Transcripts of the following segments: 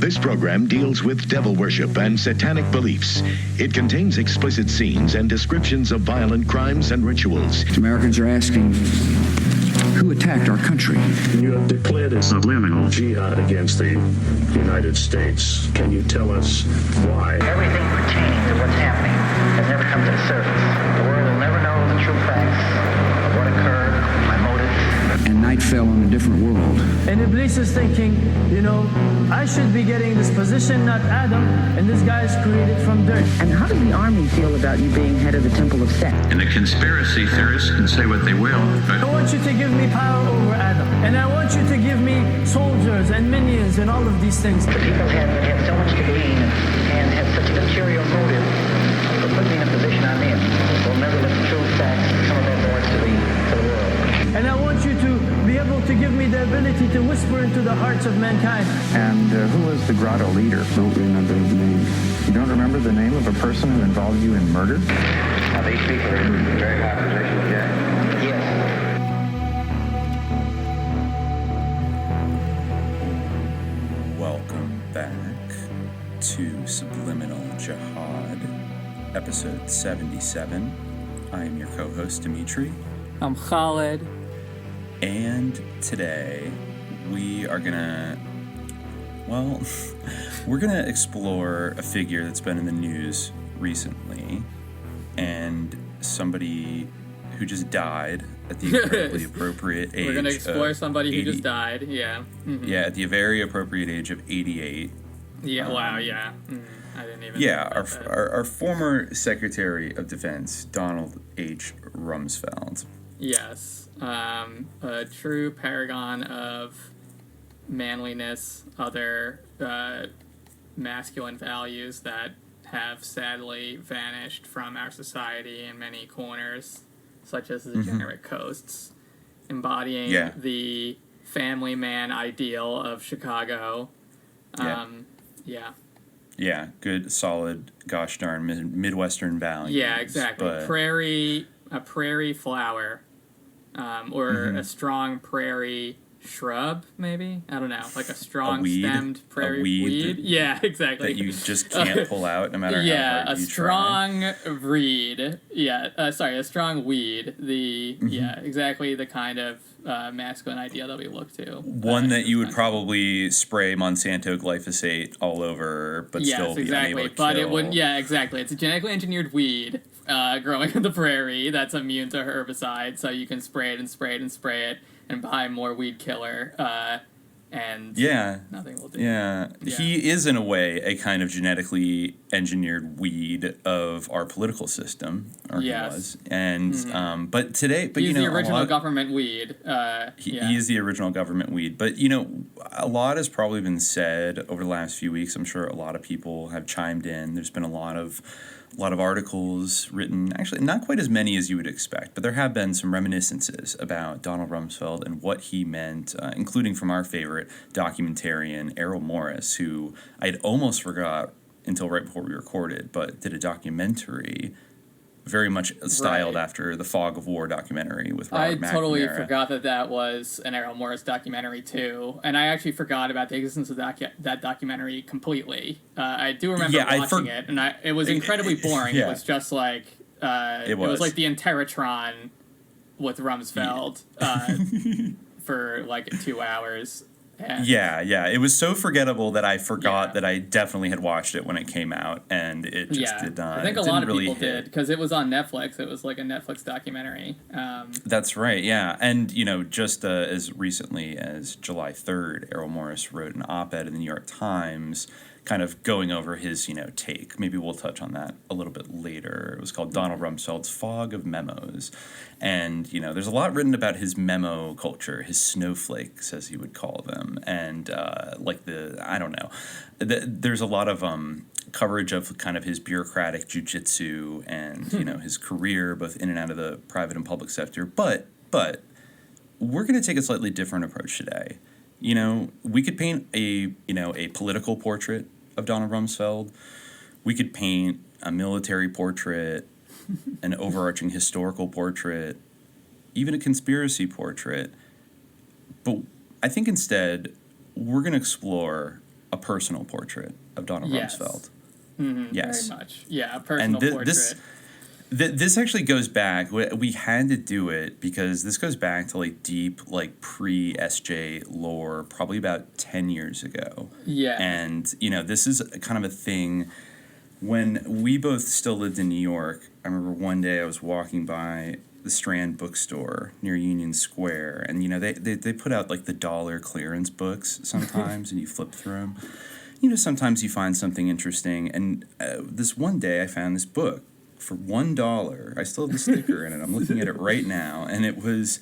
This program deals with devil worship and satanic beliefs. It contains explicit scenes and descriptions of violent crimes and rituals. Americans are asking, who attacked our country? You have declared a subliminal jihad against the United States. Can you tell us why? Everything pertaining to what's happening has never come to the surface. The world will never know the true facts of what occurred, my motives. And night fell on a different world. And Iblis is thinking, I should be getting this position, not Adam, and this guy is created from dirt. And how does the army feel about you being head of the Temple of Set? And the conspiracy theorists can say what they will, but I want you to give me power over Adam. And I want you to give me soldiers and minions and all of these things. The people have so much to glean and have such a material motive for putting me in a position I'm in. We'll never let the true facts come aboard to the world. And I want you to be able to give me the ability to whisper into the hearts of mankind. And who was the grotto leader? Don't remember his name. You don't remember the name of a person who involved you in murder? Now these people are in very high positions, yeah? Yes. Welcome back to Subliminal Jihad, episode 77. I am your co-host, Dimitri. I'm Khalid. And today we are gonna, we're gonna explore a figure that's been in the news recently and somebody who just died at the incredibly appropriate age. We're gonna explore somebody who 80, just died, yeah. Mm-hmm. Yeah, at the very appropriate age of 88. Yeah, wow, yeah. I didn't even Yeah, our former Secretary of Defense, Donald H. Rumsfeld. Yes. A true paragon of manliness, other masculine values that have sadly vanished from our society in many corners, such as the degenerate coasts, embodying the family man ideal of Chicago. Yeah, good, solid, gosh darn Midwestern values. Yeah, exactly. But A prairie flower, or a strong prairie shrub, maybe? I don't know, like a strong stemmed prairie weed. Yeah, exactly. That you just can't pull out no matter how hard you try. Yeah, a strong reed. Yeah, a strong weed. Exactly the kind of masculine idea that we look to. One that you would probably spray Monsanto glyphosate all over, but still be unable to kill. But it wouldn't. Yeah, exactly. It's a genetically engineered weed growing in the prairie that's immune to herbicide, so you can spray it and spray it and spray it and buy more weed killer. And nothing will do. Yeah, he is in a way a kind of genetically engineered weed of our political system, or he was. And but today, he's the original government weed. He is the original government weed. But a lot has probably been said over the last few weeks. I'm sure a lot of people have chimed in. There's been a lot of articles written, actually not quite as many as you would expect, but there have been some reminiscences about Donald Rumsfeld and what he meant, including from our favorite documentarian, Errol Morris, who I'd almost forgot until right before we recorded, but did a documentary very much styled after the Fog of War documentary with Robert McNamara. I totally forgot that was an Errol Morris documentary too, and I actually forgot about the existence of that documentary completely. I do remember watching it, and it was incredibly boring. It was just like it was like the Interrotron with Rumsfeld for like 2 hours. And it was so forgettable that I forgot that I definitely had watched it when it came out, and it just did not. I think a lot of people did, because it was on Netflix. It was like a Netflix documentary. That's right, yeah. And, just as recently as July 3rd, Errol Morris wrote an op-ed in the New York Times kind of going over his, take. Maybe we'll touch on that a little bit later. It was called Donald Rumsfeld's Fog of Memos. And, there's a lot written about his memo culture, his snowflakes, as he would call them. And, there's a lot of coverage of kind of his bureaucratic jujitsu and, his career, both in and out of the private and public sector. But we're going to take a slightly different approach today. We could paint a political portrait of Donald Rumsfeld. We could paint a military portrait, an overarching historical portrait, even a conspiracy portrait. But I think instead we're going to explore a personal portrait of Donald Rumsfeld. Mm-hmm, yes. Very much. Yeah, a personal portrait. This actually goes back. We had to do it because this goes back to like deep, like pre-SJ lore, probably about 10 years ago. Yeah. And, you know, this is kind of a thing. When we both still lived in New York, I remember one day I was walking by the Strand bookstore near Union Square, and, you know, they put out like the $1 clearance books sometimes, and you flip through them. You know, sometimes you find something interesting, and this one day I found this book for $1. I still have the sticker in it. I'm looking at it right now, and it was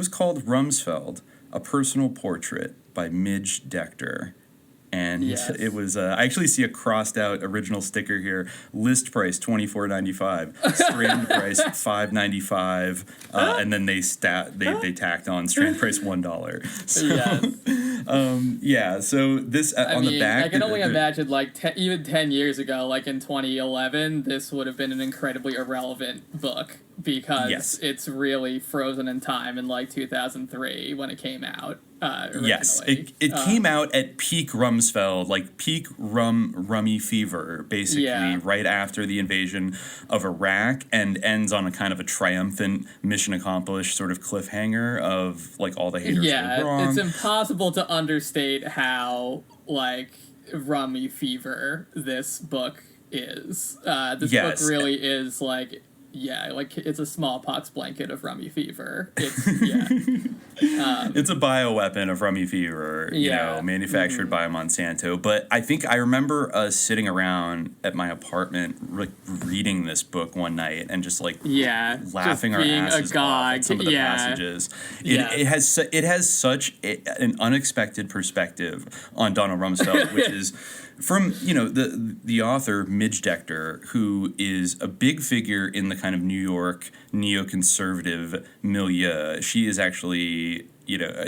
called Rumsfeld, A Personal Portrait by Midge Decter. And it was, I actually see a crossed out original sticker here. List price $24.95, strand price $5.95, and then they tacked on strand price $1. So, so this on the back. I can only imagine, like, even 10 years ago, like in 2011, this would have been an incredibly irrelevant book because it's really frozen in time in like 2003 when it came out. Yes, it came out at peak Rumsfeld, like peak rummy fever, basically, right after the invasion of Iraq, and ends on a kind of a triumphant mission accomplished sort of cliffhanger of like all the haters were wrong. It's impossible to understate how like rummy fever this book is. This book really is like. Yeah, like it's a smallpox blanket of rummy fever. It's it's a bioweapon of rummy fever, you know, manufactured by Monsanto. But I think I remember us sitting around at my apartment reading this book one night and just like laughing our asses off at some of the passages. It has such an unexpected perspective on Donald Rumsfeld, which is from, you know, the author Midge Decter, who is a big figure in the kind of New York neoconservative milieu. She is actually, you know,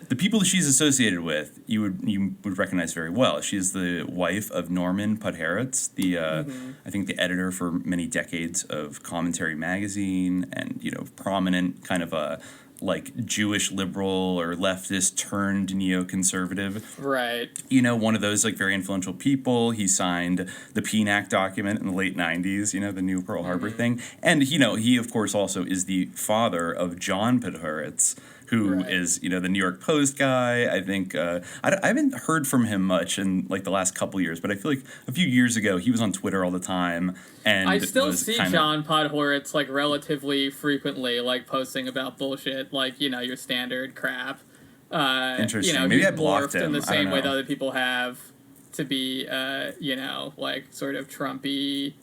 the people that she's associated with, you would recognize very well. She's the wife of Norman Podhoretz, I think the editor for many decades of Commentary magazine, and, you know, prominent kind of a like Jewish liberal or leftist turned neoconservative. Right. You know, one of those like very influential people. He signed the PNAC document in the late 90s, you know, the new Pearl Harbor thing. And, you know, he of course also is the father of John Podhoretz, who is, you know, the New York Post guy. I think I haven't heard from him much in like the last couple years, but I feel like a few years ago he was on Twitter all the time. And I still see John Podhoretz like relatively frequently, like posting about bullshit, like, you know, your standard crap. Interesting. You know, maybe I blocked him in the same way that other people have to be, you know, like sort of Trumpy,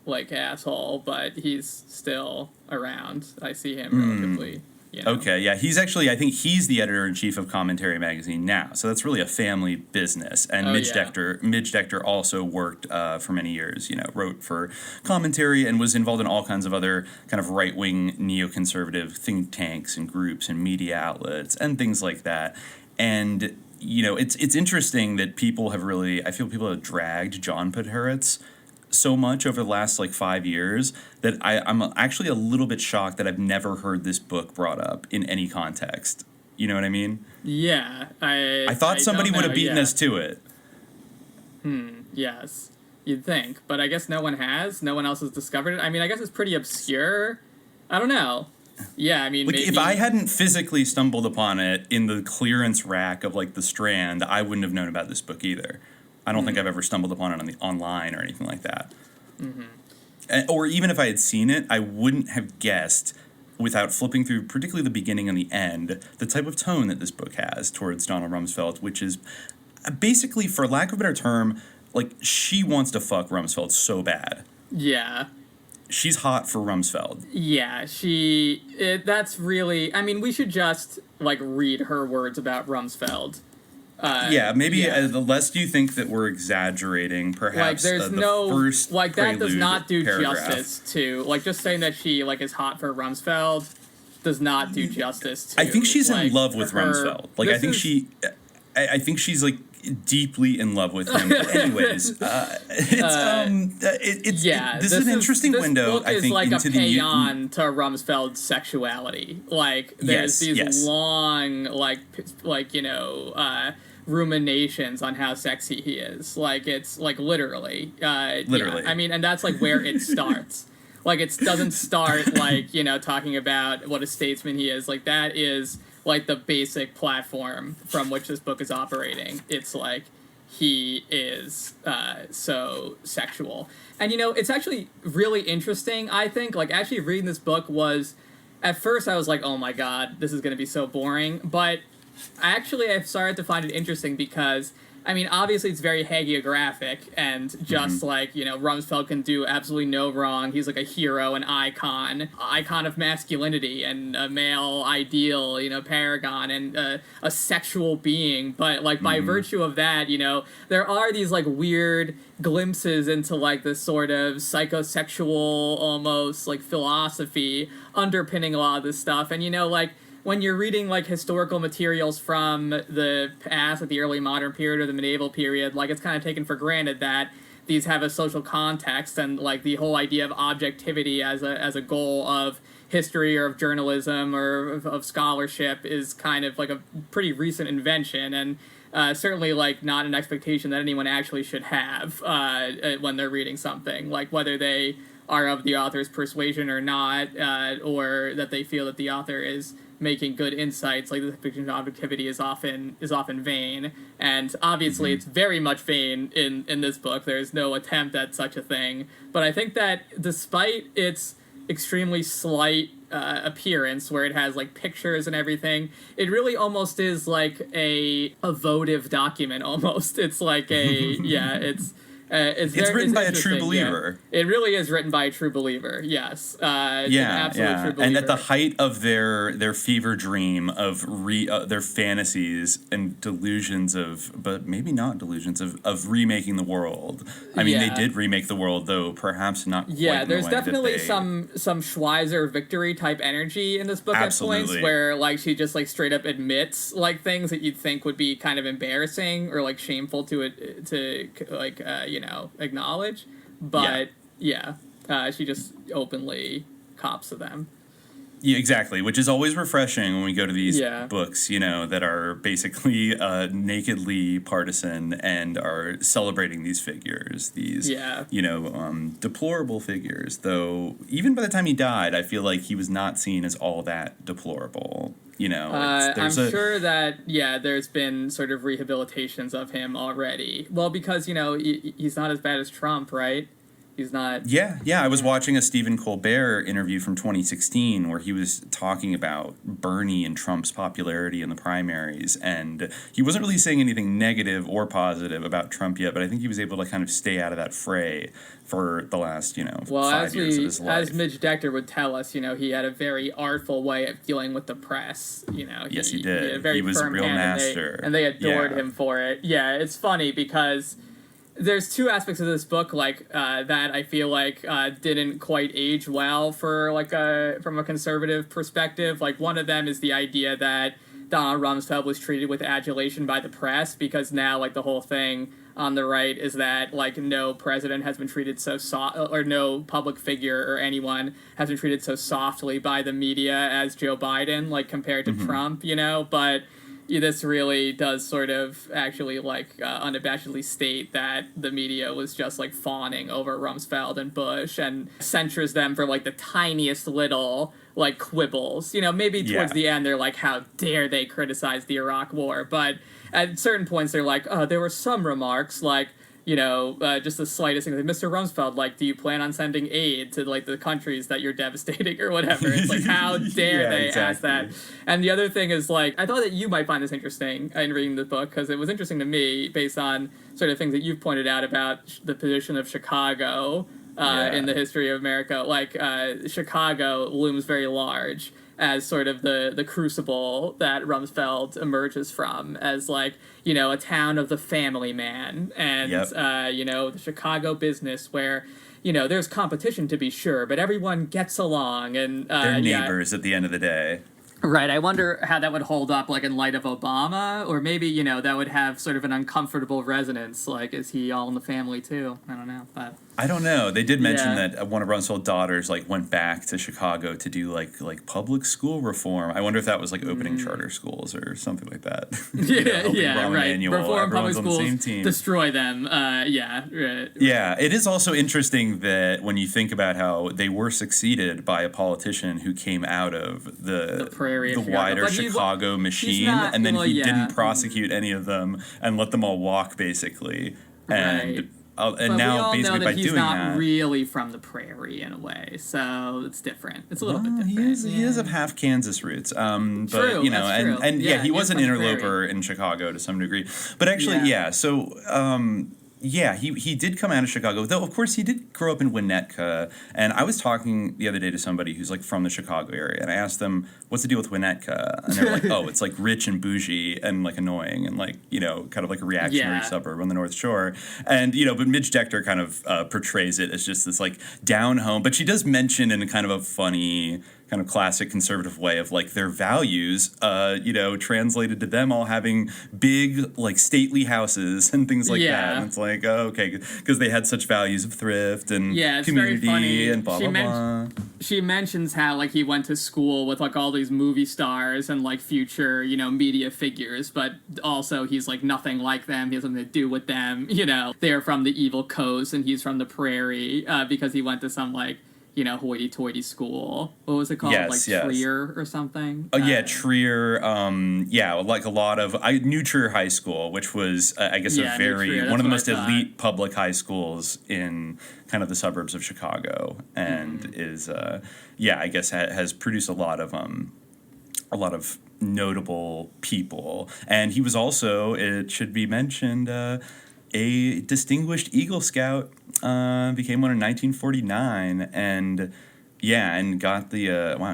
like asshole, but he's still around. I see him relatively. You know. Okay, yeah, he's actually, I think he's the editor-in-chief of Commentary magazine now, so that's really a family business. And Midge Decter also worked for many years, you know, wrote for Commentary and was involved in all kinds of other kind of right-wing neoconservative think tanks and groups and media outlets and things like that. And, you know, it's interesting that people have dragged John Podhoretz so much over the last like 5 years that I'm actually a little bit shocked that I've never heard this book brought up in any context. You know what I mean? Yeah. I thought somebody would have beaten us to it. Yes. You'd think. But I guess no one has. No one else has discovered it. I mean, I guess it's pretty obscure. I don't know. Yeah, I mean, like, maybe... if I hadn't physically stumbled upon it in the clearance rack of like the Strand, I wouldn't have known about this book either. I don't think I've ever stumbled upon it online or anything like that. Or even if I had seen it, I wouldn't have guessed, without flipping through particularly the beginning and the end, the type of tone that this book has towards Donald Rumsfeld, which is basically, for lack of a better term, like, she wants to fuck Rumsfeld so bad. Yeah. She's hot for Rumsfeld. Yeah, that's really... I mean, we should just, like, read her words about Rumsfeld. The less you think that we're exaggerating, perhaps like, there's first like, that does not do paragraph. Justice to, like, just saying that she, like, is hot for Rumsfeld does not do justice to, I think she's like, in love with Rumsfeld. Like, I think she's like deeply in love with him. But anyways, this is an interesting window, I think, like into a paean to Rumsfeld's sexuality. Like, there's these long, like, you know, ruminations on how sexy he is. Like, it's like literally. Literally. Yeah, I mean, and that's like where it starts. Like, it doesn't start like, talking about what a statesman he is. Like, that is like the basic platform from which this book is operating. It's like, he is so sexual. And, it's actually really interesting, I think. Like, actually reading this book was, at first I was like, oh my god, this is going to be so boring. But actually I started to find it interesting because, I mean, obviously it's very hagiographic, and just like, Rumsfeld can do absolutely no wrong. He's like a hero, an icon of masculinity and a male ideal, paragon, and a sexual being. But like by virtue of that, there are these like weird glimpses into like this sort of psychosexual almost like philosophy underpinning a lot of this stuff. And like, when you're reading like historical materials from the past, like the early modern period or the medieval period, like it's kind of taken for granted that these have a social context, and like the whole idea of objectivity as a goal of history or of journalism or of scholarship is kind of like a pretty recent invention, and certainly like not an expectation that anyone actually should have when they're reading something, like whether they are of the author's persuasion or not, or that they feel that the author is making good insights. Like, the depiction of objectivity is often vain, and obviously it's very much vain in this book. There's no attempt at such a thing. But I think that despite its extremely slight appearance, where it has like pictures and everything, it really almost is like a votive document almost. It's like a it's written by a true believer. Yeah. It really is written by a true believer. Yes. Absolute true believer. And at the height of their fever dream of their fantasies and delusions but maybe not delusions of remaking the world. I mean, they did remake the world, though perhaps not quite. Yeah, there's in the way definitely some Schweizer victory type energy in this book at points, where like she just like straight up admits like things that you'd think would be kind of embarrassing or like shameful to acknowledge, but she just openly cops to them. Yeah, exactly, which is always refreshing when we go to these books, that are basically nakedly partisan and are celebrating these figures, these, deplorable figures. Though, even by the time he died, I feel like he was not seen as all that deplorable. I'm sure that, there's been sort of rehabilitations of him already. Well, because, he's not as bad as Trump, right? He's not... Yeah, I was watching a Stephen Colbert interview from 2016 where he was talking about Bernie and Trump's popularity in the primaries, and he wasn't really saying anything negative or positive about Trump yet, but I think he was able to kind of stay out of that fray for the last, 5 years of his life. As Midge Decter would tell us, he had a very artful way of dealing with the press. Yes, he did. He had a very was a firm real hand, master. And they adored him for it. Yeah, it's funny because there's two aspects of this book that I feel like didn't quite age well for from a conservative perspective. Like, one of them is the idea that Donald Rumsfeld was treated with adulation by the press, because now like the whole thing on the right is that like no president has been treated so or no public figure or anyone has been treated so softly by the media as Joe Biden, like compared to Trump, but this really does sort of actually unabashedly state that the media was just like fawning over Rumsfeld and Bush and censures them for like the tiniest little like quibbles. Maybe towards the end they're like, how dare they criticize the Iraq War, but at certain points they're like, oh, there were some remarks like, just the slightest thing. Like, Mr. Rumsfeld, like, do you plan on sending aid to, like, the countries that you're devastating or whatever? It's like, how dare they ask that? And the other thing is, like, I thought that you might find this interesting in reading the book, because it was interesting to me based on sort of things that you've pointed out about the position of Chicago in the history of America. Like, Chicago looms very large as sort of the crucible that Rumsfeld emerges from, as like, a town of the family man, and the Chicago business where there's competition to be sure, but everyone gets along, and they're neighbors at the end of the day. Right. I wonder how that would hold up, like, in light of Obama, or maybe, you know, that would have sort of an uncomfortable resonance. Like, is he all in the family, too? I don't know. But I don't know. They did mention that one of Rumsfeld's daughters, like, went back to Chicago to do, like public school reform. I wonder if that was, like, opening charter schools or something like that. Right. Reform public schools, destroy them. Right. Yeah. It is also interesting that when you think about how they were succeeded by a politician who came out of the wider Chicago machine, and then he didn't prosecute any of them and let them all walk, basically. And but now, we all basically, know by that he's doing not that, really from the prairie in a way, so it's different. It's a little bit different. He is of half Kansas roots. But true, you know, that's and true. he was an interloper in Chicago to some degree. But actually, so. He did come out of Chicago, though, of course, he did grow up in Winnetka. And I was talking the other day to somebody who's, like, from the Chicago area, and I asked them, what's the deal with Winnetka? And they're like, oh, it's, like, rich and bougie and, like, annoying and, like, you know, kind of like a reactionary suburb on the North Shore. And, you know, but Midge Decter kind of portrays it as just this, like, down home. But she does mention in a kind of a funny, kind of classic conservative way of, like, their values, you know, translated to them all having big, like, stately houses and things like that. And it's like, oh, okay, because they had such values of thrift and community and blah, blah, blah. She mentions how, like, he went to school with, like, all these movie stars and, like, future, you know, media figures, but also he's, like, nothing like them. He has nothing to do with them, you know. They're from the evil coast and he's from the prairie because he went to some, like, you know, hoity-toity school. What was it called? Trier or something? Oh, Trier. Like a lot of... I knew Trier High School, which was, I guess, one of the most elite public high schools in kind of the suburbs of Chicago, and is, I guess, has produced a lot of notable people. And he was also, it should be mentioned, a distinguished Eagle Scout. Became one in 1949, and got the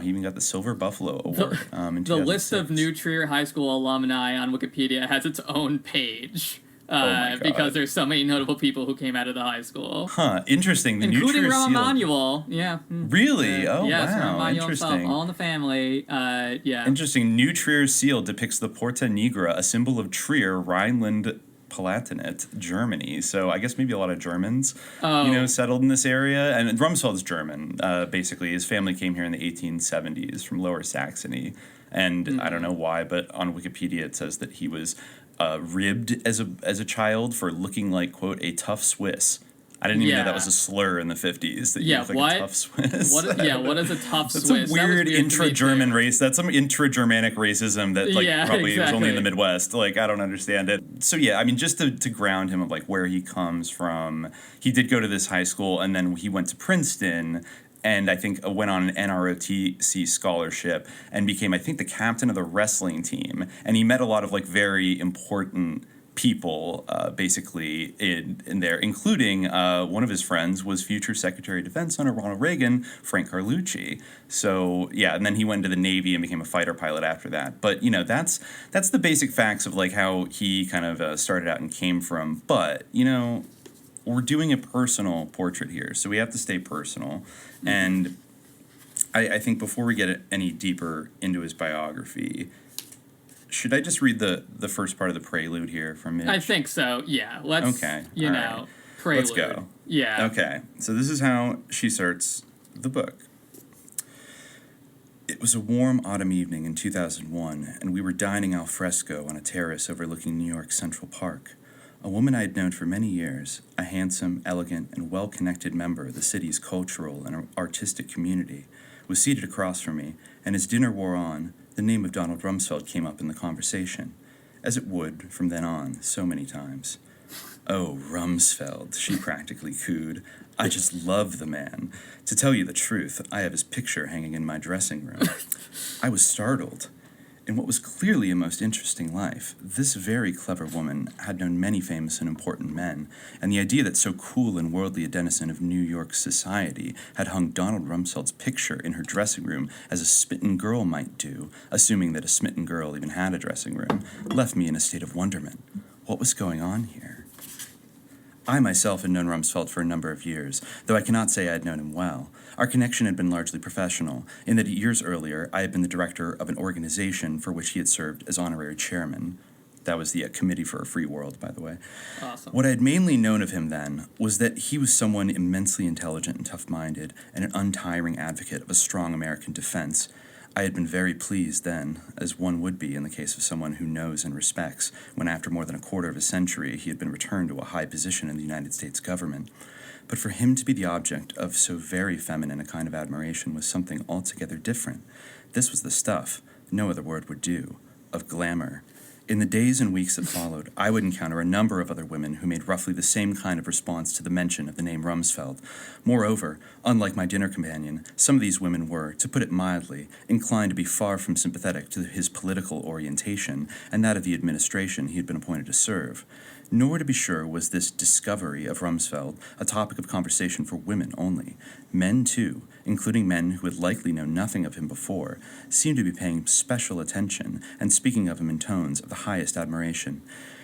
he even got the Silver Buffalo Award. The list of New Trier High School alumni on Wikipedia has its own page. Because there's so many notable people who came out of the high school. Interesting. The including New Trier Rahm Seal. Emanuel. Really? Wow. Interesting. Himself, all in the family. Interesting. New Trier Seal depicts the Porta Nigra, a symbol of Trier, Rhineland Palatinate, Germany. So I guess maybe a lot of Germans, settled in this area. And Rumsfeld's German. Basically, his family came here in the 1870s from Lower Saxony. And I don't know why, but on Wikipedia it says that he was ribbed as a child for looking like, quote, a tough Swiss. I didn't even know that was a slur in the 50s. That you look like a tough Swiss. What is a tough Swiss? That's a weird intra-German race. That's some intra-Germanic racism that probably was only in the Midwest. Like, I don't understand it. So I mean, just to ground him of like where he comes from, he did go to this high school, and then he went to Princeton, and I think went on an NROTC scholarship and became, I think, the captain of the wrestling team. And he met a lot of like very important people basically in there, including one of his friends was future Secretary of Defense under Ronald Reagan, Frank Carlucci. So and then he went into the Navy and became a fighter pilot after that. But that's the basic facts of like how he kind of started out and came from. But we're doing a personal portrait here, so we have to stay personal. Mm-hmm. And I think before we get any deeper into his biography, should I just read the first part of the prelude here from Midge? I think so, yeah. Let's, prelude. Let's go. Yeah. Okay, so this is how she starts the book. It was a warm autumn evening in 2001, and we were dining al fresco on a terrace overlooking New York Central Park. A woman I had known for many years, a handsome, elegant, and well-connected member of the city's cultural and artistic community, was seated across from me, and as dinner wore on, the name of Donald Rumsfeld came up in the conversation, as it would from then on so many times. "Oh, Rumsfeld," she practically cooed. "I just love the man. To tell you the truth, I have his picture hanging in my dressing room." I was startled. In what was clearly a most interesting life, this very clever woman had known many famous and important men, and the idea that so cool and worldly a denizen of New York society had hung Donald Rumsfeld's picture in her dressing room as a smitten girl might do, assuming that a smitten girl even had a dressing room, left me in a state of wonderment. What was going on here? I myself had known Rumsfeld for a number of years, though I cannot say I had known him well. Our connection had been largely professional, in that years earlier I had been the director of an organization for which he had served as honorary chairman. That was the Committee for a Free World, by the way. Awesome. What I had mainly known of him then was that he was someone immensely intelligent and tough-minded, and an untiring advocate of a strong American defense. I had been very pleased then, as one would be in the case of someone who knows and respects, when after more than a quarter of a century he had been returned to a high position in the United States government. But for him to be the object of so very feminine a kind of admiration was something altogether different. This was the stuff, no other word would do, of glamour. In the days and weeks that followed, I would encounter a number of other women who made roughly the same kind of response to the mention of the name Rumsfeld. Moreover, unlike my dinner companion, some of these women were, to put it mildly, inclined to be far from sympathetic to his political orientation and that of the administration he had been appointed to serve. Nor, to be sure, was this discovery of Rumsfeld a topic of conversation for women only. Men, too, including men who had likely known nothing of him before, seemed to be paying special attention and speaking of him in tones of the highest admiration.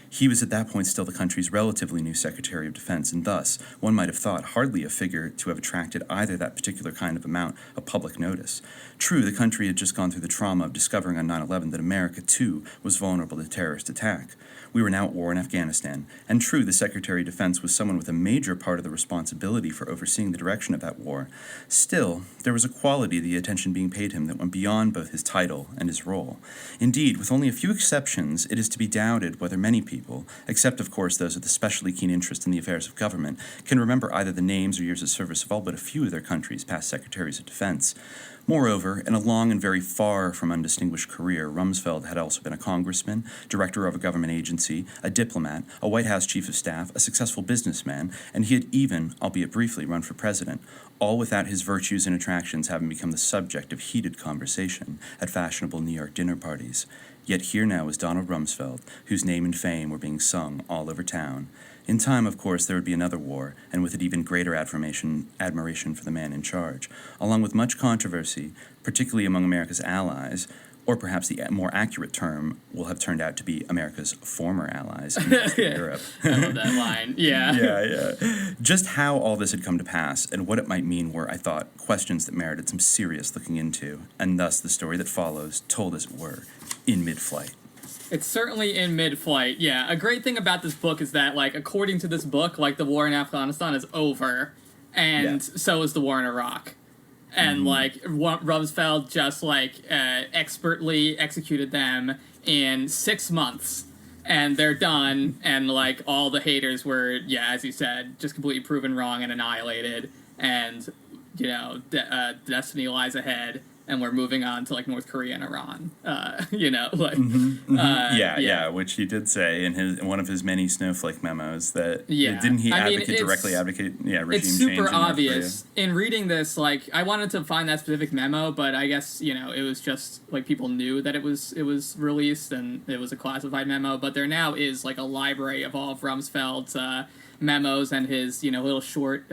He was at that point still the country's relatively new Secretary of Defense, and thus, one might have thought, hardly a figure to have attracted either that particular kind of amount of public notice. True, the country had just gone through the trauma of discovering on 9/11 that America, too, was vulnerable to terrorist attack. We were now at war in Afghanistan, and true, the Secretary of Defense was someone with a major part of the responsibility for overseeing the direction of that war. Still, there was a quality of the attention being paid him that went beyond both his title and his role. Indeed, with only a few exceptions, it is to be doubted whether many people, except of course those with especially keen interest in the affairs of government, can remember either the names or years of service of all but a few of their country's past Secretaries of Defense. Moreover, in a long and very far from undistinguished career, Rumsfeld had also been a congressman, director of a government agency, a diplomat, a White House chief of staff, a successful businessman, and he had even, albeit briefly, run for president, all without his virtues and attractions having become the subject of heated conversation at fashionable New York dinner parties. Yet here now was Donald Rumsfeld, whose name and fame were being sung all over town. In time, of course, there would be another war, and with it even greater admiration for the man in charge, along with much controversy, particularly among America's allies, or perhaps the more accurate term will have turned out to be America's former allies in Europe. I love that line. Yeah. Yeah. Just how all this had come to pass and what it might mean were, I thought, questions that merited some serious looking into, and thus the story that follows, told as it were, in mid-flight. It's certainly in mid-flight, yeah. A great thing about this book is that, like, according to this book, like, the war in Afghanistan is over, and so is the war in Iraq. And, like, Rumsfeld just, like, expertly executed them in 6 months. And they're done, and, like, all the haters were, as you said, just completely proven wrong and annihilated. And, you know, destiny lies ahead. And we're moving on to, like, North Korea and Iran, you know, like... which he did say in one of his many snowflake memos that... Didn't he directly advocate regime change It's super in obvious. In reading this, like, I wanted to find that specific memo, but I guess, you know, it was just, like, people knew that it was released and it was a classified memo, but there now is, like, a library of all of Rumsfeld's memos and his, you know, little short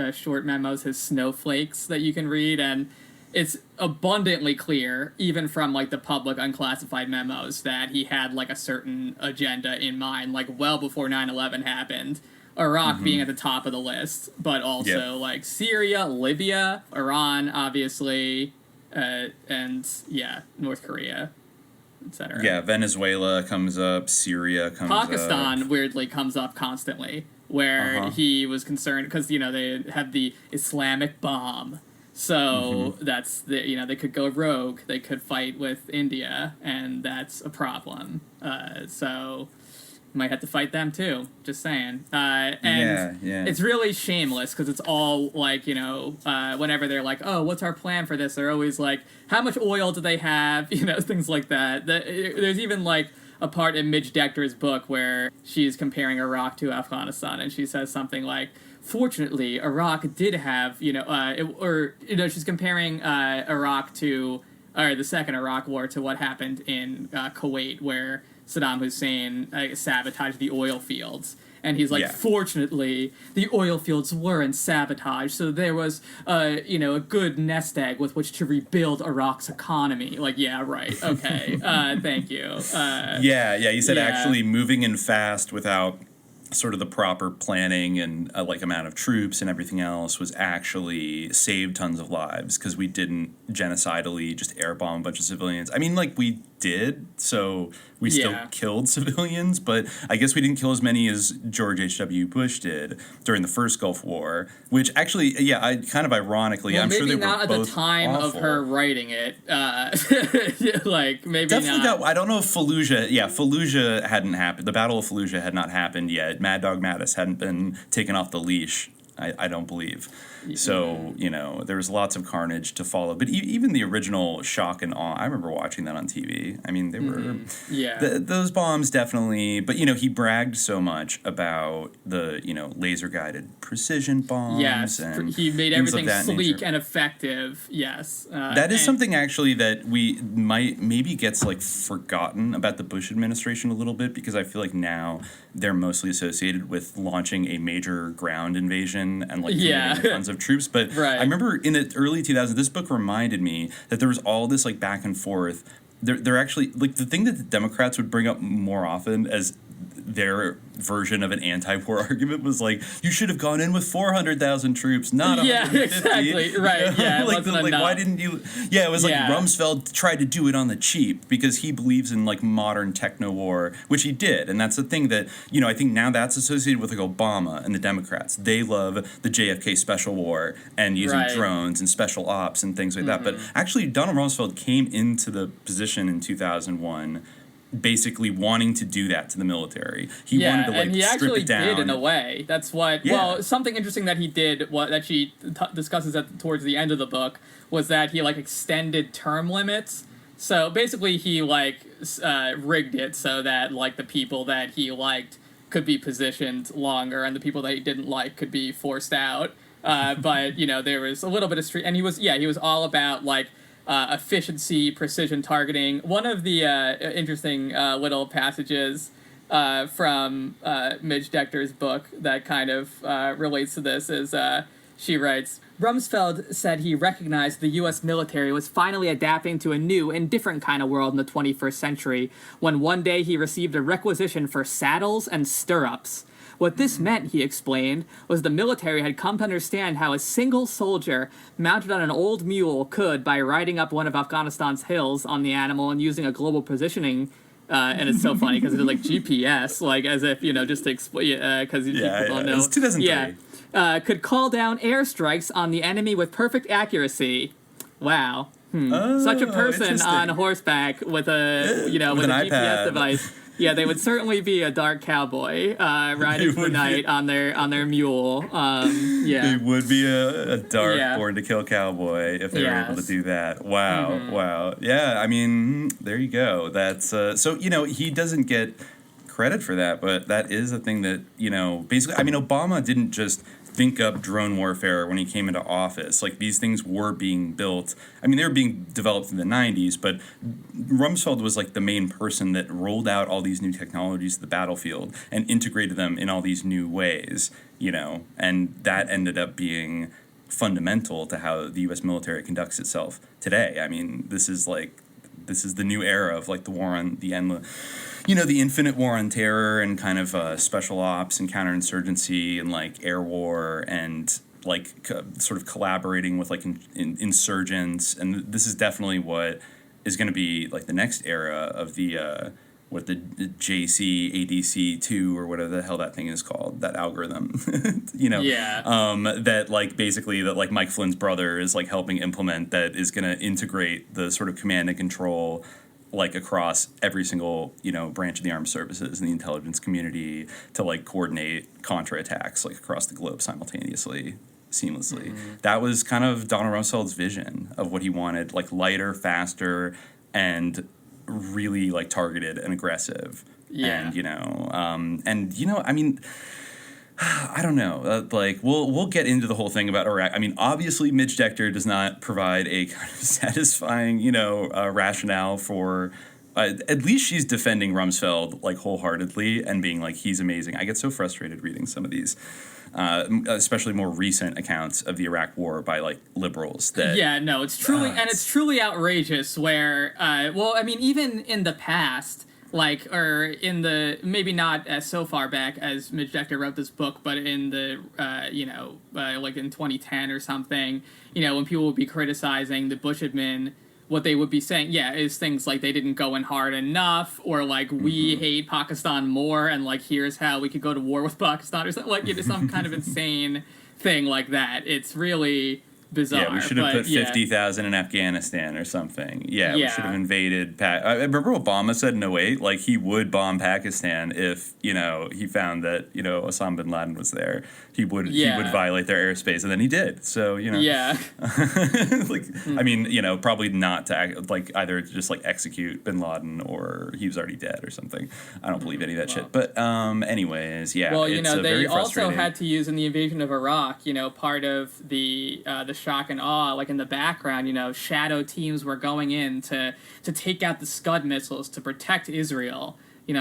memos, his snowflakes that you can read, and... It's abundantly clear, even from, like, the public unclassified memos, that he had, like, a certain agenda in mind, like, well before 9/11 happened. Iraq being at the top of the list, but also, like, Syria, Libya, Iran, obviously, and, North Korea, etc. Yeah, Venezuela comes up, Syria comes Pakistan, weirdly, comes up constantly, where he was concerned, because, you know, they have the Islamic bomb. So that's they could go rogue. They could fight with India, and that's a problem. So might have to fight them too. Just saying. It's really shameless because it's all like, you know, whenever they're like, oh, what's our plan for this? They're always like, how much oil do they have? You know, things like that. There's even like a part in Midge Decter's book where she's comparing Iraq to Afghanistan, and she says something like, fortunately, Iraq did have, she's comparing Iraq to, or the second Iraq war to what happened in Kuwait, where Saddam Hussein sabotaged the oil fields. And he's like, fortunately, the oil fields weren't sabotaged, so there was, a good nest egg with which to rebuild Iraq's economy. Like, yeah, right, okay, thank you. You said actually moving in fast without sort of the proper planning and like amount of troops and everything else was actually saved tons of lives because we didn't genocidally just airbomb a bunch of civilians. I mean, like we did, so we still killed civilians, but I guess we didn't kill as many as George H.W. Bush did during the first Gulf War, which actually, I kind of ironically, I'm sure they were both maybe not at the time awful. Of her writing it. Like, maybe definitely not. I don't know if Fallujah hadn't happened. The Battle of Fallujah had not happened yet. Mad Dog Mattis hadn't been taken off the leash, I don't believe. So, there was lots of carnage to follow. But even the original shock and awe, I remember watching that on TV. I mean, they were... those bombs definitely... But, he bragged so much about the, laser-guided precision bombs. Yes, and he made everything sleek nature. And effective, yes. That is something, actually, that we maybe gets, like, forgotten about the Bush administration a little bit, because I feel like now they're mostly associated with launching a major ground invasion and, like, committing tons of troops, but I remember in the early 2000s, this book reminded me that there was all this like back and forth. They're actually like the thing that the Democrats would bring up more often as their version of an anti-war argument was like, you should have gone in with 400,000 troops, not 150. Exactly, right? Yeah, why didn't you? Yeah, it was like Rumsfeld tried to do it on the cheap because he believes in like modern techno war, which he did, and that's the thing that I think now that's associated with like Obama and the Democrats. They love the JFK special war and using drones and special ops and things like that. But actually, Donald Rumsfeld came into the position in 2001. Basically wanting to do that to the military. He wanted to like and he strip actually it down. did in a way. That's what. Yeah. Well, something interesting that he did, that she discusses towards the end of the book, was that he like extended term limits. So basically, he like rigged it so that like the people that he liked could be positioned longer, and the people that he didn't like could be forced out. But there was a little bit of street, and he was all about like. Efficiency, precision targeting. One of the interesting little passages from Midge Decter's book that kind of relates to this is she writes, Rumsfeld said he recognized the U.S. military was finally adapting to a new and different kind of world in the 21st century when one day he received a requisition for saddles and stirrups. What this meant, he explained, was the military had come to understand how a single soldier mounted on an old mule could, by riding up one of Afghanistan's hills on the animal and using a global positioning, and it's so funny because it is like GPS, like as if, just to explain, because people don't know. It's 2003. Could call down airstrikes on the enemy with perfect accuracy. Wow. Such a person on horseback with a, with a GPS device. Yeah, they would certainly be a dark cowboy riding through the night on their mule. They would be a dark born to kill cowboy if they were able to do that. Wow, wow. Yeah, I mean, there you go. That's so he doesn't get credit for that, but that is a thing that basically. I mean, Obama didn't just think up drone warfare when he came into office. Like, these things were being built. I mean, they were being developed in the 90s, but Rumsfeld was like the main person that rolled out all these new technologies to the battlefield and integrated them in all these new ways, and that ended up being fundamental to how the U.S. military conducts itself today. I mean, this is the new era of like the war on the the infinite war on terror and kind of special ops and counterinsurgency and like air war and like sort of collaborating with like insurgents. And this is definitely what is going to be like the next era of the JC ADC2 or whatever the hell that thing is called, that algorithm, that like basically that like Mike Flynn's brother is like helping implement, that is going to integrate the sort of command and control like across every single branch of the armed services and the intelligence community to like coordinate counterattacks like across the globe simultaneously, seamlessly. That was kind of Donald Rumsfeld's vision of what he wanted, like lighter, faster, and really like targeted and aggressive. And I mean, I don't know. Like we'll get into the whole thing about Iraq. I mean, obviously, Midge Decter does not provide a kind of satisfying, rationale for. At least she's defending Rumsfeld like wholeheartedly and being like, he's amazing. I get so frustrated reading some of these, especially more recent accounts of the Iraq War by like liberals. It's truly and it's truly outrageous. Where, even in the past. like, or in the, maybe not as so far back as Midge Decter wrote this book, but in the, like in 2010 or something, when people would be criticizing the Bush admin, what they would be saying, is things like they didn't go in hard enough, or like we hate Pakistan more, and like here's how we could go to war with Pakistan, or something, like some kind of insane thing like that. It's really bizarre. Yeah, we should have put 50,000 in Afghanistan or something. Yeah, we should have invaded. I remember Obama said in 2008, like he would bomb Pakistan if he found that Osama bin Laden was there. He would violate their airspace, and then he did. So I mean, probably not to act, like either just like execute bin Laden or he was already dead or something. I don't believe any of that shit. But anyways, Well, it's they also had to use in the invasion of Iraq. Part of the shock and awe, like in the background, shadow teams were going in to take out the Scud missiles to protect Israel.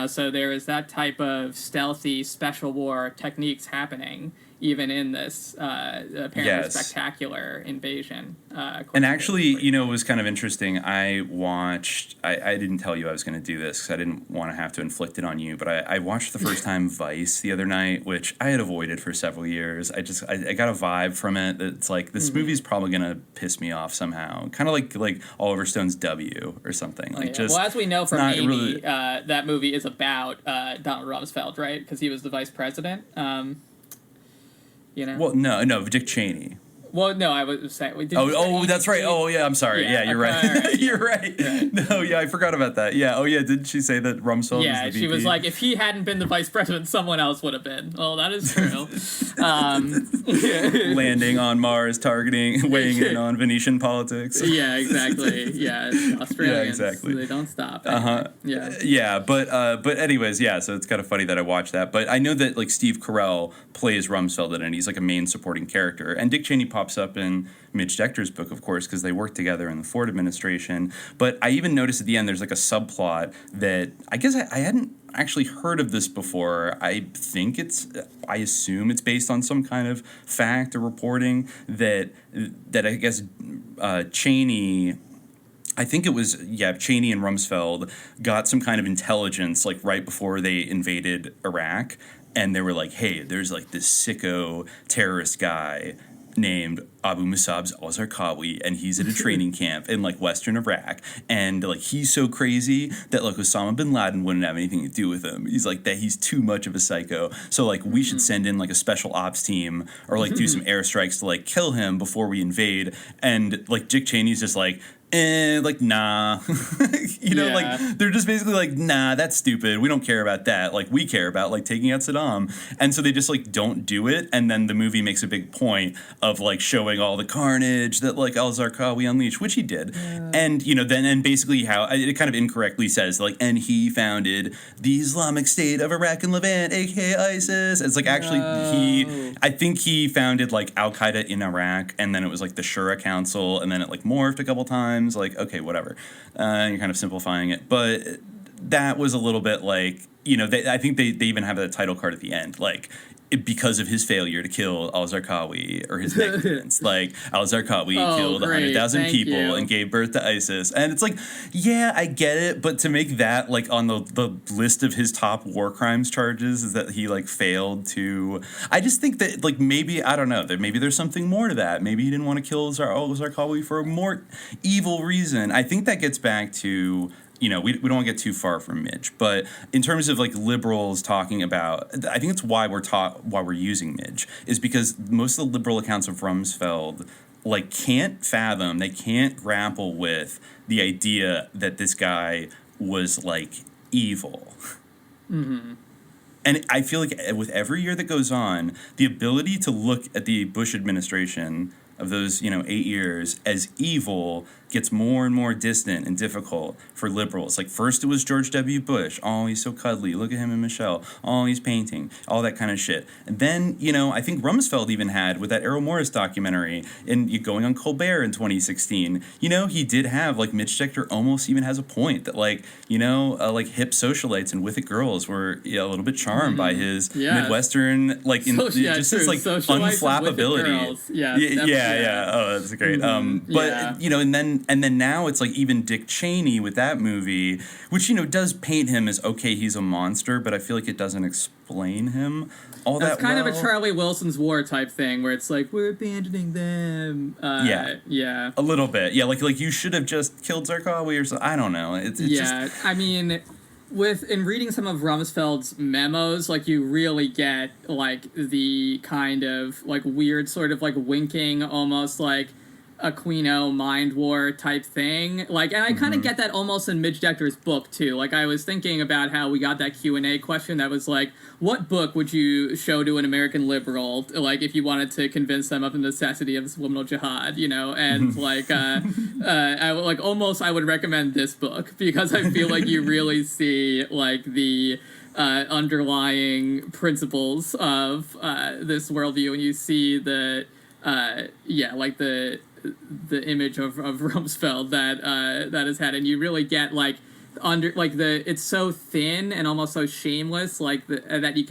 So there is that type of stealthy special war techniques happening, even in this apparently spectacular invasion. And actually, it was kind of interesting. I didn't tell you I was going to do this because I didn't want to have to inflict it on you, but I watched the first time Vice the other night, which I had avoided for several years. I got a vibe from it that it's like, this movie's probably going to piss me off somehow. Kind of like Oliver Stone's W or something. Well, as we know from Amy, that movie is about Donald Rumsfeld, right? Because he was the vice president. Well, no, Dick Cheney. Well, no, I was saying. That's right. Oh, yeah, I'm sorry. Yeah, you're right. Right. You're right. Yeah. No, I forgot about that. Yeah. Oh, yeah. Didn't she say that Rumsfeld was the VP? She was like, if he hadn't been the vice president, someone else would have been. Oh, that is true. Landing on Mars, weighing in on Venetian politics. Yeah, exactly. Yeah, Australians. Yeah, exactly. They don't stop. Anyway. Yeah, but anyways, so it's kind of funny that I watched that. But I know that like Steve Carell plays Rumsfeld in it, and he's like a main supporting character. And Dick Cheney pops up in Midge Decter's book, of course, because they worked together in the Ford administration. But I even noticed at the end there's like a subplot that I guess I hadn't actually heard of this before. I assume it's based on some kind of fact or reporting that I guess Cheney. I think it was, Cheney and Rumsfeld got some kind of intelligence like right before they invaded Iraq. And they were like, hey, there's like this sicko terrorist guy named Abu Musab al-Zarqawi, and he's at a training camp in like Western Iraq, and like he's so crazy that like Osama bin Laden wouldn't have anything to do with him. He's like that he's too much of a psycho. So like we should send in like a special ops team or like do some airstrikes to like kill him before we invade. And like Dick Cheney's just like, like, nah. Like they're just basically like, nah, that's stupid. We don't care about that. Like we care about like taking out Saddam. And so they just like don't do it. And then the movie makes a big point of like showing all the carnage that like al-Zarqawi unleashed, which he did. And then basically how it kind of incorrectly says like, and he founded the Islamic State of Iraq and Levant, aka ISIS. It's like actually I think he founded like Al-Qaeda in Iraq, and then it was like the Shura Council, and then it like morphed a couple times. Like, okay, whatever. You're kind of simplifying it. But that was a little bit like, I think they even have that title card at the end. Like, because of his failure to kill al-Zarqawi, or his negligence. Like, al-Zarqawi killed 100,000 people and gave birth to ISIS. And it's like, yeah, I get it, but to make that, like, on the list of his top war crimes charges is that he, like, failed to... I just think that, like, maybe, I don't know, maybe there's something more to that. Maybe he didn't want to kill al-Zarqawi for a more evil reason. I think that gets back to... we don't want to get too far from Midge, but in terms of like liberals talking about, I think it's why we're using Midge, is because most of the liberal accounts of Rumsfeld like can't grapple with the idea that this guy was like evil. Mm-hmm. And I feel like with every year that goes on, the ability to look at the Bush administration of those 8 years as evil gets more and more distant and difficult for liberals. Like, first it was George W. Bush. Oh, he's so cuddly. Look at him and Michelle. Oh, he's painting. All that kind of shit. And then, I think Rumsfeld even had, with that Errol Morris documentary, and going on Colbert in 2016, he did have, like, Midge Decter almost even has a point that, like, like, hip socialites and with it girls were a little bit charmed by his Midwestern, like, just his, like, unflappability. Yeah. Oh, that's great. But, and then then now it's like even Dick Cheney with that movie, which, does paint him as, okay, he's a monster, but I feel like it doesn't explain him all that well. It's kind of a Charlie Wilson's War type thing where it's like, we're abandoning them. Yeah. A little bit. Yeah, like you should have just killed Zarqawi or something. I don't know. It's just... I mean... in reading some of Rumsfeld's memos, like, you really get, like, the kind of, like, weird sort of, like, winking, almost like Aquino mind war type thing. Like, and I kind of get that almost in Midge Decter's book, too. Like, I was thinking about how we got that Q&A question that was like, what book would you show to an American liberal, like, if you wanted to convince them of the necessity of subliminal jihad, And, like, I would recommend this book, because I feel like you really see, like, the underlying principles of this worldview, and you see the image of Rumsfeld that is had, and you really get it's so thin and almost so shameless, that you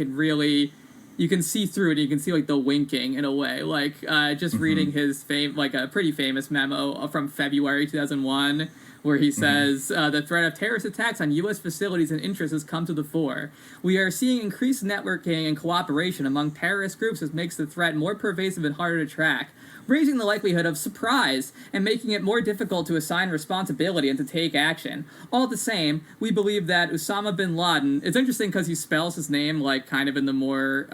can see through it. You can see like the winking in a way, reading his a pretty famous memo from February 2001. Where he says, the threat of terrorist attacks on U.S. facilities and interests has come to the fore. We are seeing increased networking and cooperation among terrorist groups, which makes the threat more pervasive and harder to track, raising the likelihood of surprise and making it more difficult to assign responsibility and to take action. All the same, we believe that Osama bin Laden... It's interesting because he spells his name like kind of in the more...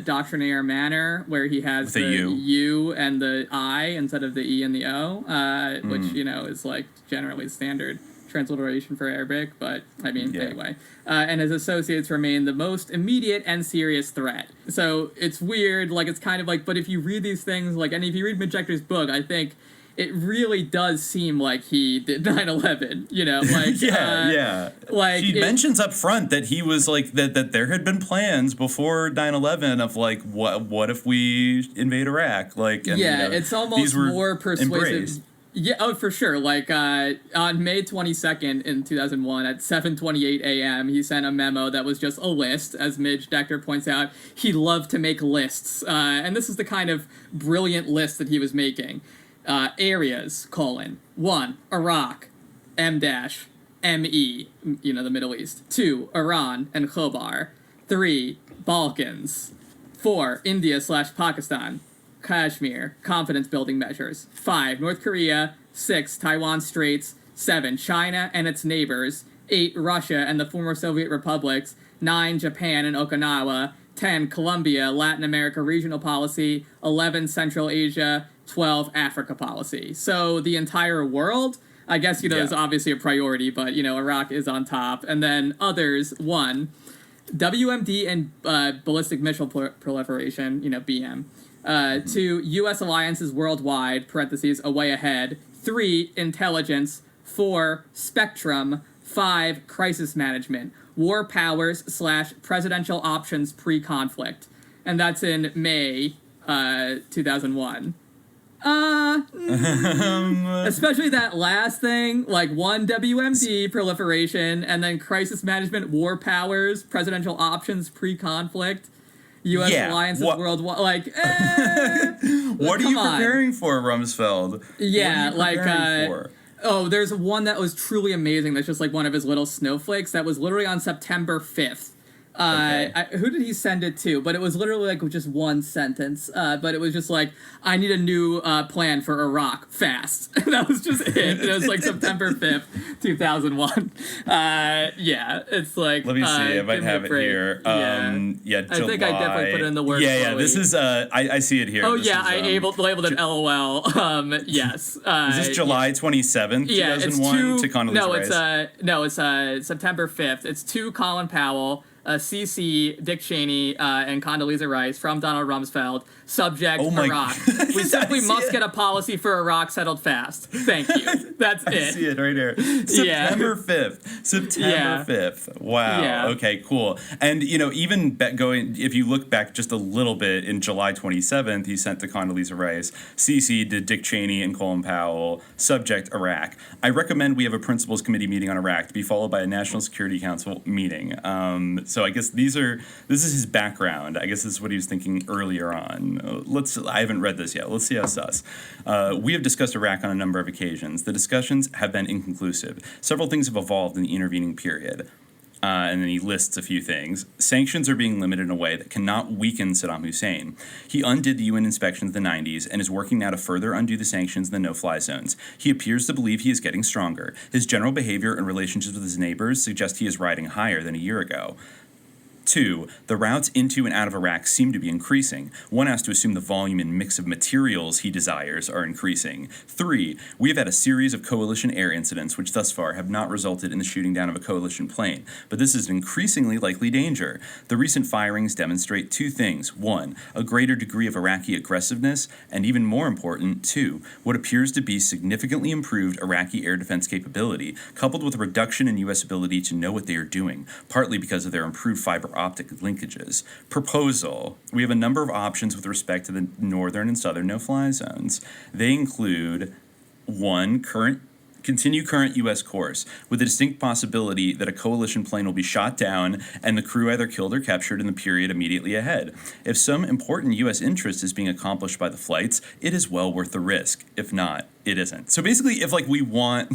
doctrinaire manner, where he has the U and the I instead of the E and the O, which, is like generally standard transliteration for Arabic, but I mean, anyway. And his associates remain the most immediate and serious threat. So it's weird, like, it's kind of like, but if you read these things, like, and if you read Midge Decter's book, I think it really does seem like he did 9/11, Like, she mentions up front that he was like that there had been plans before 9/11 of like what if we invade Iraq, like, and, it's almost more persuasive. Embraced. Yeah, oh, for sure. Like, on May 22nd in 2001 at 7:28 a.m., he sent a memo that was just a list. As Midge Decter points out, he loved to make lists. And this is the kind of brilliant list that he was making. Areas, 1, Iraq, M-ME, the Middle East. 2, Iran and Khobar. 3, Balkans. 4, India/Pakistan. Kashmir, confidence-building measures. 5, North Korea. 6, Taiwan Straits. 7, China and its neighbors. 8, Russia and the former Soviet republics. 9, Japan and Okinawa. 10, Colombia, Latin America regional policy. 11, Central Asia. 12, Africa policy. So the entire world, I guess, is obviously a priority, but, Iraq is on top. And then others, 1, WMD and ballistic missile proliferation, BM. 2, U.S. alliances worldwide, parentheses, a way ahead. 3, intelligence. 4, spectrum. 5, crisis management. War powers / presidential options pre-conflict. And that's in May 2001. Especially that last thing, like 1, WMD proliferation, and then crisis management, war powers, presidential options pre-conflict, U.S. alliances worldwide. Like, what are you preparing for, Rumsfeld? Yeah, there's one that was truly amazing. That's just like one of his little snowflakes. That was literally on September 5th. Who did he send it to? But it was literally like just one sentence. But it was just like, I need a new plan for Iraq fast. That was just it. It was like September 5th, 2001. It's like... Let me see. I might have it here. July. I think I definitely put in the word Yeah, this is... I see it here. Oh, this I labeled it LOL. Yes. Is this July 27th, 2001 to Condoleezza Rice? It's September 5th. It's to Colin Powell, CC, Dick Cheney, and Condoleezza Rice from Donald Rumsfeld. Subject, Iraq. We simply must get a policy for Iraq settled fast. Thank you. That's it. I see it right here. September 5th. September 5th. Wow. Yeah. Okay, cool. And, even if you look back just a little bit, in July 27th, he sent to Condoleezza Rice, CC to Dick Cheney and Colin Powell, subject, Iraq. I recommend we have a Principals Committee meeting on Iraq to be followed by a National Security Council meeting. So I guess this is his background. I guess this is what he was thinking earlier on. I haven't read this yet. Let's see how sus. We have discussed Iraq on a number of occasions. The discussions have been inconclusive. Several things have evolved in the intervening period. And then he lists a few things. Sanctions are being limited in a way that cannot weaken Saddam Hussein. He undid the UN inspections in the 90s and is working now to further undo the sanctions in the no-fly zones. He appears to believe he is getting stronger. His general behavior and relationships with his neighbors suggest he is riding higher than a year ago. 2, the routes into and out of Iraq seem to be increasing. One has to assume the volume and mix of materials he desires are increasing. 3, we have had a series of coalition air incidents which thus far have not resulted in the shooting down of a coalition plane, but this is an increasingly likely danger. The recent firings demonstrate 2 things. 1, a greater degree of Iraqi aggressiveness, and even more important, 2, what appears to be significantly improved Iraqi air defense capability, coupled with a reduction in U.S. ability to know what they are doing, partly because of their improved fiber optic linkages. Proposal. We have a number of options with respect to the northern and southern no-fly zones. They include 1, continue current U.S. course, with the distinct possibility that a coalition plane will be shot down and the crew either killed or captured in the period immediately ahead. If some important U.S. interest is being accomplished by the flights, it is well worth the risk. If not, it isn't. So basically, if we want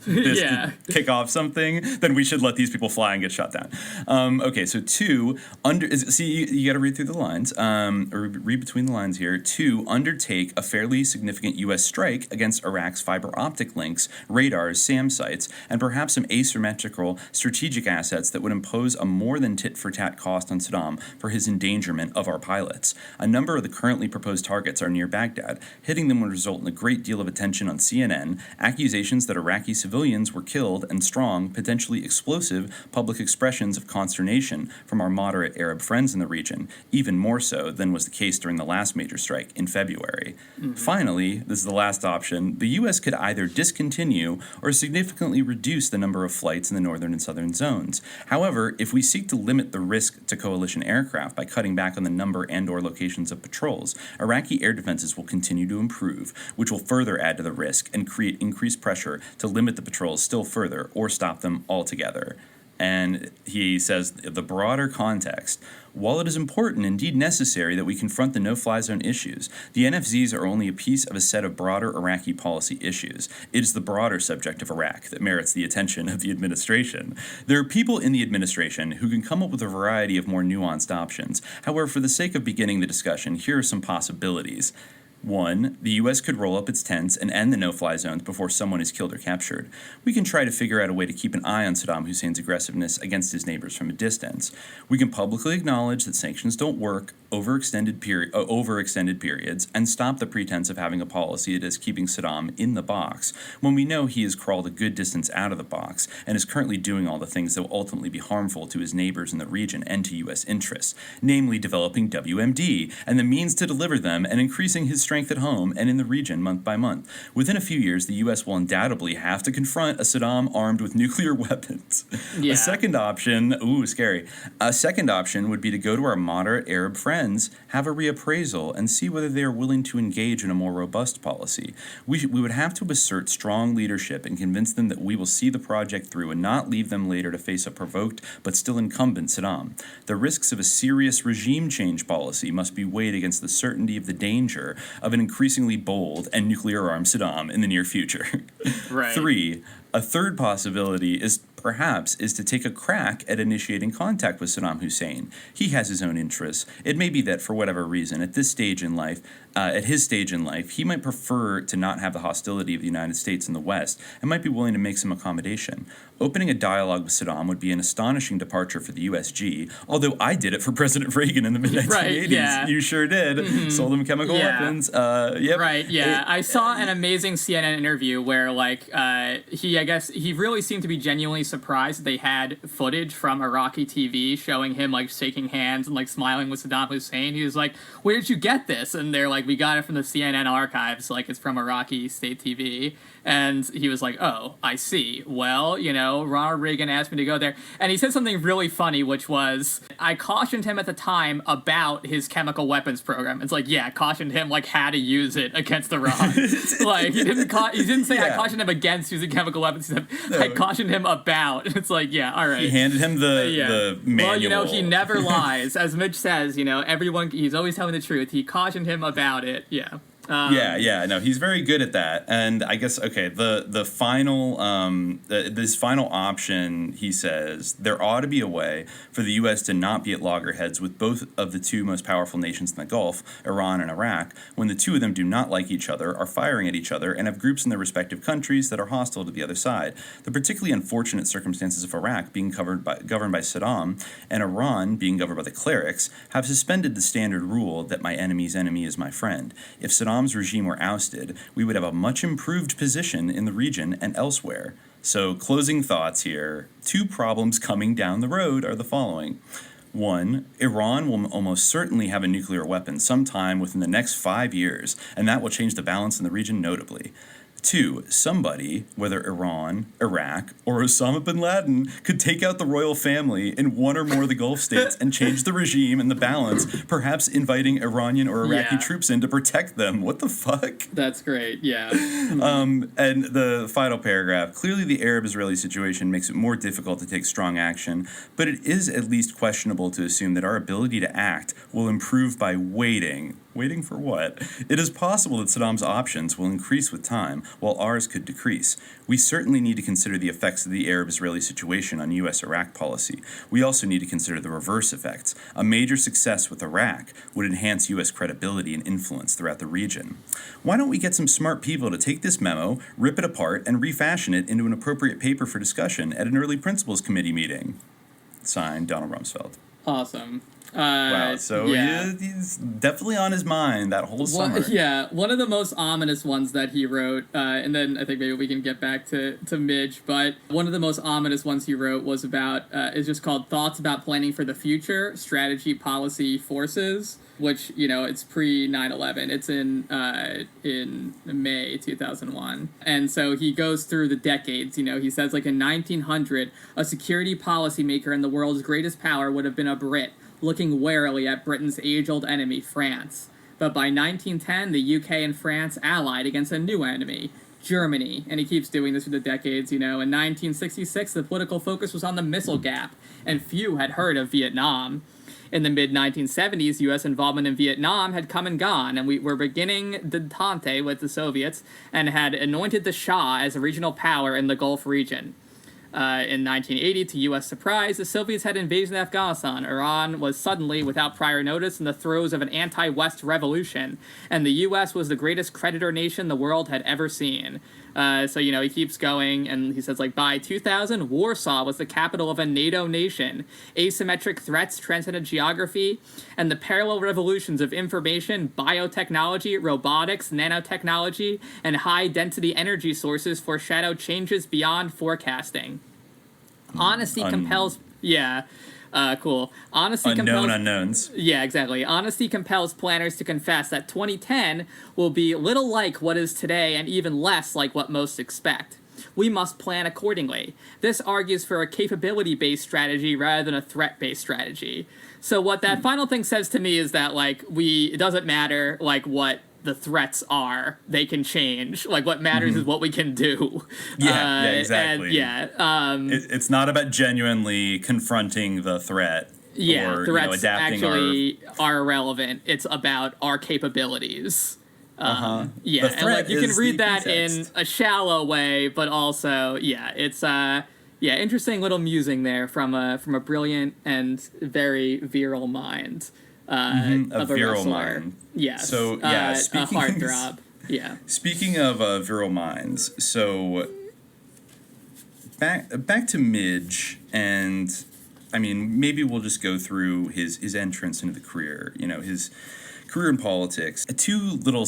this to kick off something, then we should let these people fly and get shot down. Okay, so 2, you got to read through the lines, or read between the lines here. 2, undertake a fairly significant U.S. strike against Iraq's fiber optic links, radars, SAM sites, and perhaps some asymmetrical strategic assets that would impose a more than tit-for-tat cost on Saddam for his endangerment of our pilots. A number of the currently proposed targets are near Baghdad. Hitting them would result in a great deal of attention on CNN, accusations that Iraqi civilians were killed, and strong, potentially explosive, public expressions of consternation from our moderate Arab friends in the region, even more so than was the case during the last major strike in February. Mm-hmm. Finally, this is the last option, the U.S. could either discontinue or significantly reduce the number of flights in the northern and southern zones. However, if we seek to limit the risk to coalition aircraft by cutting back on the number and/or locations of patrols, Iraqi air defenses will continue to improve, which will further add to the risk and create increased pressure to limit the patrols still further or stop them altogether. And he says the broader context, while it is important, indeed necessary, that we confront the no-fly zone issues, the NFZs are only a piece of a set of broader Iraqi policy issues. It is the broader subject of Iraq that merits the attention of the administration. There are people in the administration who can come up with a variety of more nuanced options. However, for the sake of beginning the discussion, here are some possibilities. 1, the U.S. could roll up its tents and end the no-fly zones before someone is killed or captured. We can try to figure out a way to keep an eye on Saddam Hussein's aggressiveness against his neighbors from a distance. We can publicly acknowledge that sanctions don't work over extended periods and stop the pretense of having a policy that is keeping Saddam in the box when we know he has crawled a good distance out of the box and is currently doing all the things that will ultimately be harmful to his neighbors in the region and to U.S. interests, namely developing WMD and the means to deliver them and increasing his strength at home and in the region month by month. Within a few years, the U.S. will undoubtedly have to confront a Saddam armed with nuclear weapons. Yeah. A second option, scary. A second option would be to go to our moderate Arab friends, have a reappraisal, and see whether they are willing to engage in a more robust policy. We would have to assert strong leadership and convince them that we will see the project through and not leave them later to face a provoked but still incumbent Saddam. The risks of a serious regime change policy must be weighed against the certainty of the danger of an increasingly bold and nuclear-armed Saddam in the near future. Right. 3, a third possibility is to take a crack at initiating contact with Saddam Hussein. He has his own interests. It may be that for whatever reason, at his stage in life, he might prefer to not have the hostility of the United States in the West and might be willing to make some accommodation. Opening a dialogue with Saddam would be an astonishing departure for the USG, although I did it for President Reagan in the mid-1980s. Right, yeah. You sure did. Mm-hmm. Sold him chemical weapons. Yep. Right, yeah. I saw an amazing CNN interview where, he really seemed to be genuinely surprised that they had footage from Iraqi TV showing him, shaking hands and, smiling with Saddam Hussein. He was like, where did you get this? And they're like, we got it from the CNN archives, it's from Iraqi state TV. And he was like, oh, I see. Well, Ronald Reagan asked me to go there. And he said something really funny, which was, I cautioned him at the time about his chemical weapons program. It's cautioned him, how to use it against Iran. He didn't say I cautioned him against using chemical weapons. He said, I cautioned him about out. It's like, yeah, all right. He handed him the manual. Well, he never lies. As Midge says, everyone, he's always telling the truth. He cautioned him about it. Yeah. No, he's very good at that. And I guess, okay, the final, this final option, he says, there ought to be a way for the U.S. to not be at loggerheads with both of the two most powerful nations in the Gulf, Iran and Iraq, when the two of them do not like each other, are firing at each other, and have groups in their respective countries that are hostile to the other side. The particularly unfortunate circumstances of Iraq being governed by Saddam and Iran being governed by the clerics have suspended the standard rule that my enemy's enemy is my friend. If Saddam's regime were ousted, we would have a much improved position in the region and elsewhere. So, closing thoughts here. 2 problems coming down the road are the following. 1, Iran will almost certainly have a nuclear weapon sometime within the next 5 years, and that will change the balance in the region notably. 2, somebody, whether Iran, Iraq, or Osama bin Laden, could take out the royal family in one or more of the Gulf states and change the regime and the balance, perhaps inviting Iranian or Iraqi troops in to protect them. What the fuck? That's great, yeah. And the final paragraph, clearly the Arab-Israeli situation makes it more difficult to take strong action, but it is at least questionable to assume that our ability to act will improve by waiting. Waiting for what? It is possible that Saddam's options will increase with time, while ours could decrease. We certainly need to consider the effects of the Arab-Israeli situation on U.S.-Iraq policy. We also need to consider the reverse effects. A major success with Iraq would enhance U.S. credibility and influence throughout the region. Why don't we get some smart people to take this memo, rip it apart, and refashion it into an appropriate paper for discussion at an early principals committee meeting? Signed, Donald Rumsfeld. Awesome. Wow, so he's definitely on his mind that whole summer. One of the most ominous ones that he wrote, and then I think maybe we can get back to Midge, but one of the most ominous ones he wrote was about, is just called Thoughts About Planning for the Future, Strategy, Policy, Forces, which, it's pre-9/11. It's in May 2001. And so he goes through the decades, he says, like, in 1900, a security policymaker in the world's greatest power would have been a Brit, looking warily at Britain's age-old enemy, France. But by 1910, the UK and France allied against a new enemy, Germany. And he keeps doing this for the decades, In 1966, the political focus was on the missile gap, and few had heard of Vietnam. In the mid-1970s, U.S. involvement in Vietnam had come and gone, and we were beginning detente with the Soviets and had anointed the Shah as a regional power in the Gulf region. In 1980, to U.S. surprise, the Soviets had invaded Afghanistan. Iran was suddenly, without prior notice, in the throes of an anti-West revolution, and the U.S. was the greatest creditor nation the world had ever seen. So, he keeps going, and he says, like, by 2000, Warsaw was the capital of a NATO nation. Asymmetric threats transcended geography, and the parallel revolutions of information, biotechnology, robotics, nanotechnology, and high-density energy sources foreshadowed changes beyond forecasting. Honesty compels... Yeah. Cool. Unknown unknowns. Yeah, exactly. Honesty compels planners to confess that 2010 will be little like what is today and even less like what most expect. We must plan accordingly. This argues for a capability-based strategy rather than a threat-based strategy. So what that final thing says to me is that, like, it doesn't matter, like, what the threats are, they can change. Like, what matters is what we can do. Yeah, exactly. And, it's not about genuinely confronting the threat. Or, threats adapting actually are irrelevant. It's about our capabilities. Yeah, and like you can read that in a shallow way, but also, it's interesting little musing there from a brilliant and very virile mind. A virile wrestler. mind. Yes. So, a heartthrob. Yeah. Speaking of virile minds, so back to Midge, and I mean, maybe we'll just go through his entrance into the career, his career in politics. 2 little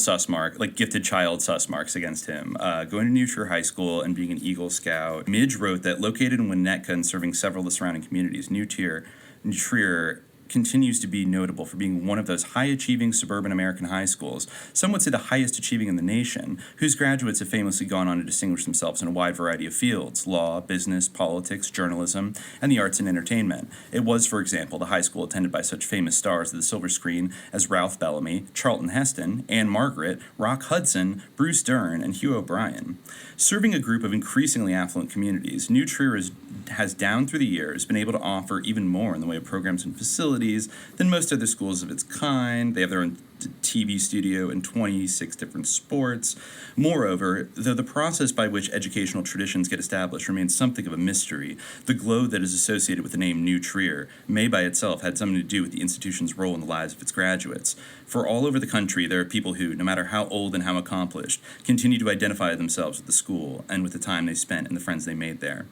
gifted child sus marks against him. Going to New Trier High School and being an Eagle Scout. Midge wrote that located in Winnetka and serving several of the surrounding communities, New Trier continues to be notable for being one of those high-achieving suburban American high schools, some would say the highest achieving in the nation, whose graduates have famously gone on to distinguish themselves in a wide variety of fields: law, business, politics, journalism, and the arts and entertainment. It was, for example, the high school attended by such famous stars of the silver screen as Ralph Bellamy, Charlton Heston, Anne Margaret, Rock Hudson, Bruce Dern, and Hugh O'Brien. Serving a group of increasingly affluent communities, New Trier is has down through the years been able to offer even more in the way of programs and facilities than most other schools of its kind. They have their own TV studio and 26 different sports. Moreover, though the process by which educational traditions get established remains something of a mystery, the glow that is associated with the name New Trier may by itself had something to do with the institution's role in the lives of its graduates. For all over the country, there are people who, no matter how old and how accomplished, continue to identify themselves with the school and with the time they spent and the friends they made there.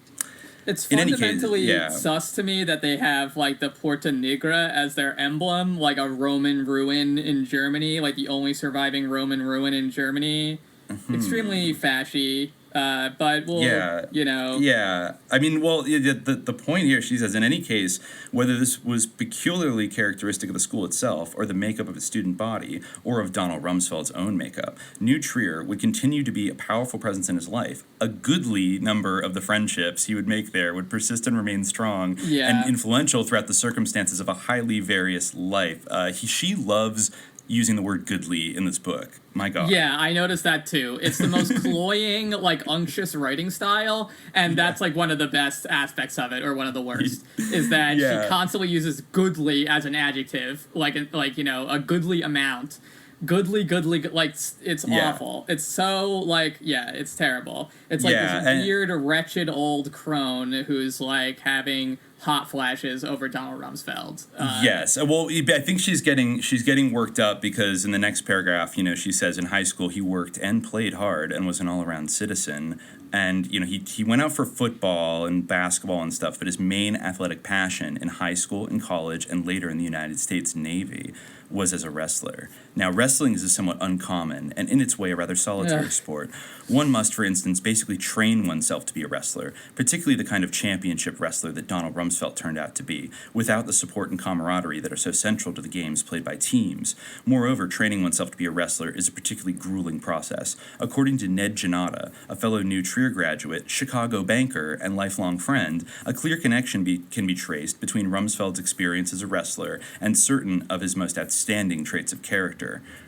It's fundamentally sus to me that they have, like, the Porta Nigra as their emblem, like a Roman ruin in Germany, like the only surviving Roman ruin in Germany. Mm-hmm. Extremely fashy. But we'll, you know. Yeah. I mean, well, the point here, she says, in any case, whether this was peculiarly characteristic of the school itself, or the makeup of its student body, or of Donald Rumsfeld's own makeup, New Trier would continue to be a powerful presence in his life. A goodly number of the friendships he would make there would persist and remain strong and influential throughout the circumstances of a highly various life. She loves using the word goodly in this book. My God. Yeah, I noticed that too. It's the most cloying, like, unctuous writing style, and that's, like, one of the best aspects of it, or one of the worst, is that she constantly uses goodly as an adjective, like, you know, a goodly amount. Goodly, like, it's awful. It's so, like, it's terrible. It's like this weird, wretched old crone who's, like, having hot flashes over Donald Rumsfeld. Yes. Well, I think she's getting worked up because in the next paragraph, you know, she says in high school he worked and played hard and was an all-around citizen. And, you know, he went out for football and basketball and stuff, but his main athletic passion in high school, in college, and later in the United States Navy was as a wrestler. Now, wrestling is a somewhat uncommon and in its way a rather solitary sport. One must, for instance, basically train oneself to be a wrestler, particularly the kind of championship wrestler that Donald Rumsfeld turned out to be, without the support and camaraderie that are so central to the games played by teams. Moreover, training oneself to be a wrestler is a particularly grueling process. According to Ned Janata, a fellow New Trier graduate, Chicago banker, and lifelong friend, a clear connection can be traced between Rumsfeld's experience as a wrestler and certain of his most outstanding traits of character.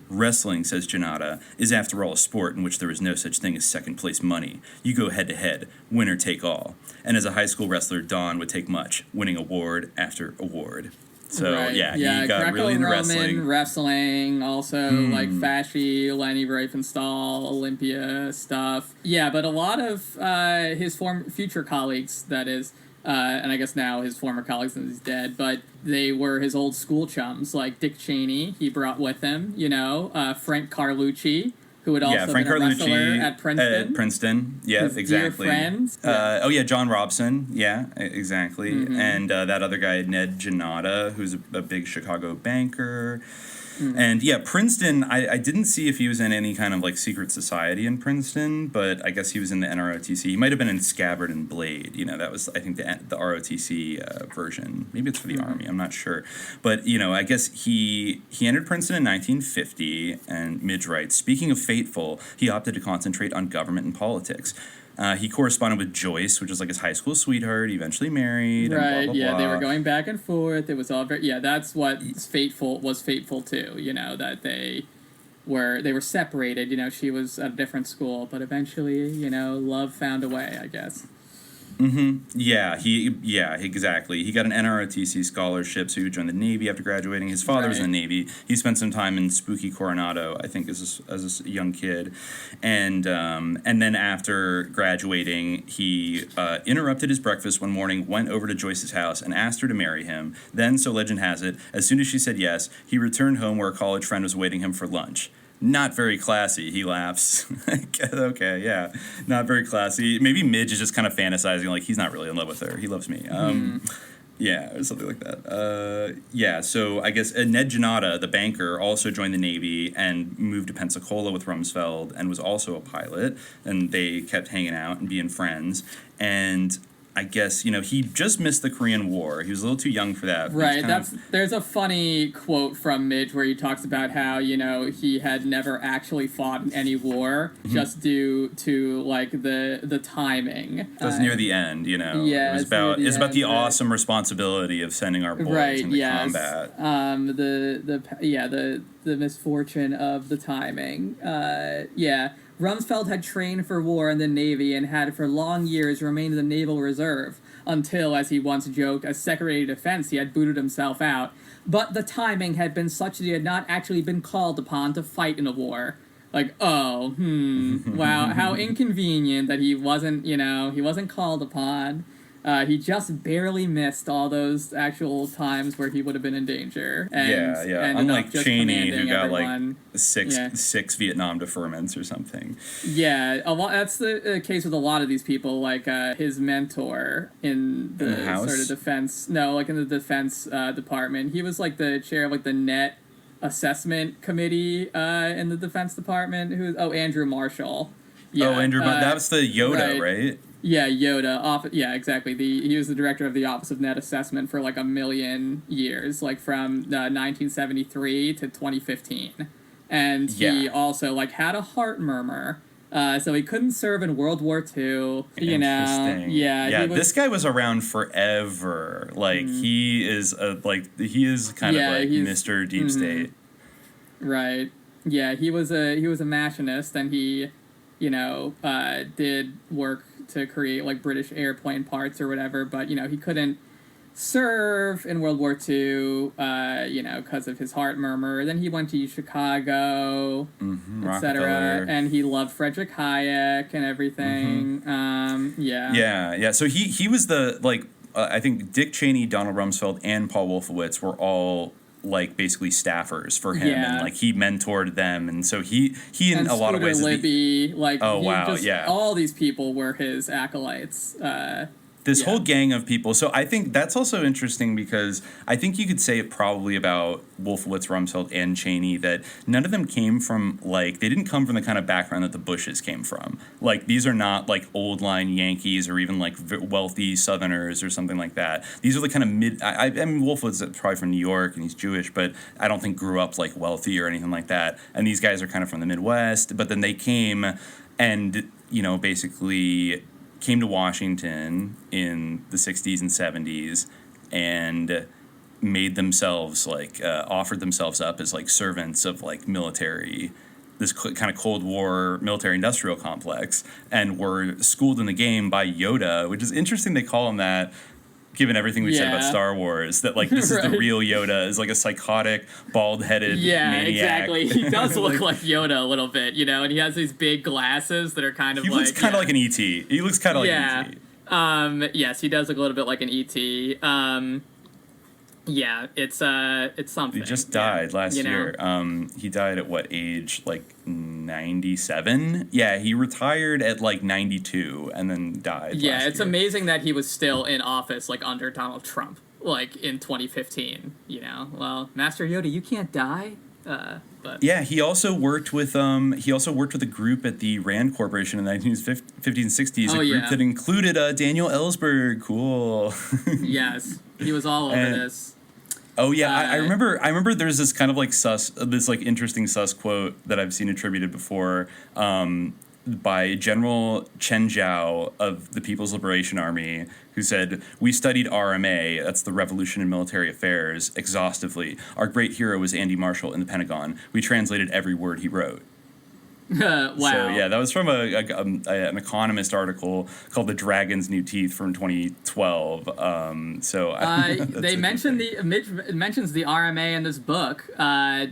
Wrestling, says Janata, is after all a sport in which there is no such thing as second-place money. You go head-to-head, winner take all. And as a high school wrestler, Don would take much, winning award after award. So, he got really into wrestling, also, like, fashy, Lenny Riefenstahl, Olympia stuff. Yeah, but a lot of his future colleagues, that is, and I guess now his former colleagues since he's dead, but they were his old school chums, like Dick Cheney, he brought with him, you know, Frank Carlucci, who had also been a wrestler at Princeton. His exactly. Dear friend. John Robson. Yeah, exactly. Mm-hmm. And that other guy, Ned Janata, who's a big Chicago banker. Mm-hmm. And Princeton, I didn't see if he was in any kind of, like, secret society in Princeton, but I guess he was in the NROTC. He might have been in Scabbard and Blade. You know, that was, I think, the ROTC version. Maybe it's for the Army. I'm not sure. But, you know, I guess he entered Princeton in 1950, and Midge writes, speaking of fateful, he opted to concentrate on government and politics. He corresponded with Joyce, which was like his high school sweetheart. He eventually married. Right, and blah, blah, blah. They were going back and forth. It was all very, that's what was fateful too, you know, that they were separated. You know, she was at a different school, but eventually, you know, love found a way, I guess. Mm-hmm. Yeah, exactly. He got an NROTC scholarship, so he would join the Navy after graduating. His father was in the Navy. He spent some time in spooky Coronado, I think, as a young kid. And then after graduating, he interrupted his breakfast one morning, went over to Joyce's house, and asked her to marry him. Then, so legend has it, as soon as she said yes, he returned home where a college friend was awaiting him for lunch. Not very classy, he laughs. Okay, yeah. Not very classy. Maybe Midge is just kind of fantasizing, like, he's not really in love with her. He loves me. Yeah, or something like that. So I guess Ned Janata, the banker, also joined the Navy and moved to Pensacola with Rumsfeld and was also a pilot. And they kept hanging out and being friends. And I guess, you know, he just missed the Korean War. He was a little too young for that. Right. There's a funny quote from Midge where he talks about how, you know, he had never actually fought in any war just due to, like, the timing. It was near the end, you know. Yeah, it was about the awesome responsibility of sending our boys into combat. The misfortune of the timing. Rumsfeld had trained for war in the Navy and had for long years remained in the Naval Reserve. until, as he once joked, as Secretary of Defense, he had booted himself out. But the timing had been such that he had not actually been called upon to fight in a war. Like, wow, how inconvenient that he wasn't called upon. He just barely missed all those actual times where he would have been in danger. And unlike Cheney, who got everyone. six Vietnam deferments or something. Yeah, that's the case with a lot of these people. Like his mentor in the sort of defense. No, like in the defense department. He was like the chair of like the net assessment committee in the Defense Department. Andrew Marshall. Yeah, Andrew, that's the Yoda, right? Yeah, Yoda. Yeah, exactly. He was the director of the Office of Net Assessment for like a million years, like from 1973 to 2015, and he also like had a heart murmur. So he couldn't serve in World War II. This guy was around forever. Like he is kind of like Mr. Deep State. Right. Yeah, he was a machinist, and he, did work to create like British airplane parts or whatever. But he couldn't serve in World War II, because of his heart murmur. Then he went to Chicago, etc. And he loved Friedrich Hayek and everything. So he was the I think Dick Cheney, Donald Rumsfeld, and Paul Wolfowitz were all like basically staffers for him, and like he mentored them, and so he in a lot of ways Libby, all these people were his acolytes. This whole gang of people. So I think that's also interesting because I think you could say it probably about Wolfowitz, Rumsfeld, and Cheney that none of them came from, they didn't come from the kind of background that the Bushes came from. Like, these are not, old line Yankees or even, wealthy Southerners or something like that. These are the kind of I mean, Wolfowitz is probably from New York and he's Jewish, but I don't think grew up, wealthy or anything like that. And these guys are kind of from the Midwest, but then they came and, basically came to Washington in the 60s and 70s and made themselves offered themselves up as servants of military, this kind of Cold War military industrial complex, and were schooled in the game by Yoda, which is interesting they call him that given everything we said about Star Wars, that this is the real Yoda, is a psychotic, bald-headed maniac. Exactly. He does look like Yoda a little bit, and he has these big glasses that are kind of he looks kind of like an E.T. He looks kind of like an E.T. Yes, he does look a little bit like an E.T. It's something. He just died last year. He died at what age? 97? Yeah, he retired at 92 and then died. Yeah, it's amazing that he was still in office under Donald Trump, in 2015. Well, Master Yoda, you can't die. But yeah, he also worked with a group at the Rand Corporation in the 1950s and 60s. A group that included Daniel Ellsberg. Cool. Yes, he was all over this. Oh yeah, I remember. There's this kind of interesting sus quote that I've seen attributed before by General Chen Zhao of the People's Liberation Army, who said, "We studied RMA, that's the Revolution in Military Affairs, exhaustively. Our great hero was Andy Marshall in the Pentagon. We translated every word he wrote." Wow. So yeah, that was from an Economist article called "The Dragon's New Teeth" from 2012. They mentioned Midge mentions the RMA in this book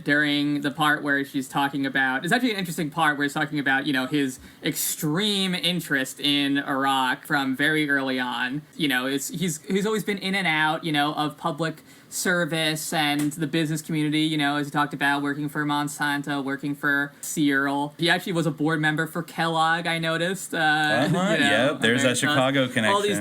during the part where she's talking about. It's actually an interesting part where he's talking about his extreme interest in Iraq from very early on. He's always been in and out of public service and the business community, as he talked about, working for Monsanto, working for Searle. He actually was a board member for Kellogg, I noticed. There's that Chicago connection. All these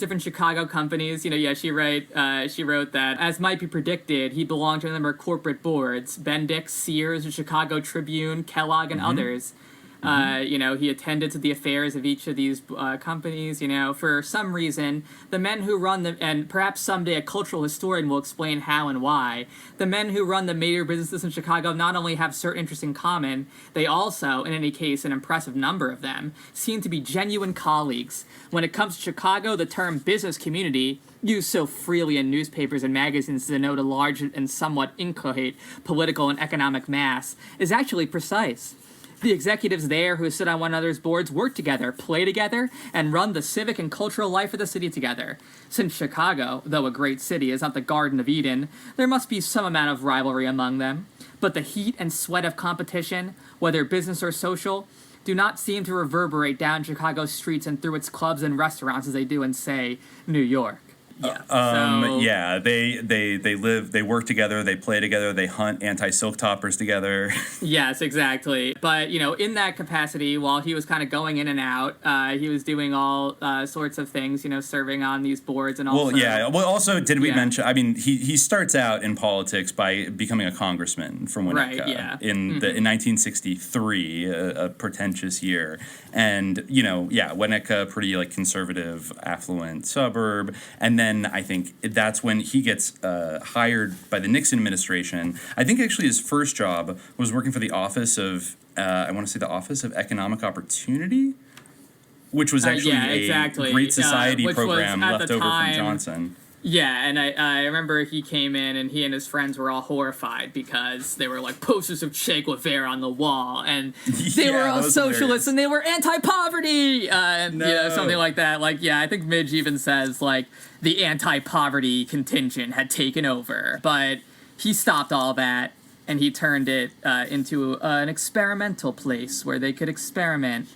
different Chicago companies. She wrote that, as might be predicted, he belonged to a number of corporate boards: Bendix, Sears, the Chicago Tribune, Kellogg, and others. He attended to the affairs of each of these companies. For some reason, the men who run them, and perhaps someday a cultural historian will explain how and why, the men who run the major businesses in Chicago not only have certain interests in common, they also, in any case, an impressive number of them, seem to be genuine colleagues. When it comes to Chicago, the term business community, used so freely in newspapers and magazines to denote a large and somewhat inchoate political and economic mass, is actually precise. The executives there who sit on one another's boards work together, play together, and run the civic and cultural life of the city together. Since Chicago, though a great city, is not the Garden of Eden, there must be some amount of rivalry among them. But the heat and sweat of competition, whether business or social, do not seem to reverberate down Chicago's streets and through its clubs and restaurants as they do in, say, New York. Yeah. They work together, they play together, they hunt anti-silk toppers together. Yes, exactly. But, in that capacity, while he was kind of going in and out, he was doing all sorts of things, serving on these boards and also... also, did we mention, he starts out in politics by becoming a congressman from Winnetka in 1963, a pretentious year. And, Winnetka, pretty, conservative, affluent suburb. And then I think that's when he gets hired by the Nixon administration. I think actually his first job was working for the Office of, the Office of Economic Opportunity, which was actually a Great Society program left over from Johnson. Yeah, and I remember he came in and he and his friends were all horrified because they were like posters of Che Guevara on the wall, and they were all socialists hilarious. And they were anti-poverty, something like that. I think Midge even says the anti-poverty contingent had taken over, but he stopped all that and he turned it into an experimental place where they could experiment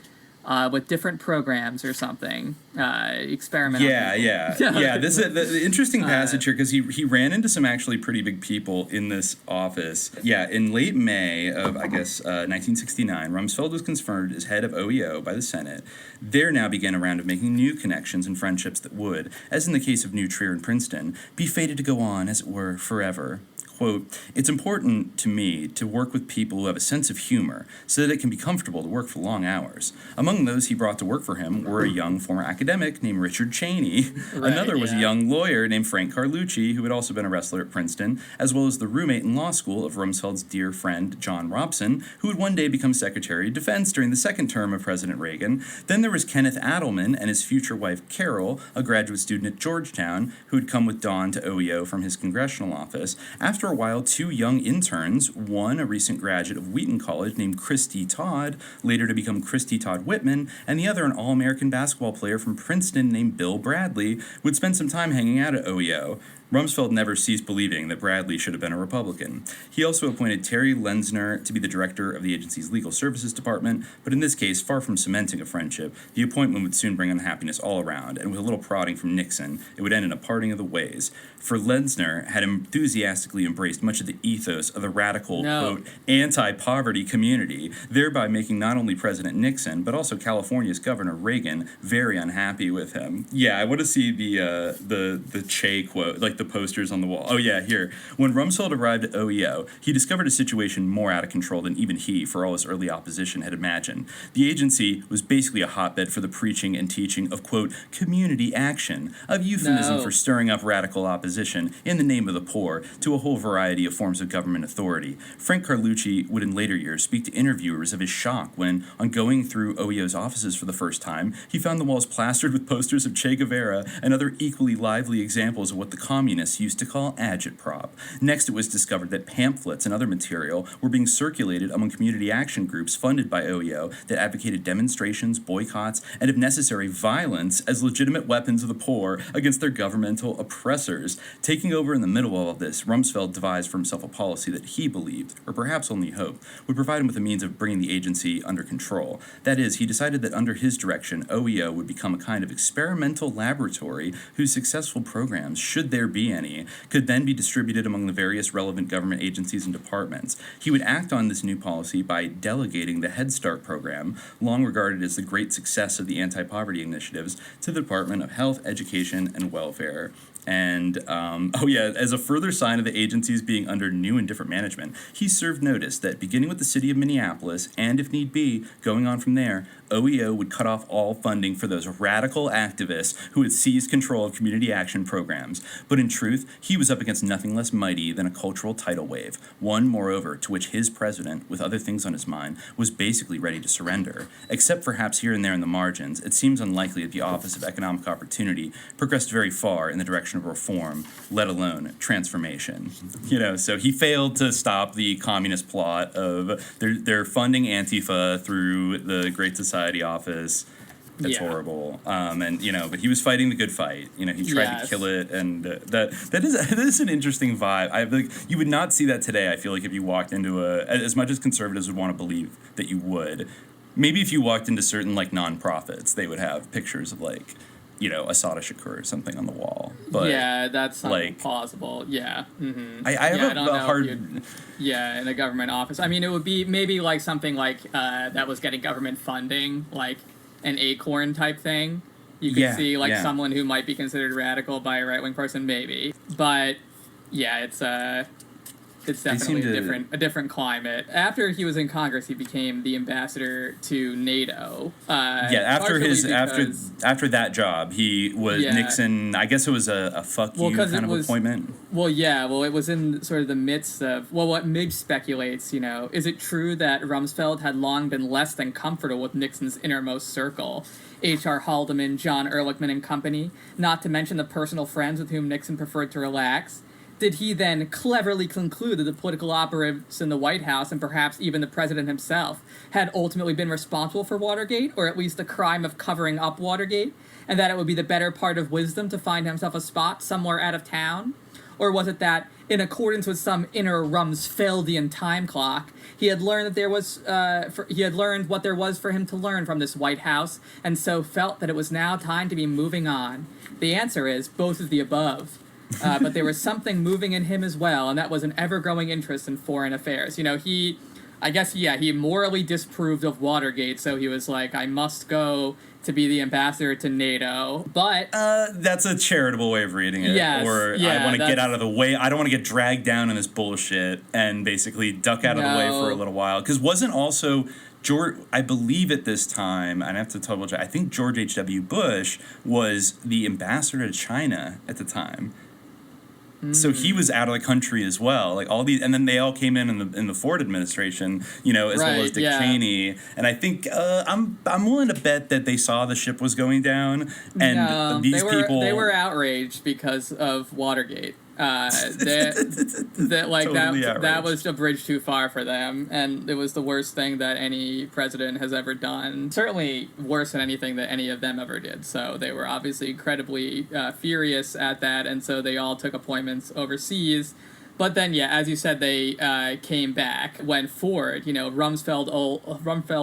with different programs or something. Experimental. Yeah. This is the interesting passage here because he ran into some actually pretty big people in this office. Yeah, in late May of 1969, Rumsfeld was confirmed as head of OEO by the Senate. There now began a round of making new connections and friendships that would, as in the case of New Trier and Princeton, be fated to go on, as it were, forever. Quote, "It's important to me to work with people who have a sense of humor so that it can be comfortable to work for long hours. Among those he brought to work for him were a young former academic named Richard Cheney. Another was a young lawyer named Frank Carlucci, who had also been a wrestler at Princeton, as well as the roommate in law school of Rumsfeld's dear friend John Robson, who would one day become Secretary of Defense during the second term of President Reagan. Then there was Kenneth Adelman and his future wife Carol, a graduate student at Georgetown, who had come with Don to OEO from his congressional office. After a while, two young interns, one a recent graduate of Wheaton College named Christy Todd, later to become Christy Todd Whitman, and the other an All-American basketball player from Princeton named Bill Bradley, would spend some time hanging out at OEO. Rumsfeld never ceased believing that Bradley should have been a Republican. He also appointed Terry Lenzner to be the director of the agency's legal services department, but in this case, far from cementing a friendship, the appointment would soon bring unhappiness all around, and with a little prodding from Nixon, it would end in a parting of the ways. For Lenzner had enthusiastically embraced much of the ethos of the radical, quote, anti-poverty community, thereby making not only President Nixon, but also California's Governor Reagan very unhappy with him. Yeah, I want to see the Che quote, the posters on the wall. Oh yeah, here. When Rumsfeld arrived at OEO, he discovered a situation more out of control than even he, for all his early opposition, had imagined. The agency was basically a hotbed for the preaching and teaching of, quote, community action, a euphemism for stirring up radical opposition in the name of the poor to a whole variety of forms of government authority. Frank Carlucci would in later years speak to interviewers of his shock when, on going through OEO's offices for the first time, he found the walls plastered with posters of Che Guevara and other equally lively examples of what the communists used to call agitprop. Next, it was discovered that pamphlets and other material were being circulated among community action groups funded by OEO that advocated demonstrations, boycotts, and if necessary, violence as legitimate weapons of the poor against their governmental oppressors. Taking over in the middle of all of this, Rumsfeld devised for himself a policy that he believed, or perhaps only hoped, would provide him with a means of bringing the agency under control. That is, he decided that under his direction, OEO would become a kind of experimental laboratory whose successful programs, should there be any, could then be distributed among the various relevant government agencies and departments. He would act on this new policy by delegating the Head Start program, long regarded as the great success of the anti-poverty initiatives, to the Department of Health, Education, and Welfare. And, as a further sign of the agencies being under new and different management, he served notice that beginning with the city of Minneapolis, and if need be, going on from there, OEO would cut off all funding for those radical activists who had seized control of community action programs. But in truth, he was up against nothing less mighty than a cultural tidal wave, one, moreover, to which his president, with other things on his mind, was basically ready to surrender. Except perhaps here and there in the margins, it seems unlikely that the Office of Economic Opportunity progressed very far in the direction direction of reform, let alone transformation. So he failed to stop the communist plot of they're funding Antifa through the Great Society office. It's horrible. But he was fighting the good fight. He tried to kill it, and that is an interesting vibe. You would not see that today. I feel like if you walked into as much as conservatives would want to believe that you would, maybe if you walked into certain nonprofits, they would have pictures of Assata Shakur or something on the wall. But that's not plausible. Yeah. Mm-hmm. I have a hard. In a government office. I mean, it would be maybe something that was getting government funding, an Acorn type thing. You could see someone who might be considered radical by a right-wing person, maybe. But it's definitely a different climate. After he was in Congress, he became the ambassador to NATO. After that job, he was Nixon. I guess it was a fuck you kind of appointment. It was in sort of the midst of what Midge speculates. Is it true that Rumsfeld had long been less than comfortable with Nixon's innermost circle? H.R. Haldeman, John Ehrlichman and company, not to mention the personal friends with whom Nixon preferred to relax. Did he then cleverly conclude that the political operatives in the White House, and perhaps even the president himself, had ultimately been responsible for Watergate, or at least the crime of covering up Watergate, and that it would be the better part of wisdom to find himself a spot somewhere out of town? Or was it that, in accordance with some inner Rumsfeldian time clock, he had learned what there was for him to learn from this White House, and so felt that it was now time to be moving on? The answer is both of the above. But there was something moving in him as well, and that was an ever-growing interest in foreign affairs. He morally disapproved of Watergate, so he was like, I must go to be the ambassador to NATO. But that's a charitable way of reading it. I want to get out of the way. I don't want to get dragged down in this bullshit and basically duck out of the way for a little while. Because wasn't also George, I believe at this time, I have to double check, I think George H.W. Bush was the ambassador to China at the time. So he was out of the country as well. All these, and then they all came in the Ford administration, as well as Dick Cheney. And I think I'm willing to bet that they saw the ship was going down, and they were outraged because of Watergate. That was a bridge too far for them, and it was the worst thing that any president has ever done. Certainly worse than anything that any of them ever did. So they were obviously incredibly furious at that, and so they all took appointments overseas. But then, as you said, they came back when Ford, Rumsfeld,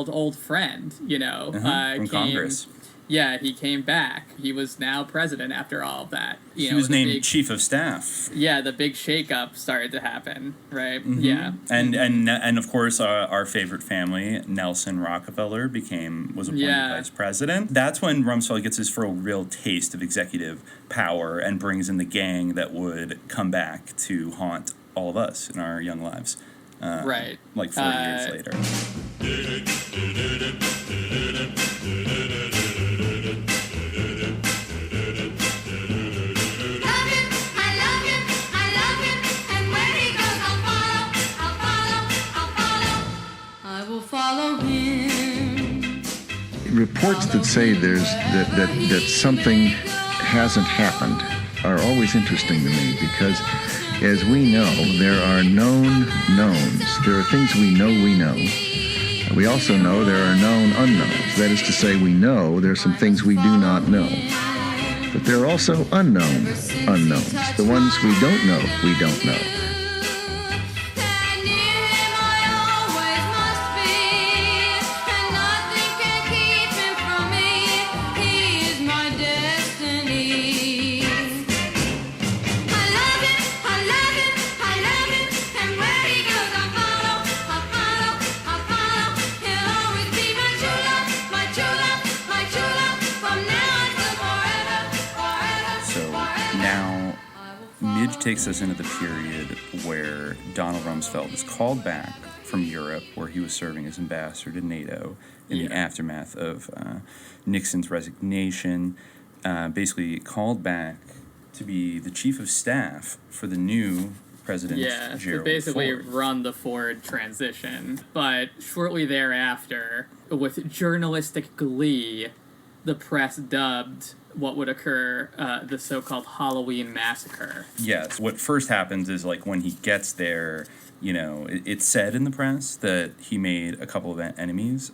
old friend, from Congress. Yeah, he came back. He was now president after all of that. He was named chief of staff. Yeah, the big shakeup started to happen, right? Mm-hmm. Yeah. And of course, our favorite family, Nelson Rockefeller, was appointed vice president. That's when Rumsfeld gets his real taste of executive power and brings in the gang that would come back to haunt all of us in our young lives. 40 years later. Reports that say that something hasn't happened are always interesting to me, because as we know, there are known knowns. There are things we know. We also know there are known unknowns. That is to say, we know there are some things we do not know. But there are also unknown unknowns. The ones we don't know, we don't know. Midge takes us into the period where Donald Rumsfeld is called back from Europe, where he was serving as ambassador to NATO in the aftermath of Nixon's resignation, basically called back to be the chief of staff for the new president, Gerald to basically Ford. Run the Ford transition. But shortly thereafter, with journalistic glee, the press dubbed what would occur, the so-called Halloween massacre. Yes. What first happens is, like, when he gets there, you know, it's said in the press that he made a couple of enemies.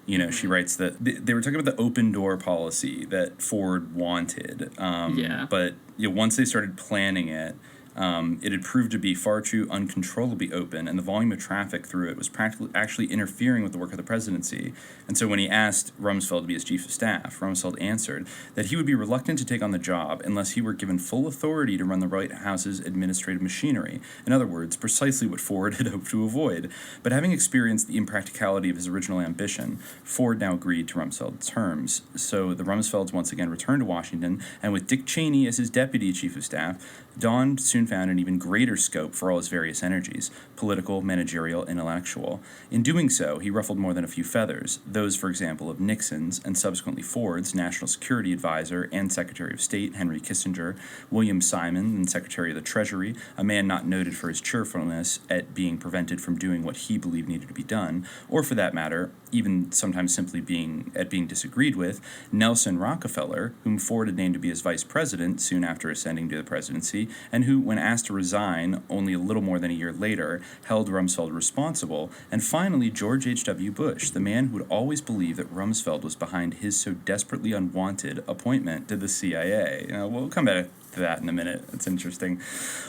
You know, she writes that they were talking about the open door policy that Ford wanted. But you know, once they started planning it, it had proved to be far too uncontrollably open, and the volume of traffic through it was actually interfering with the work of the presidency. And so when he asked Rumsfeld to be his chief of staff, Rumsfeld answered that he would be reluctant to take on the job unless he were given full authority to run the White House's administrative machinery. In other words, precisely what Ford had hoped to avoid. But having experienced the impracticality of his original ambition, Ford now agreed to Rumsfeld's terms. So the Rumsfelds once again returned to Washington, and with Dick Cheney as his deputy chief of staff, Don soon found an even greater scope for all his various energies, political, managerial, intellectual. In doing so, he ruffled more than a few feathers, those, for example, of Nixon's and subsequently Ford's National Security Advisor and Secretary of State, Henry Kissinger, William Simon, and Secretary of the Treasury, a man not noted for his cheerfulness at being prevented from doing what he believed needed to be done, or for that matter, even sometimes simply being disagreed with, Nelson Rockefeller, whom Ford had named to be his vice president soon after ascending to the presidency, and who, when asked to resign only a little more than a year later, held Rumsfeld responsible, and finally George H.W. Bush, the man who had always believed that Rumsfeld was behind his so desperately unwanted appointment to the CIA. We'll come back to that in a minute. It's interesting.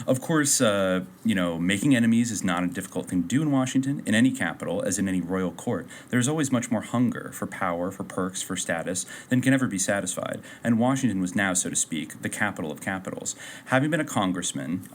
Of course, making enemies is not a difficult thing to do in Washington, in any capital, as in any royal court. There's always much more hunger for power, for perks, for status, than can ever be satisfied, and Washington was now, so to speak, the capital of capitals. Having been a congressman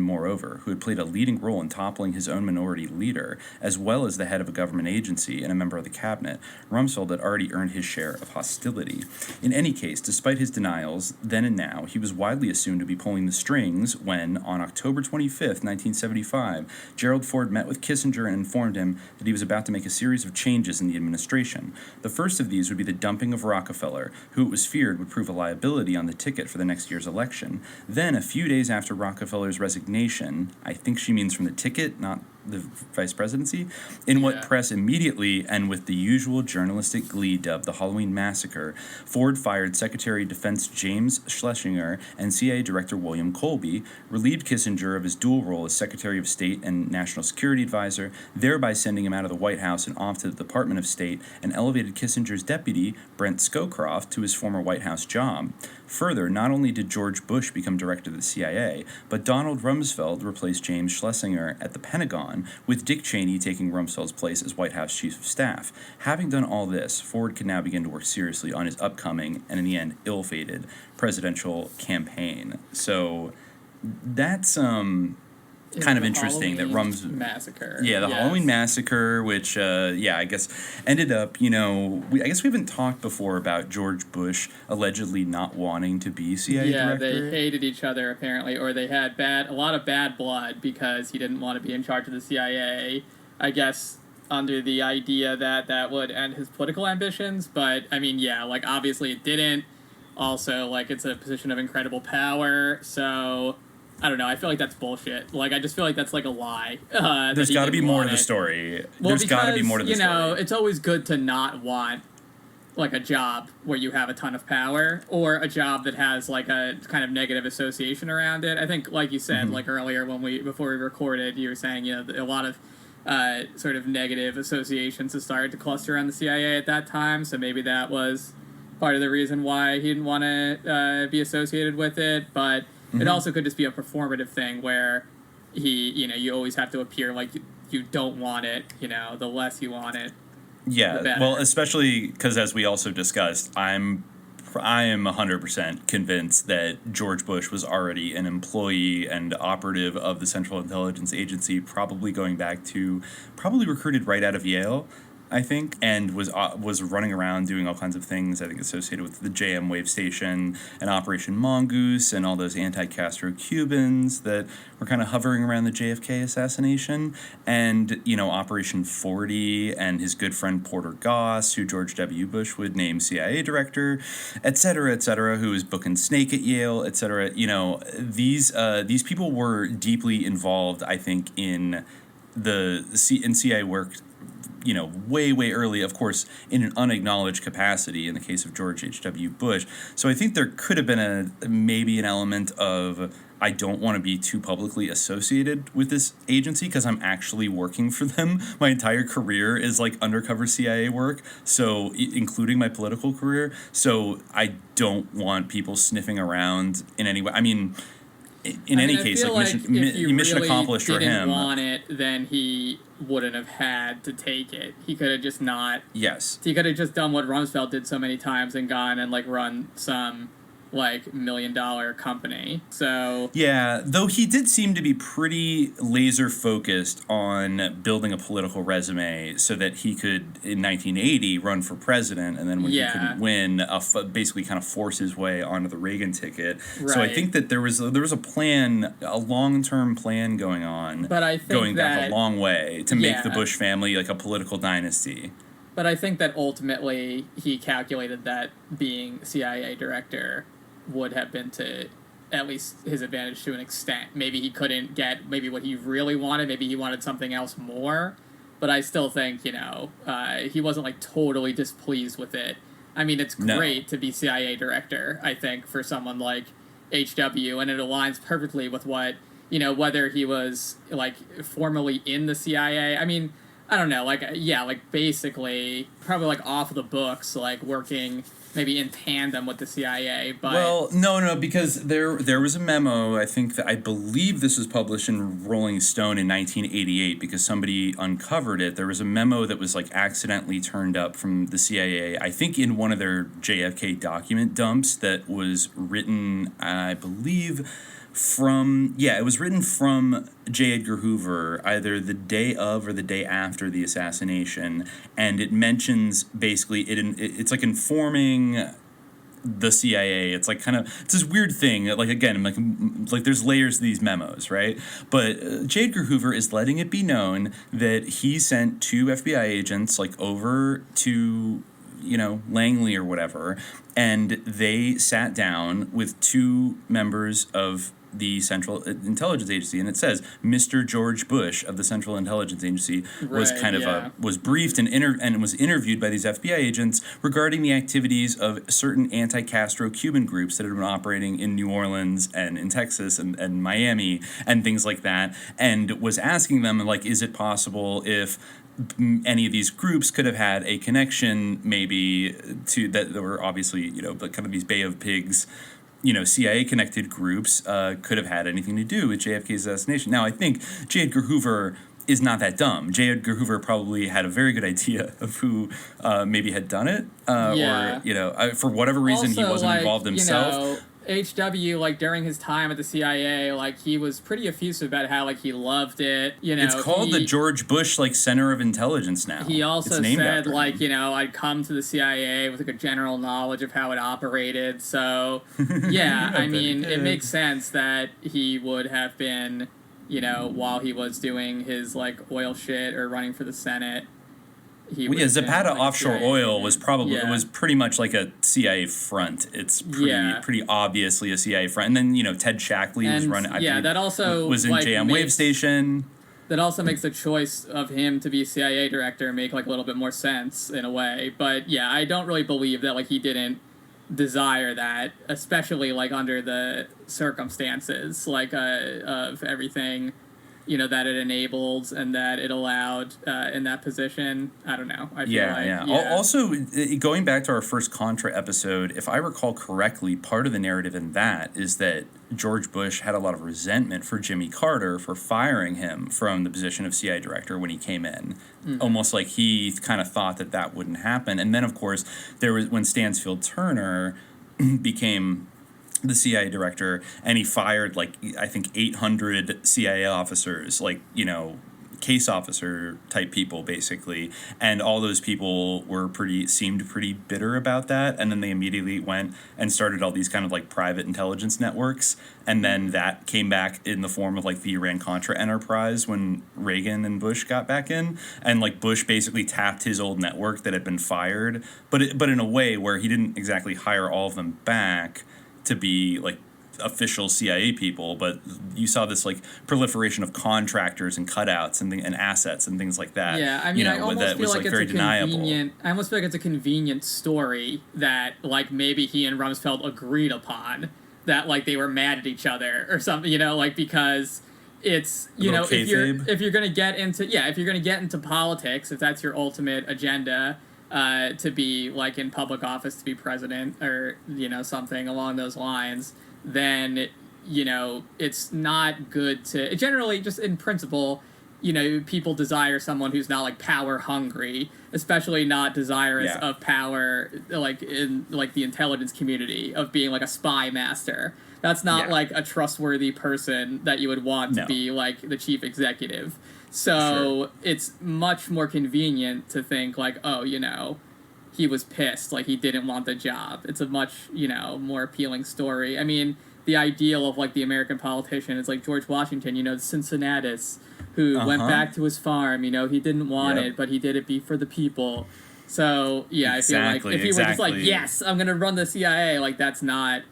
moreover, who had played a leading role in toppling his own minority leader, as well as the head of a government agency and a member of the cabinet, Rumsfeld had already earned his share of hostility. In any case, despite his denials, then and now, he was widely assumed to be pulling the strings when, on October 25th, 1975, Gerald Ford met with Kissinger and informed him that he was about to make a series of changes in the administration. The first of these would be the dumping of Rockefeller, who it was feared would prove a liability on the ticket for the next year's election. Then, a few days after Rockefeller's resignation, I think she means from the ticket, not the vice presidency, in what press immediately and with the usual journalistic glee dubbed the Halloween Massacre, Ford fired Secretary of Defense James Schlesinger and CIA Director William Colby, relieved Kissinger of his dual role as Secretary of State and National Security Advisor, thereby sending him out of the White House and off to the Department of State, and elevated Kissinger's deputy, Brent Scowcroft, to his former White House job. Further, not only did George Bush become director of the CIA, but Donald Rumsfeld replaced James Schlesinger at the Pentagon, with Dick Cheney taking Rumsfeld's place as White House Chief of Staff. Having done all this, Ford could now begin to work seriously on his upcoming, and in the end, ill-fated, presidential campaign. So that's kind of interesting that Massacre. Yeah, the Halloween Massacre, which, I guess ended up, I guess we haven't talked before about George Bush allegedly not wanting to be CIA director. Yeah, they hated each other, apparently, or they had a lot of bad blood because he didn't want to be in charge of the CIA, I guess, under the idea that would end his political ambitions, but, obviously it didn't. Also, it's a position of incredible power, so I don't know. I feel like that's bullshit. I just feel like that's a lie. There's got to be more to the story. There's got to be more to the story. It's always good to not want a job where you have a ton of power, or a job that has a kind of negative association around it. I think, like you said, earlier before we recorded, you were saying a lot of sort of negative associations have started to cluster around the CIA at that time. So maybe that was part of the reason why he didn't want to be associated with it, but. It also could just be a performative thing where you always have to appear like you don't want it, the less you want it, the better. Well, especially because, as we also discussed, I am 100% convinced that George Bush was already an employee and operative of the Central Intelligence Agency, probably recruited right out of Yale, I think, and was running around doing all kinds of things, I think, associated with the JM Wave Station and Operation Mongoose and all those anti-Castro Cubans that were kind of hovering around the JFK assassination, and, Operation 40 and his good friend Porter Goss, who George W. Bush would name CIA director, et cetera, who was Book and Snake at Yale, et cetera. These people were deeply involved, I think, in CIA work way, way early, of course, in an unacknowledged capacity in the case of George H.W. Bush. So I think there could have been maybe an element of, I don't want to be too publicly associated with this agency because I'm actually working for them. My entire career is like undercover CIA work, so including my political career. So I don't want people sniffing around in any way. I mean, in any case, like mission accomplished for him. If he didn't want it, then he wouldn't have had to take it. He could have just not. Yes. He could have just done what Rumsfeld did so many times and gone and like run some like $1 million company. So yeah, though he did seem to be pretty laser focused on building a political resume so that he could in 1980 run for president, and then when he couldn't win, basically kind of force his way onto the Reagan ticket. Right. So I think that there was a plan, a long-term plan going on, but I think going back a long way to make the Bush family like a political dynasty. But I think that ultimately he calculated that being CIA director would have been to at least his advantage to an extent. Maybe he couldn't get maybe what he really wanted. Maybe he wanted something else more. But I still think, he wasn't like totally displeased with it. I mean, it's great to be CIA director, I think, for someone like HW. And it aligns perfectly with what, whether he was like formally in the CIA. I mean, I don't know, basically probably like off the books, like working maybe in tandem with the CIA, but... Well, no, because there was a memo, I believe this was published in Rolling Stone in 1988 because somebody uncovered it. There was a memo that was like accidentally turned up from the CIA, I think in one of their JFK document dumps that was written, I believe... it was written from J. Edgar Hoover either the day of or the day after the assassination, and it mentions basically it's like informing the CIA. It's like it's this weird thing, like again, like there's layers to these memos, right? But J. Edgar Hoover is letting it be known that he sent 2 FBI agents like over to Langley or whatever, and they sat down with 2 members of the Central Intelligence Agency, and it says Mr. George Bush of the Central Intelligence Agency was was briefed and was interviewed by these FBI agents regarding the activities of certain anti-Castro Cuban groups that had been operating in New Orleans and in Texas and Miami and things like that, and was asking them like, is it possible if any of these groups could have had a connection maybe to that were obviously kind of these Bay of Pigs CIA-connected groups could have had anything to do with JFK's assassination. Now, I think J. Edgar Hoover is not that dumb. J. Edgar Hoover probably had a very good idea of who maybe had done it, or for whatever reason also, he wasn't involved himself. HW, like during his time at the CIA, like he was pretty effusive about how like he loved it. It's called the George Bush like Center of Intelligence now. He also said like I'd come to the CIA with like a general knowledge of how it operated. So yeah, I mean it makes sense that he would have been while he was doing his like oil shit or running for the Senate. Zapata Offshore Oil was probably it was pretty much like a CIA front. It's pretty obviously a CIA front. And then Ted Shackley was running. That also was in JM Wave Station. That also makes the choice of him to be CIA director make like a little bit more sense in a way. But yeah, I don't really believe that like he didn't desire that, especially like under the circumstances like of everything. That it enabled and that it allowed in that position. I don't know. I feel like. Also, going back to our first Contra episode, if I recall correctly, part of the narrative in that is that George Bush had a lot of resentment for Jimmy Carter for firing him from the position of CIA director when he came in. Mm-hmm. Almost like he kind of thought that wouldn't happen. And then, of course, there was when Stansfield Turner became the CIA director, and he fired like I think 800 CIA officers, like case officer type people basically, and all those people seemed pretty bitter about that, and then they immediately went and started all these kind of like private intelligence networks, and then that came back in the form of like the Iran-Contra enterprise when Reagan and Bush got back in, and like Bush basically tapped his old network that had been fired, but in a way where he didn't exactly hire all of them back to be like official CIA people, but you saw this like proliferation of contractors and cutouts and assets and things like that. Yeah, I mean, I almost feel like it's convenient. I almost feel like it's a convenient story that like maybe he and Rumsfeld agreed upon, that like they were mad at each other or something, like because it's if you're gonna get into politics, if that's your ultimate agenda, to be like in public office, to be president or something along those lines, then it's not good to generally, just in principle, people desire someone who's not like power hungry, especially not desirous of power, like in like the intelligence community, of being like a spy master. That's not like a trustworthy person that you would want to be like the chief executive. So it's much more convenient to think like, oh, he was pissed, like he didn't want the job. It's a much, more appealing story. I mean, the ideal of like the American politician is like George Washington, the Cincinnatus, who went back to his farm, he didn't want it, but he did it for the people. So, I feel like if he were just like, yes, I'm going to run the CIA, like that's not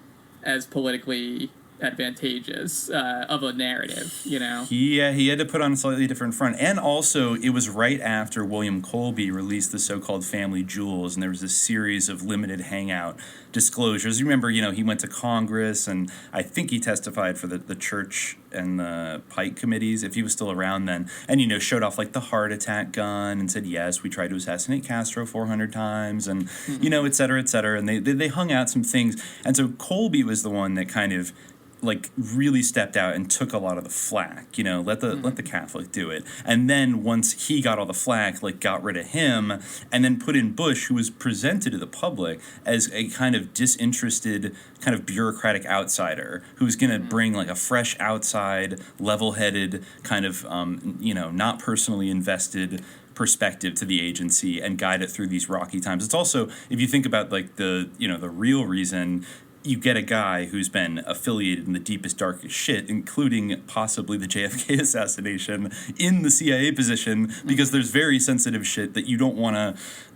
as politically advantageous of a narrative, He had to put on a slightly different front. And also, it was right after William Colby released the so-called Family Jewels, and there was a series of limited hangout disclosures. You remember, he went to Congress, and I think he testified for the church and the Pike committees, if he was still around then, and, showed off, like, the heart attack gun and said, yes, we tried to assassinate Castro 400 times, and, et cetera, and they hung out some things. And so Colby was the one that kind of like really stepped out and took a lot of the flack, let the Catholic do it. And then once he got all the flack, like got rid of him and then put in Bush, who was presented to the public as a kind of disinterested, kind of bureaucratic outsider who's going to bring like a fresh outside, level-headed kind of, not personally invested perspective to the agency and guide it through these rocky times. It's also, if you think about like the real reason, you get a guy who's been affiliated in the deepest, darkest shit, including possibly the JFK assassination, in the CIA position, because there's very sensitive shit that you don't want to...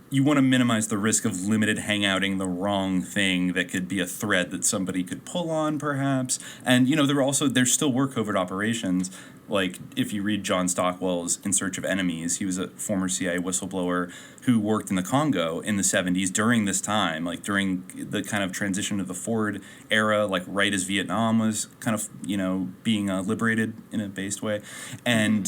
You want to minimize the risk of limited hangouting the wrong thing that could be a thread that somebody could pull on, perhaps. And, there still were covert operations. Like, if you read John Stockwell's In Search of Enemies, he was a former CIA whistleblower who worked in the Congo in the 70s during this time, like during the kind of transition to the Ford era, like right as Vietnam was kind of, being liberated in a based way. And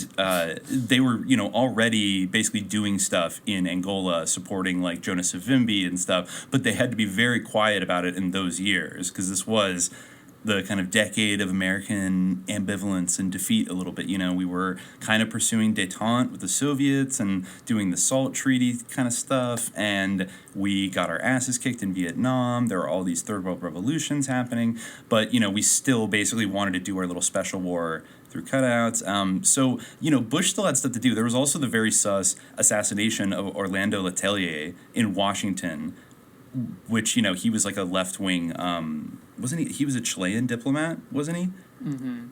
they were, already basically doing stuff in Angola, supporting like Jonas Savimbi and stuff, but they had to be very quiet about it in those years because this was the kind of decade of American ambivalence and defeat a little bit. We were kind of pursuing détente with the Soviets and doing the SALT Treaty kind of stuff, and we got our asses kicked in Vietnam. There were all these third world revolutions happening, but, we still basically wanted to do our little special war through cutouts. So, Bush still had stuff to do. There was also the very sus assassination of Orlando Letelier in Washington, which, he was like a left-wing, wasn't he? He was a Chilean diplomat, wasn't he? Mm-hmm.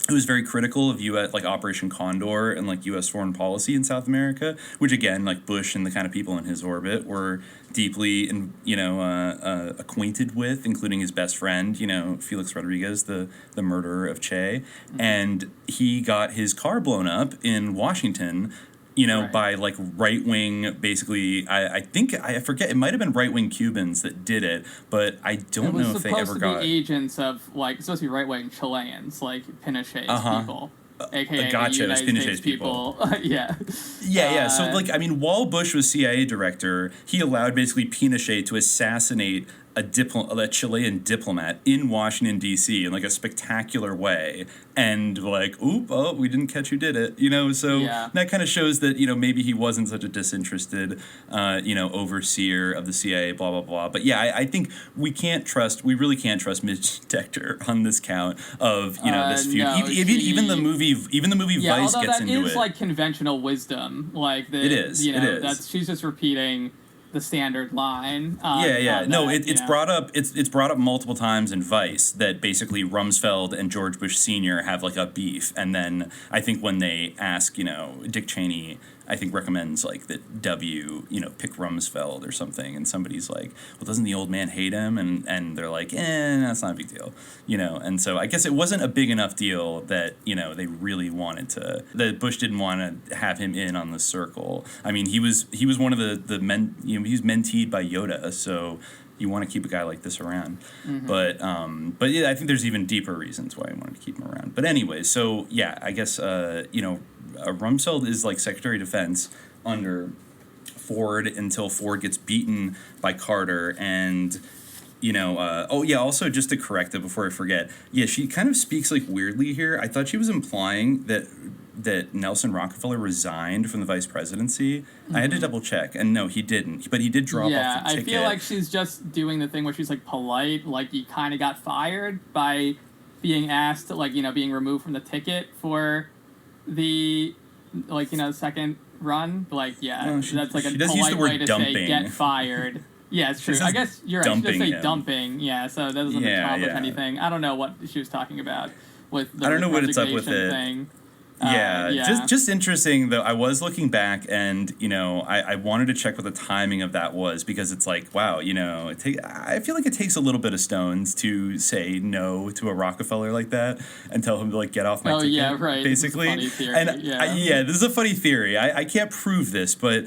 Who was very critical of U.S., like Operation Condor and like U.S. foreign policy in South America, which again, like Bush and the kind of people in his orbit were deeply, acquainted with, including his best friend, Felix Rodriguez, the murderer of Che. Mm-hmm. And he got his car blown up in Washington, by like right-wing, basically, I think, I forget, it might have been right-wing Cubans that did it, but I don't know if they ever got... It was supposed to be agents of, like, supposed to be right-wing Chileans, like Pinochet's people. AKA gotcha, the United Pinochet's States people. Yeah. So, like, I mean, while Bush was CIA director, he allowed basically Pinochet to assassinate a Chilean diplomat in Washington, D.C. in like a spectacular way. And like, we didn't catch who did it, So that kind of shows that, maybe he wasn't such a disinterested, overseer of the CIA, blah, blah, blah. But yeah, I think we really can't trust Midge Decter on this count of, this feud. No, even the movie Vice gets into it. That is like conventional wisdom. Like it is. She's just repeating the standard line. It's brought up. It's brought up multiple times in Vice that basically Rumsfeld and George Bush Sr. have like a beef, and then I think when they ask, Dick Cheney, I think, recommends like that W, pick Rumsfeld or something, and somebody's like, well, doesn't the old man hate him? And they're like, that's not a big deal, and so I guess it wasn't a big enough deal that they really wanted to, that Bush didn't want to have him in on the circle. I mean, he was one of the men, he was menteed by Yoda, so you want to keep a guy like this around. Mm-hmm. But yeah, I think there's even deeper reasons why I wanted to keep him around. But anyway, so yeah, I guess Rumsfeld is like Secretary of Defense under Ford until Ford gets beaten by Carter. And also just to correct it before I forget, she kind of speaks like weirdly here. I thought she was implying that Nelson Rockefeller resigned from the vice presidency. Mm-hmm. I had to double check, and no, he didn't. But he did drop off the ticket. I feel like she's just doing the thing where she's like polite, like he kind of got fired by being asked, like, being removed from the ticket for the, second run. Like, that's like a polite way to dumping. Say get fired. Yeah, it's true. I guess you're right. She does say dumping. Yeah, so that doesn't accomplish anything. I don't know what she was talking about with the I don't know what it's up with it. Thing. Just interesting though. I was looking back, and I wanted to check what the timing of that was, because it's like, wow, I feel like it takes a little bit of stones to say no to a Rockefeller like that and tell him to like get off my ticket. Yeah, right. Basically, this is a funny theory. This is a funny theory. I can't prove this, but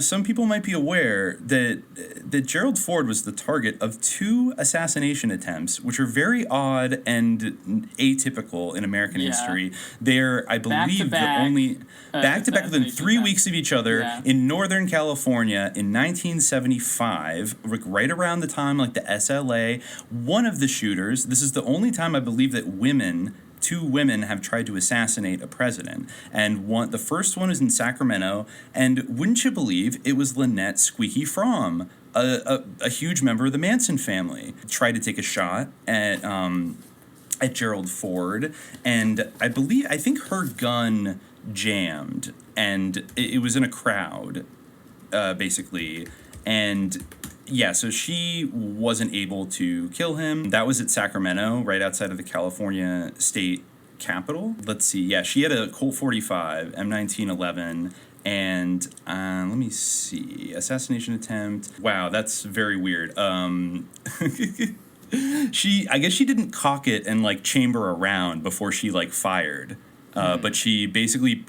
some people might be aware that Gerald Ford was the target of 2 assassination attempts, which are very odd and atypical in American history. They're, I believe, the only back to back within 3 weeks of each other in Northern California in 1975, right around the time like the SLA. One of the shooters, this is the only time I believe that 2 women have tried to assassinate a president, and the first one was in Sacramento, and wouldn't you believe it was Lynette Squeaky Fromm, a huge member of the Manson family, tried to take a shot at Gerald Ford, and I think her gun jammed, and it was in a crowd, basically, and so she wasn't able to kill him. That was at Sacramento, right outside of the California state capitol. Let's see, she had a Colt 45, M1911, and let me see, assassination attempt. Wow, that's very weird. I guess she didn't cock it and like chamber around before she like fired. But she basically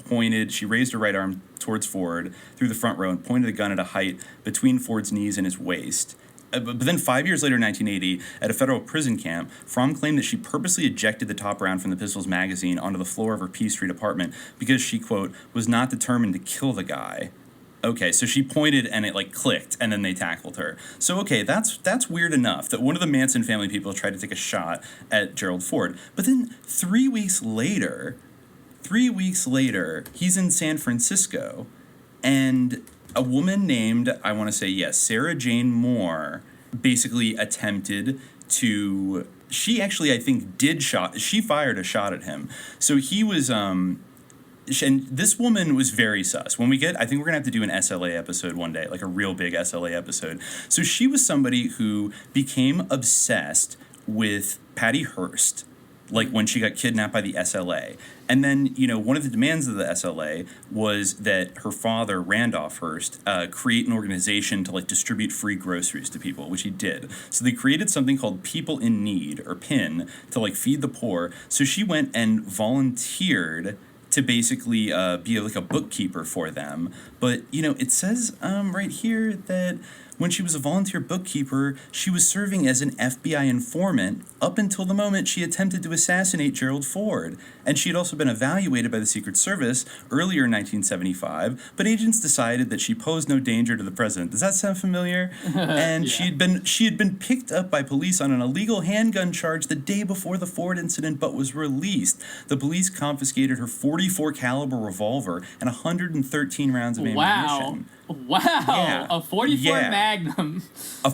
she raised her right arm towards Ford through the front row and pointed the gun at a height between Ford's knees and his waist. But then 5 years later, in 1980, at a federal prison camp, Fromm claimed that she purposely ejected the top round from the pistol's magazine onto the floor of her P Street apartment because she, quote, was not determined to kill the guy. Okay, so she pointed and it like clicked, and then they tackled her. So okay, that's weird enough that one of the Manson family people tried to take a shot at Gerald Ford. But then 3 weeks later, he's in San Francisco, and a woman named, I want to say, Sarah Jane Moore, basically attempted to, she actually, I think, she fired a shot at him. So he was, and this woman was very sus. When we get, I think we're going to have to do an SLA episode one day, like a real big SLA episode. So she was somebody who became obsessed with Patty Hearst, like when she got kidnapped by the SLA. And then, one of the demands of the SLA was that her father, Randolph Hearst, create an organization to like distribute free groceries to people, which he did. So they created something called People in Need, or PIN, to like feed the poor. So she went and volunteered to basically be like a bookkeeper for them. But, it says right here that when she was a volunteer bookkeeper, she was serving as an FBI informant up until the moment she attempted to assassinate Gerald Ford. And she had also been evaluated by the Secret Service earlier in 1975, but agents decided that she posed no danger to the president. Does that sound familiar? And she had been picked up by police on an illegal handgun charge the day before the Ford incident, but was released. The police confiscated her .44 caliber revolver and 113 rounds of ammunition. Wow, yeah. A 44 Magnum.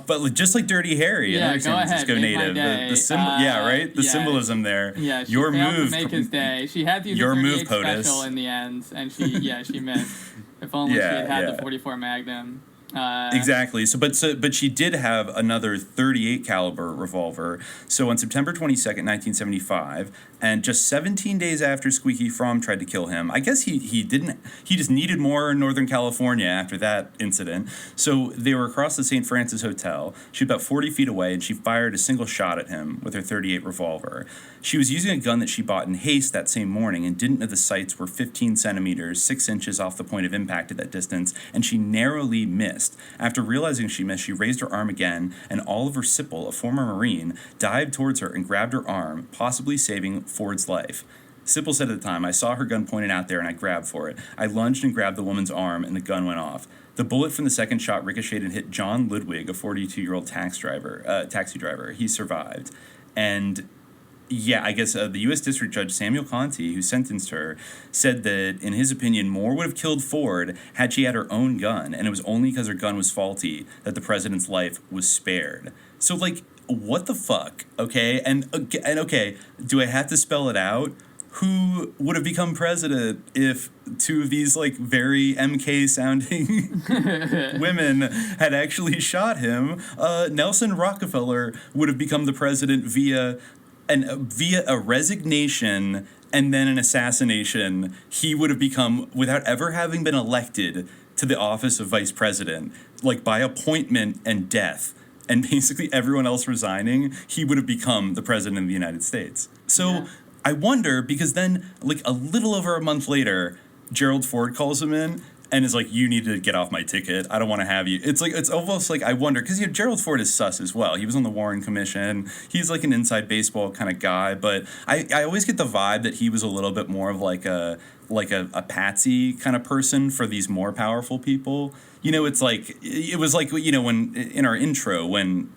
But just like Dirty Harry, another San Francisco native. The symbolism there. Yeah, she your failed move to make his day. She had to use your the 38 move, POTUS. special in the end, and she missed. If only she had the 44 Magnum. Exactly. But she did have another .38 caliber revolver. So on September 22nd, 1975, and just 17 days after Squeaky Fromm tried to kill him, I guess he just needed more in Northern California after that incident. So they were across the St. Francis Hotel. She was about 40 feet away, and she fired a single shot at him with her .38 revolver. She was using a gun that she bought in haste that same morning and didn't know the sights were 15 centimeters, 6 inches off the point of impact at that distance, and she narrowly missed. After realizing she missed, she raised her arm again, and Oliver Sipple, a former Marine, dived towards her and grabbed her arm, possibly saving Ford's life. Sipple said at the time, "I saw her gun pointed out there and I grabbed for it. I lunged and grabbed the woman's arm and the gun went off. The bullet from the second shot ricocheted and hit John Ludwig, a 42-year-old taxi driver. He survived." And yeah, I guess the U.S. District Judge Samuel Conti, who sentenced her, said that, in his opinion, Moore would have killed Ford had she had her own gun, and it was only because her gun was faulty that the president's life was spared. So, like, what the fuck, okay? And okay, do I have to spell it out? Who would have become president if two of these, like, very MK-sounding women had actually shot him? Nelson Rockefeller would have become the president via a resignation and then an assassination. He would have become, without ever having been elected to the office of vice president, like by appointment and death, and basically everyone else resigning, he would have become the president of the United States. So yeah. I wonder, because then, like, a little over a month later, Gerald Ford calls him in and is like, "You need to get off my ticket. I don't want to have you." It's like, it's almost like, I wonder, because Gerald Ford is sus as well. He was on the Warren Commission. He's like an inside baseball kind of guy, but I always get the vibe that he was a little bit more of like a patsy kind of person for these more powerful people. You know, it was like, you know, when in our intro, when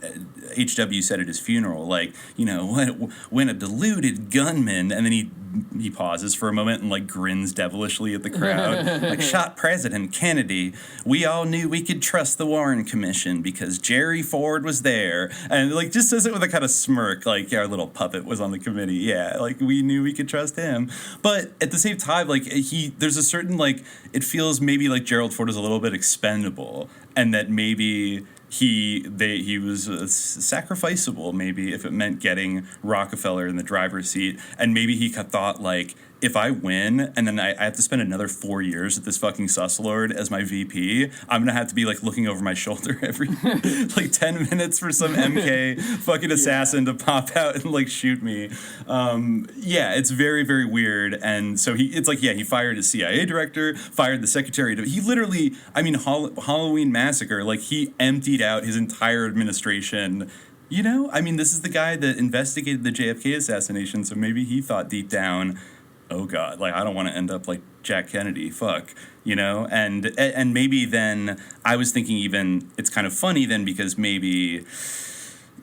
H.W. said at his funeral, like, you know, when a deluded gunman, and then he pauses for a moment and, like, grins devilishly at the crowd, like, shot President Kennedy. We all knew we could trust the Warren Commission because Jerry Ford was there. And, like, just says it with a kind of smirk, like, yeah, our little puppet was on the committee. Yeah, like, we knew we could trust him. But at the same time, like, there's a certain, like, it feels maybe like Gerald Ford is a little bit expendable, and that maybe he was sacrificable, maybe, if it meant getting Rockefeller in the driver's seat. And maybe he thought, like, if I win and then I have to spend another 4 years with this fucking suslord as my VP, I'm gonna have to be, like, looking over my shoulder every like 10 minutes for some MK fucking assassin to pop out and, like, shoot me. Yeah, it's very, very weird. And so he fired his CIA director, fired the secretary. He literally, I mean, Halloween Massacre, like, he emptied out his entire administration. You know, I mean, this is the guy that investigated the JFK assassination, so maybe he thought deep down, oh God, like, I don't want to end up like Jack Kennedy, fuck, you know? And maybe then, I was thinking even, it's kind of funny then, because maybe,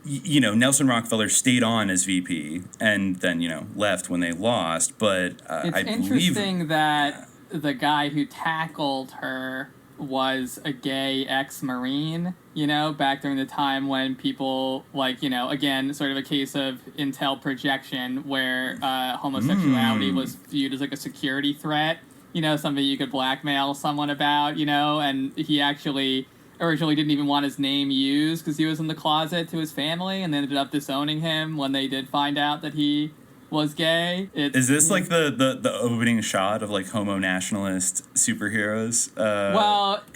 you know, Nelson Rockefeller stayed on as VP and then, you know, left when they lost, but it's interesting that the guy who tackled her was a gay ex-Marine, you know, back during the time when people, like, you know, again, sort of a case of intel projection where homosexuality was viewed as, like, a security threat, you know, something you could blackmail someone about, you know, and he actually originally didn't even want his name used because he was in the closet to his family, and they ended up disowning him when they did find out that he was gay. Is this like the opening shot of, like, homo nationalist superheroes?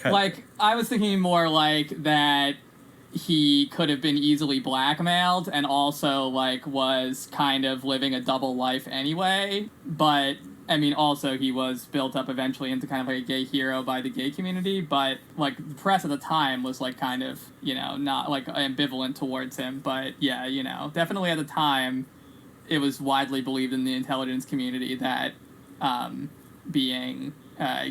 Like, I was thinking more like that he could have been easily blackmailed and also, like, was kind of living a double life anyway. But, I mean, also he was built up eventually into kind of like a gay hero by the gay community. But, like, the press at the time was, like, kind of, you know, not, like, ambivalent towards him. But, yeah, you know, definitely at the time, it was widely believed in the intelligence community that being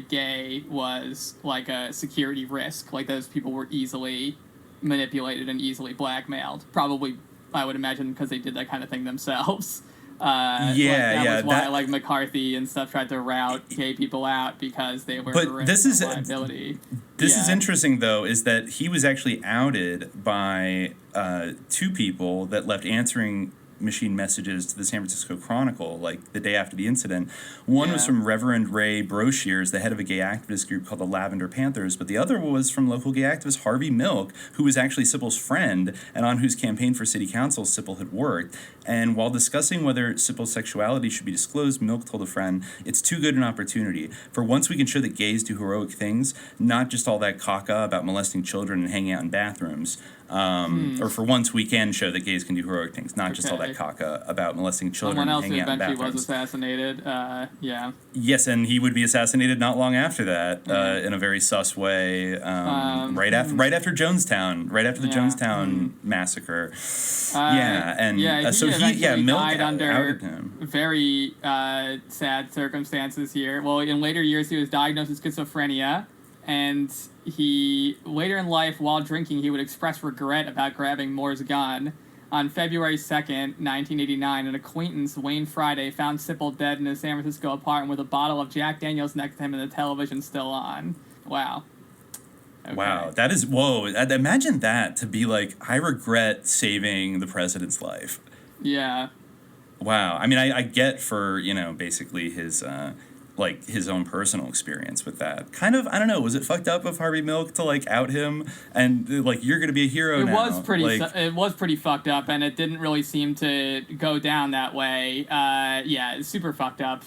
gay was, like, a security risk. Like, those people were easily manipulated and easily blackmailed. Probably, I would imagine, because they did that kind of thing themselves. That was why, like, McCarthy and stuff tried to route gay people out, because they were a risk of liability. This is interesting, though, is that he was actually outed by two people that left answering machine messages to the San Francisco Chronicle, like the day after the incident. One was from Reverend Ray Broshears, the head of a gay activist group called the Lavender Panthers, but the other was from local gay activist Harvey Milk, who was actually Sippel's friend and on whose campaign for city council Sippel had worked. And while discussing whether Sippel's sexuality should be disclosed, Milk told a friend, "It's too good an opportunity. For once we can show that gays do heroic things, not just all that caca about molesting children and hanging out in bathrooms. Or for once we can show that gays can do heroic things, not just all that caca about molesting children and hanging out in bathrooms." Someone else who eventually was assassinated, Yes, and he would be assassinated not long after that, in a very sus way, right after Jonestown, right after the Jonestown massacre. Milk died under outed him. very sad circumstances here. Well, in later years, he was diagnosed with schizophrenia, and he later in life, while drinking, he would express regret about grabbing Moore's gun. On February 2nd, 1989, an acquaintance, Wayne Friday, found Sippel dead in his San Francisco apartment with a bottle of Jack Daniels next to him and the television still on. Wow. Okay. Wow, that is, whoa. Imagine that, to be like, I regret saving the president's life. Yeah. Wow. I mean, I get for, basically his own personal experience with that. Kind of, I don't know, was it fucked up of Harvey Milk to, out him and, you're going to be a hero now? It was pretty fucked up, and it didn't really seem to go down that way. It's super fucked up.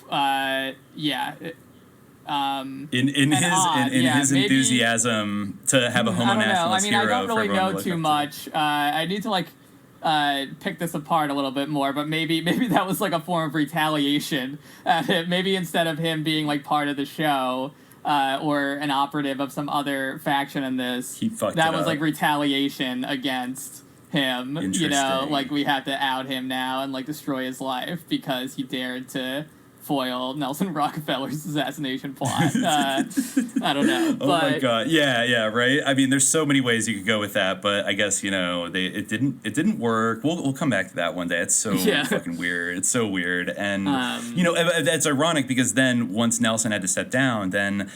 In his enthusiasm to have a homo nationalist hero. I don't really know too much. I need to pick this apart a little bit more, but maybe that was a form of retaliation. Maybe instead of him being part of the show or an operative of some other faction in this, that was retaliation against him. We have to out him now and destroy his life because he dared to foil Nelson Rockefeller's assassination plot. I don't know. Oh my god! Yeah, right. I mean, there's so many ways you could go with that, but I guess it didn't work. We'll come back to that one day. It's so fucking weird. It's so weird, and it's ironic because then once Nelson had to step down, then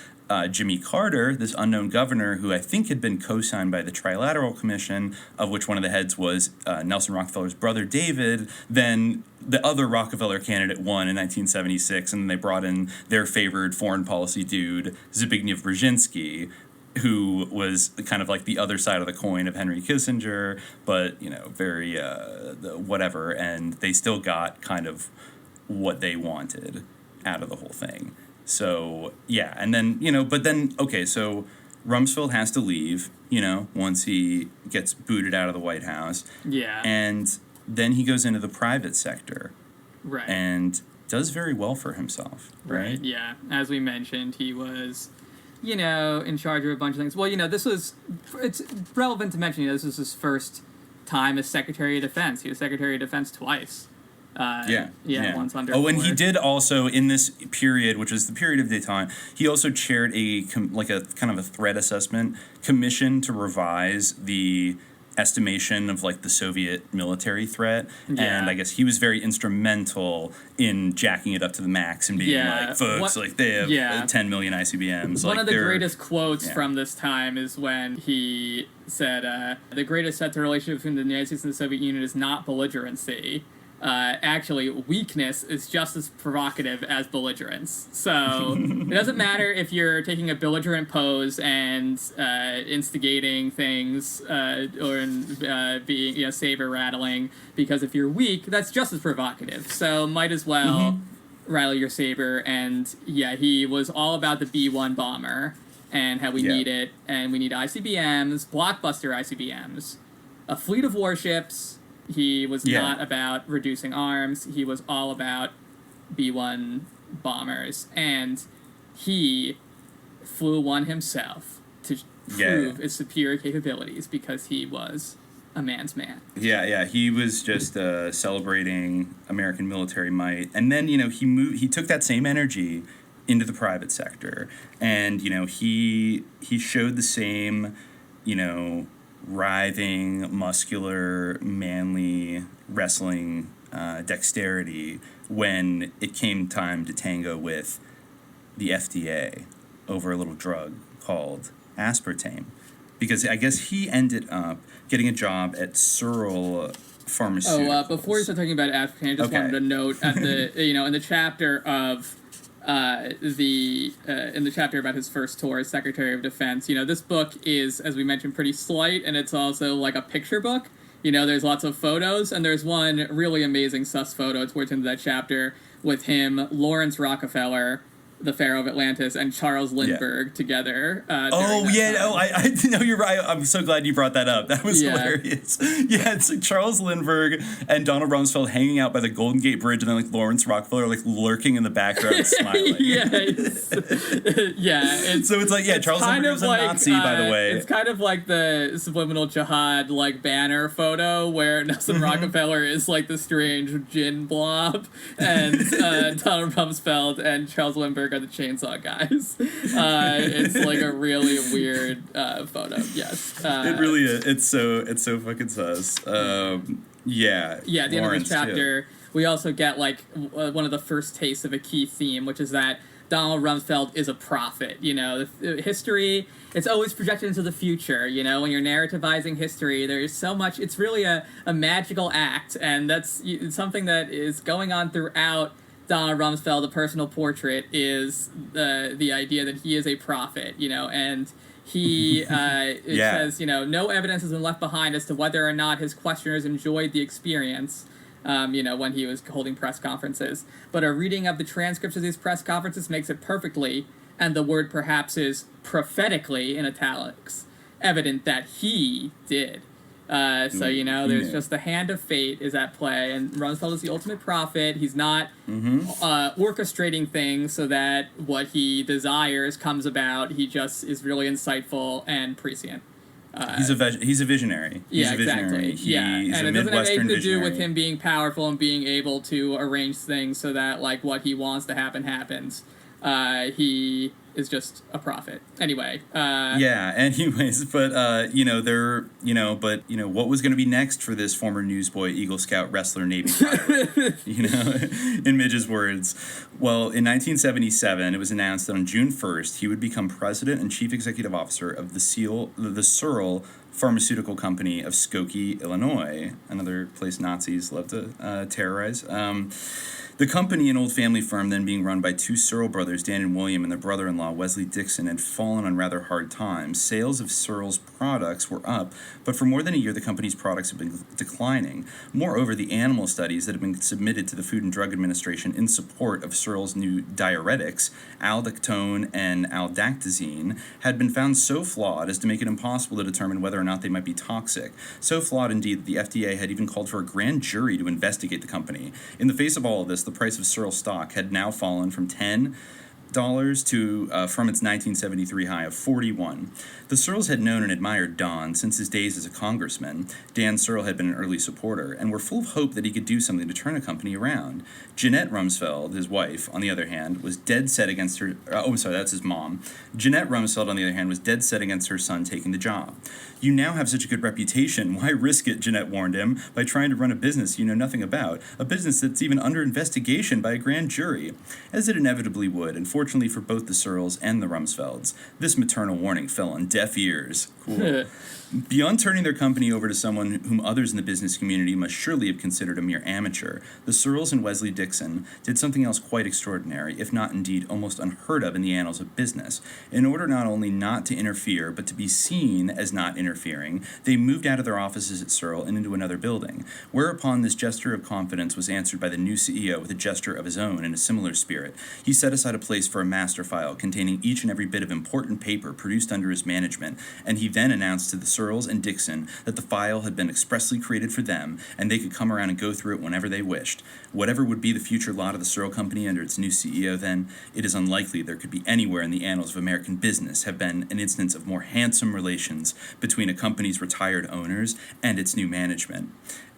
Jimmy Carter, this unknown governor who I think had been co-signed by the Trilateral Commission, of which one of the heads was Nelson Rockefeller's brother David, then the other Rockefeller candidate won in 1976, and they brought in their favored foreign policy dude, Zbigniew Brzezinski, who was kind of the other side of the coin of Henry Kissinger, but, very whatever, and they still got kind of what they wanted out of the whole thing. So, and then, so Rumsfeld has to leave, once he gets booted out of the White House. Yeah. And then he goes into the private sector. Right. And does very well for himself. Right? Yeah. As we mentioned, he was, in charge of a bunch of things. Well, it's relevant to mention, this was his first time as Secretary of Defense. He was Secretary of Defense twice. Once under. Oh, and he did also in this period, which was the period of Détente, he also chaired a kind of a threat assessment commission to revise the estimation of the Soviet military threat, and I guess he was very instrumental in jacking it up to the max and being folks, they have 10 million ICBMs. One of the greatest quotes from this time is when he said, "The greatest threat to the relationship between the United States and the Soviet Union is not belligerency. Actually, weakness is just as provocative as belligerence. So it doesn't matter if you're taking a belligerent pose and instigating things or being saber rattling, because if you're weak, that's just as provocative. So might as well rattle your saber." And he was all about the B-1 bomber and how we need it, and we need ICBMs, blockbuster ICBMs, a fleet of warships. He was not about reducing arms. He was all about B-1 bombers. And he flew one himself to prove his superior capabilities because he was a man's man. Yeah. He was just celebrating American military might. And then, he took that same energy into the private sector. And, he showed the same, writhing, muscular, manly wrestling dexterity when it came time to tango with the FDA over a little drug called aspartame. Because I guess he ended up getting a job at Searle pharmaceuticals. Before you start talking about aspartame, I just wanted to note at the in the chapter of in the chapter about his first tour as Secretary of Defense, this book is, as we mentioned, pretty slight, and it's also like a picture book. There's lots of photos, and there's one really amazing sus photo towards the end of that chapter with him, Lawrence Rockefeller, the Pharaoh of Atlantis, and Charles Lindbergh together. I know you're right. I'm so glad you brought that up. That was hilarious. Yeah, it's like Charles Lindbergh and Donald Rumsfeld hanging out by the Golden Gate Bridge, and then like Lawrence Rockefeller like lurking in the background smiling. So it's like Charles Lindbergh was a Nazi, by the way. It's kind of like the subliminal jihad like banner photo where Nelson Rockefeller is like the strange gin blob, and Donald Rumsfeld and Charles Lindbergh are the chainsaw guys. It's like a really weird photo. Yes, it really is. It's so fucking sus. At the end of this chapter, we also get like one of the first tastes of a key theme, which is that Donald Rumsfeld is a prophet. History, it's always projected into the future. When you're narrativizing history, there's so much. It's really a magical act, and that's something that is going on throughout Donald Rumsfeld, a personal portrait, is the idea that he is a prophet, and he says, no evidence has been left behind as to whether or not his questioners enjoyed the experience, when he was holding press conferences. But a reading of the transcripts of these press conferences makes it perfectly, and the word perhaps is prophetically in italics, evident that he did. There's just the hand of fate is at play, and Rumsfeld is the ultimate prophet. He's not orchestrating things so that what he desires comes about. He just is really insightful and prescient. He's a visionary. He's a visionary. Exactly. And it doesn't have anything to do with him being powerful and being able to arrange things so that like what he wants to happen happens. He is just a prophet. Anyway. Anyways, but what was going to be next for this former newsboy, Eagle Scout, wrestler, Navy pilot? In Midge's words. Well, in 1977, it was announced that on June 1st, he would become president and chief executive officer of the Searle Pharmaceutical Company of Skokie, Illinois, another place Nazis love to terrorize. The company, an old family firm then being run by two Searle brothers, Dan and William, and their brother-in-law, Wesley Dixon, had fallen on rather hard times. Sales of Searle's products were up, but for more than a year, the company's products have been declining. Moreover, the animal studies that have been submitted to the Food and Drug Administration in support of Searle's new diuretics, aldactone and aldactazine, had been found so flawed as to make it impossible to determine whether or not they might be toxic. So flawed, indeed, that the FDA had even called for a grand jury to investigate the company. In the face of all of this, the price of Searle stock had now fallen from $10 to from its 1973 high of $41. The Searles had known and admired Don since his days as a congressman. Dan Searle had been an early supporter and were full of hope that he could do something to turn the company around. Jeanette Rumsfeld, his wife, on the other hand, was dead set against her... that's his mom. Jeanette Rumsfeld, on the other hand, was dead set against her son taking the job. You now have such a good reputation. Why risk it, Jeanette warned him, by trying to run a business you know nothing about, a business that's even under investigation by a grand jury? As it inevitably would, and fortunately for both the Searles and the Rumsfelds, this maternal warning fell on deaf ears. Cool. Beyond turning their company over to someone whom others in the business community must surely have considered a mere amateur, the Searles and Wesley Dixon did something else quite extraordinary, if not indeed almost unheard of in the annals of business. In order not only not to interfere, but to be seen as not interfering, they moved out of their offices at Searle and into another building, whereupon this gesture of confidence was answered by the new CEO with a gesture of his own in a similar spirit. He set aside a place for a master file containing each and every bit of important paper produced under his management, and he then announced to the Searles and Dixon that the file had been expressly created for them, and they could come around and go through it whenever they wished. Whatever would be the future lot of the Searle Company under its new CEO then, it is unlikely there could be anywhere in the annals of American business have been an instance of more handsome relations between a company's retired owners and its new management.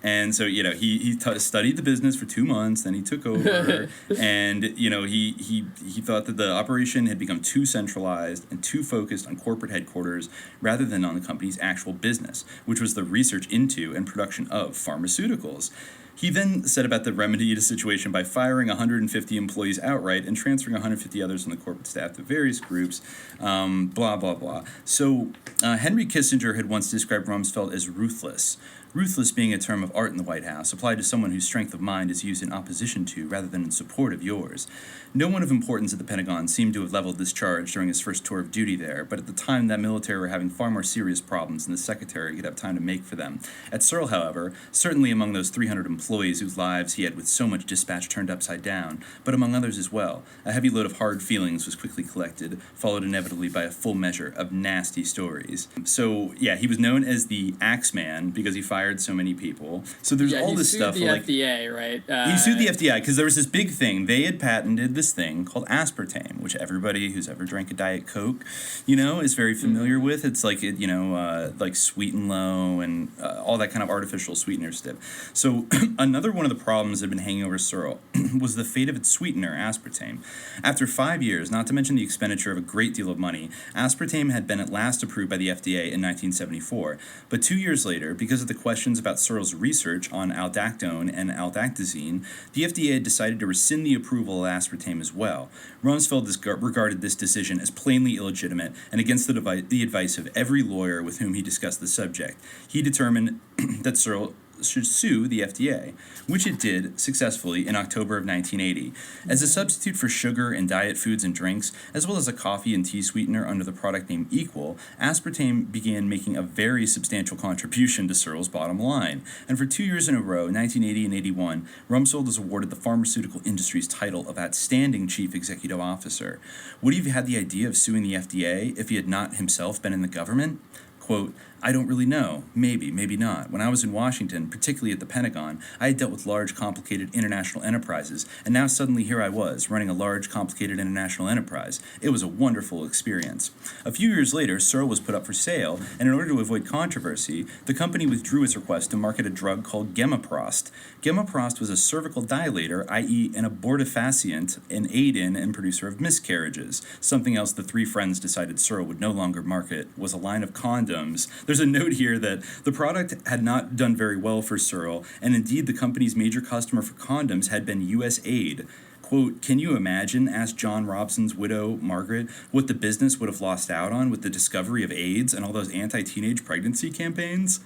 And so, he studied the business for 2 months, then he took over, and, he thought that the operation had become too centralized and too focused on corporate headquarters rather than on the company's actual business, which was the research into and production of pharmaceuticals. He then set about the remedy to the situation by firing 150 employees outright and transferring 150 others on the corporate staff to various groups, blah, blah, blah. So Henry Kissinger had once described Rumsfeld as ruthless. Ruthless being a term of art in the White House, applied to someone whose strength of mind is used in opposition to rather than in support of yours. No one of importance at the Pentagon seemed to have leveled this charge during his first tour of duty there, but at the time that military were having far more serious problems than the secretary could have time to make for them. At Searle, however, certainly among those 300 employees whose lives he had with so much dispatch turned upside down, but among others as well, a heavy load of hard feelings was quickly collected, followed inevitably by a full measure of nasty stories. So, yeah, he was known as the Axeman because he fired so many people. So there's all this stuff. He sued the FDA, right? He sued the FDA because there was this big thing. They had patented this thing called aspartame, which everybody who's ever drank a Diet Coke, is very familiar with. It's like, like Sweet and Low and all that kind of artificial sweetener stuff. So another one of the problems that had been hanging over Searle was the fate of its sweetener, aspartame. After 5 years, not to mention the expenditure of a great deal of money, aspartame had been at last approved by the FDA in 1974. But 2 years later, because of the questions about Searle's research on aldactone and aldactazine, the FDA had decided to rescind the approval of aspartame as well. Rumsfeld regarded this decision as plainly illegitimate and against the advice of every lawyer with whom he discussed the subject. He determined that Searle should sue the FDA, which it did successfully in October of 1980. As a substitute for sugar in diet foods and drinks, as well as a coffee and tea sweetener under the product name Equal, aspartame began making a very substantial contribution to Searle's bottom line. And for 2 years in a row, 1980 and 81, Rumsfeld was awarded the pharmaceutical industry's title of Outstanding Chief Executive Officer. Would he have had the idea of suing the FDA if he had not himself been in the government? Quote, I don't really know. Maybe, maybe not. When I was in Washington, particularly at the Pentagon, I had dealt with large, complicated international enterprises, and now suddenly here I was, running a large, complicated international enterprise. It was a wonderful experience. A few years later, Searle was put up for sale, and in order to avoid controversy, the company withdrew its request to market a drug called Gemaprost. Gemaprost was a cervical dilator, i.e. an abortifacient, an aid-in and producer of miscarriages. Something else the three friends decided Searle would no longer market was a line of condoms. There's a note here that the product had not done very well for Searle, and indeed the company's major customer for condoms had been USAID. Quote, can you imagine, asked John Robson's widow, Margaret, what the business would have lost out on with the discovery of AIDS and all those anti-teenage pregnancy campaigns?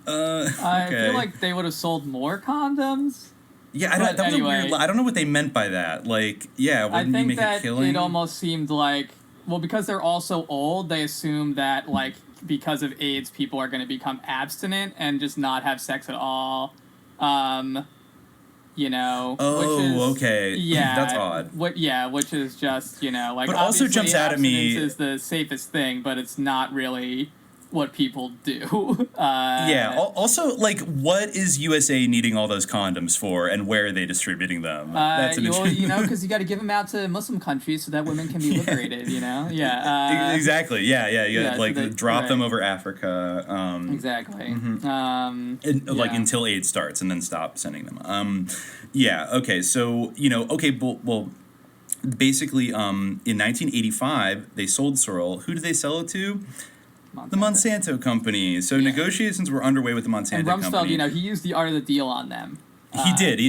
I feel like they would have sold more condoms. Yeah, that was a weird. I don't know what they meant by that. Like, yeah, wouldn't you make a killing? I think that it almost seemed like, well, because they're all so old, they assume that, like, because of AIDS, people are going to become abstinent and just not have sex at all. Oh, which is, okay. Yeah. That's odd. Which is just, like, but also jumps out at me. Abstinence is the safest thing, but it's not really what people do. Yeah. Also, like, what is USA needing all those condoms for, and where are they distributing them? That's because you got to give them out to Muslim countries so that women can be liberated. Yeah. Exactly. Yeah. You gotta, drop them over Africa. Exactly. Mm-hmm. Like until AIDS starts, and then stop sending them. Yeah. Okay. So well. Basically, in 1985, they sold Searle. Who did they sell it to? The Monsanto company. So negotiations were underway with the Monsanto company. And Rumsfeld, he used the art of the deal on them. He did.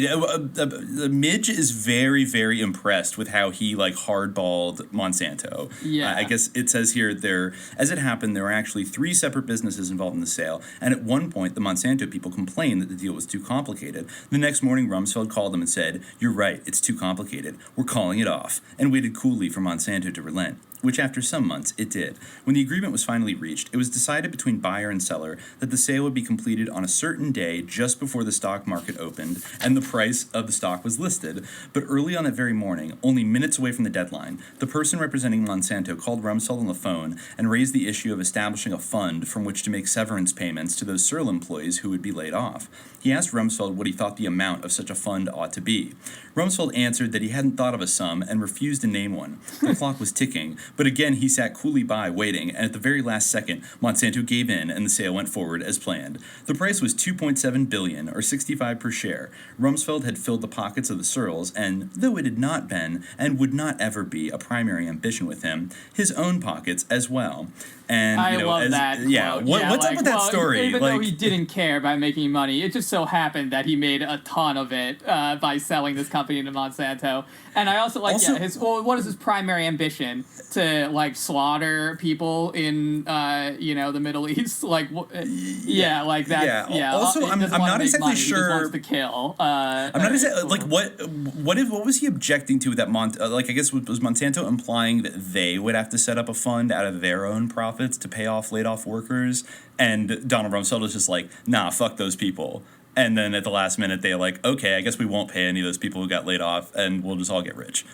Midge is very, very impressed with how he hardballed Monsanto. Yeah. I guess it says here as it happened, there were actually 3 separate businesses involved in the sale, and at one point the Monsanto people complained that the deal was too complicated. The next morning, Rumsfeld called them and said, "You're right, it's too complicated. We're calling it off," and waited coolly for Monsanto to relent. Which after some months, it did. When the agreement was finally reached, it was decided between buyer and seller that the sale would be completed on a certain day just before the stock market opened and the price of the stock was listed. But early on that very morning, only minutes away from the deadline, the person representing Monsanto called Rumsfeld on the phone and raised the issue of establishing a fund from which to make severance payments to those Searle employees who would be laid off. He asked Rumsfeld what he thought the amount of such a fund ought to be. Rumsfeld answered that he hadn't thought of a sum and refused to name one. The clock was ticking, But again, he sat coolly by, waiting, and at the very last second, Monsanto gave in, and the sale went forward as planned. The price was $2.7 billion, or $65 per share. Rumsfeld had filled the pockets of the Searles, and though it had not been, and would not ever be, a primary ambition with him, his own pockets as well. And I love that. Yeah, what's up with that story? Even though he didn't care about making money, it just so happened that he made a ton of it by selling this company to Monsanto. And I also like, what is his primary ambition? To like slaughter people in the Middle East, like that. Yeah. Also, I'm not exactly sure. He just wants to kill. I'm not exactly like what was he objecting to that I guess was Monsanto implying that they would have to set up a fund out of their own profits to pay off laid off workers, and Donald Rumsfeld was just like, nah, fuck those people. And then at the last minute, they're like, okay, I guess we won't pay any of those people who got laid off, and we'll just all get rich.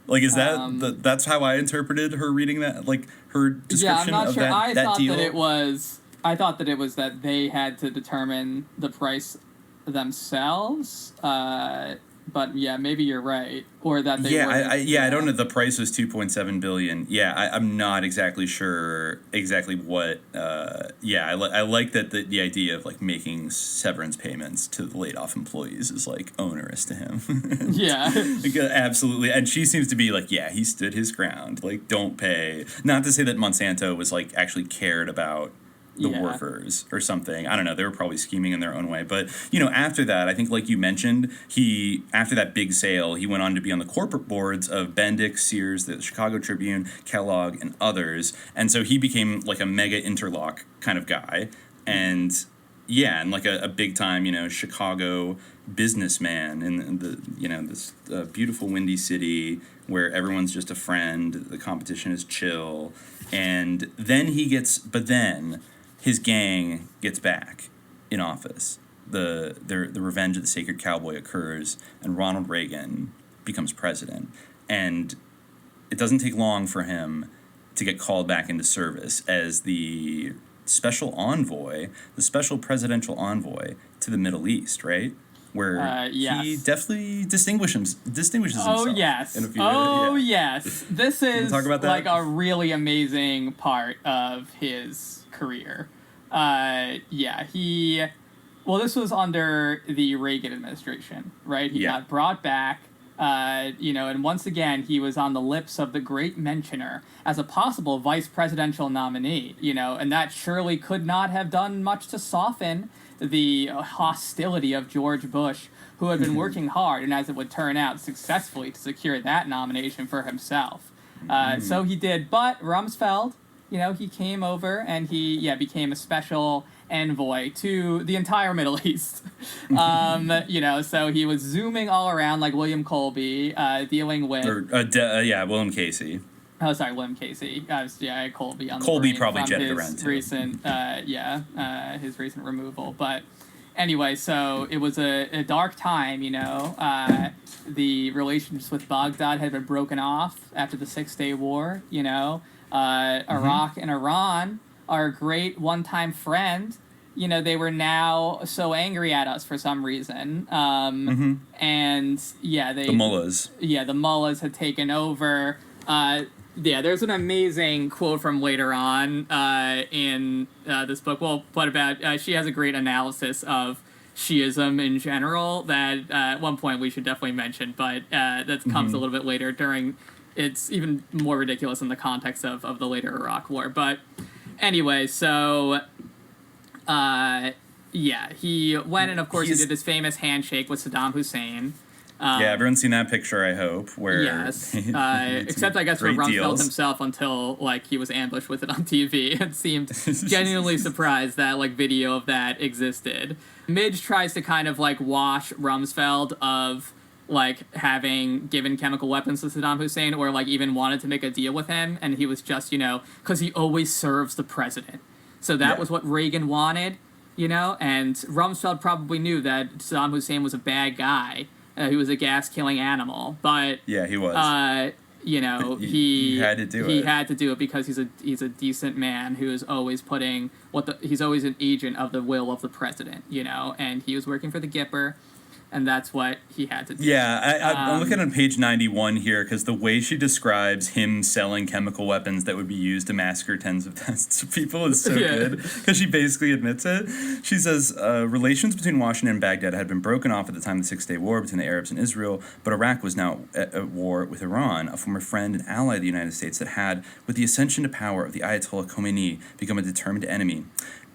Like, is that that's how I interpreted her reading that, like her description I'm not of sure. that deal? I thought that it was that they had to determine the price themselves. But yeah, maybe you're right, or that they. I don't know. The price was $2.7 billion. Yeah, I'm not exactly sure exactly what. I like that the idea of like making severance payments to the laid off employees is like onerous to him. Yeah, like, absolutely. And she seems to be like, yeah, he stood his ground. Like, don't pay. Not to say that Monsanto was like actually cared about the workers or something. I don't know. They were probably scheming in their own way. But, after that, I think like you mentioned, after that big sale, he went on to be on the corporate boards of Bendix, Sears, the Chicago Tribune, Kellogg, and others. And so he became like a mega interlock kind of guy. And like a big time, Chicago businessman in the, this beautiful windy city where everyone's just a friend. The competition is chill. And then his gang gets back in office. The revenge of the sacred cowboy occurs, and Ronald Reagan becomes president. And it doesn't take long for him to get called back into service as the special presidential envoy to the Middle East, right? Where he definitely distinguishes himself. Oh, yes. Yes. This is talk about that? Like a really amazing part of his career. This was under the Reagan administration, right? He got brought back, and once again, he was on the lips of the great mentioner as a possible vice presidential nominee, and that surely could not have done much to soften the hostility of George Bush, who had been working hard, and as it would turn out, successfully to secure that nomination for himself. So he did, but Rumsfeld, he came over and he became a special envoy to the entire Middle East. So he was zooming all around like William Colby, dealing with... William Casey. Oh, sorry, William Casey. I had Colby on the Colby brain probably from jetted his around too. His recent removal. But anyway, so it was a dark time, the relations with Baghdad had been broken off after the 6-Day War, Iraq and Iran, our great one-time friend, they were now so angry at us for some reason. And the mullahs. Yeah, the mullahs had taken over. There's an amazing quote from later on in this book. Well, what about, she has a great analysis of Shiism in general that at one point we should definitely mention, but that comes a little bit later during... It's even more ridiculous in the context of the later Iraq War. But anyway, so, he went and, of course, he did this famous handshake with Saddam Hussein. Everyone's seen that picture, I hope. Where yes, except I guess for Rumsfeld himself until, he was ambushed with it on TV and seemed genuinely surprised that, video of that existed. Midge tries to kind of, wash Rumsfeld of... having given chemical weapons to Saddam Hussein or, even wanted to make a deal with him, and he was just, because he always serves the president. So that was what Reagan wanted, and Rumsfeld probably knew that Saddam Hussein was a bad guy. He was a gas-killing animal, but... Yeah, he was. He had to do it. He had to do it because he's a decent man who is always putting... he's always an agent of the will of the president, and he was working for the Gipper. and that's what he had to do. Yeah, I'm looking on page 91 here, because the way she describes him selling chemical weapons that would be used to massacre tens of thousands of people is so good, because she basically admits it. She says, relations between Washington and Baghdad had been broken off at the time of the Six-Day War between the Arabs and Israel, but Iraq was now at war with Iran, a former friend and ally of the United States that had, with the ascension to power of the Ayatollah Khomeini, become a determined enemy.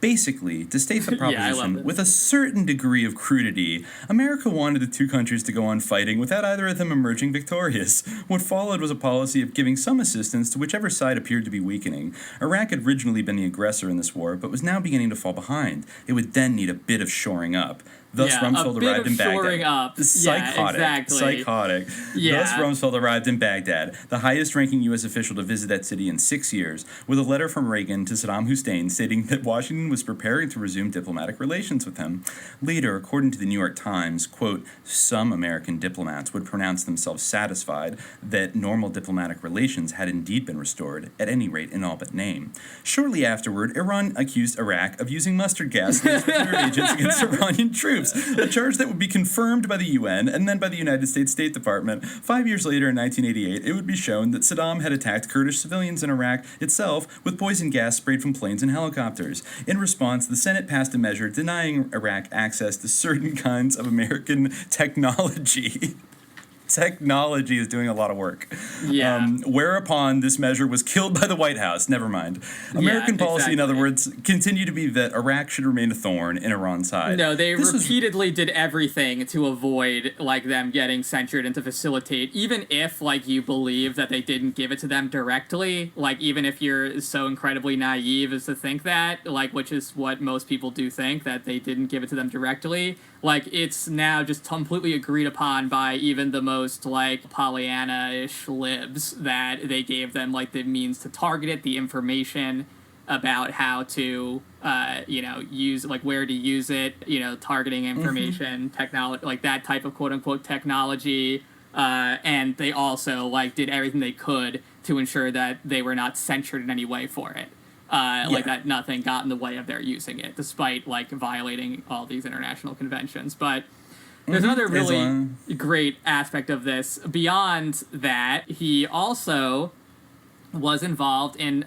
Basically, to state the proposition with a certain degree of crudity, America wanted the two countries to go on fighting without either of them emerging victorious. What followed was a policy of giving some assistance to whichever side appeared to be weakening. Iraq had originally been the aggressor in this war, but was now beginning to fall behind. It would then need a bit of shoring up. Thus, Rumsfeld arrived in Baghdad. Psychotic. Yeah. Thus, Rumsfeld arrived in Baghdad, the highest-ranking U.S. official to visit that city in 6 years, with a letter from Reagan to Saddam Hussein stating that Washington was preparing to resume diplomatic relations with him. Later, according to the New York Times, quote, some American diplomats would pronounce themselves satisfied that normal diplomatic relations had indeed been restored, at any rate in all but name. Shortly afterward, Iran accused Iraq of using mustard gas as nuclear agents against Iranian troops. A charge that would be confirmed by the UN and then by the United States State Department. 5 years later, in 1988, it would be shown that Saddam had attacked Kurdish civilians in Iraq itself with poison gas sprayed from planes and helicopters. In response, the Senate passed a measure denying Iraq access to certain kinds of American technology. Technology is doing a lot of work. Yeah. Whereupon this measure was killed by the White House. Never mind. American policy, in other words, continued to be that Iraq should remain a thorn in Iran's side. No, they repeatedly did everything to avoid them getting censured and to facilitate, even if you believe that they didn't give it to them directly. Even if you're so incredibly naive as to think that, which is what most people do think, that they didn't give it to them directly. It's now just completely agreed upon by even the most Pollyanna-ish libs that they gave them the means to target it, the information about how to use where to use it, targeting information, technology, that type of quote-unquote technology, and they also did everything they could to ensure that they were not censored in any way for it. That nothing got in the way of their using it, despite violating all these international conventions. But there's another really great aspect of this. Beyond that, he also was involved in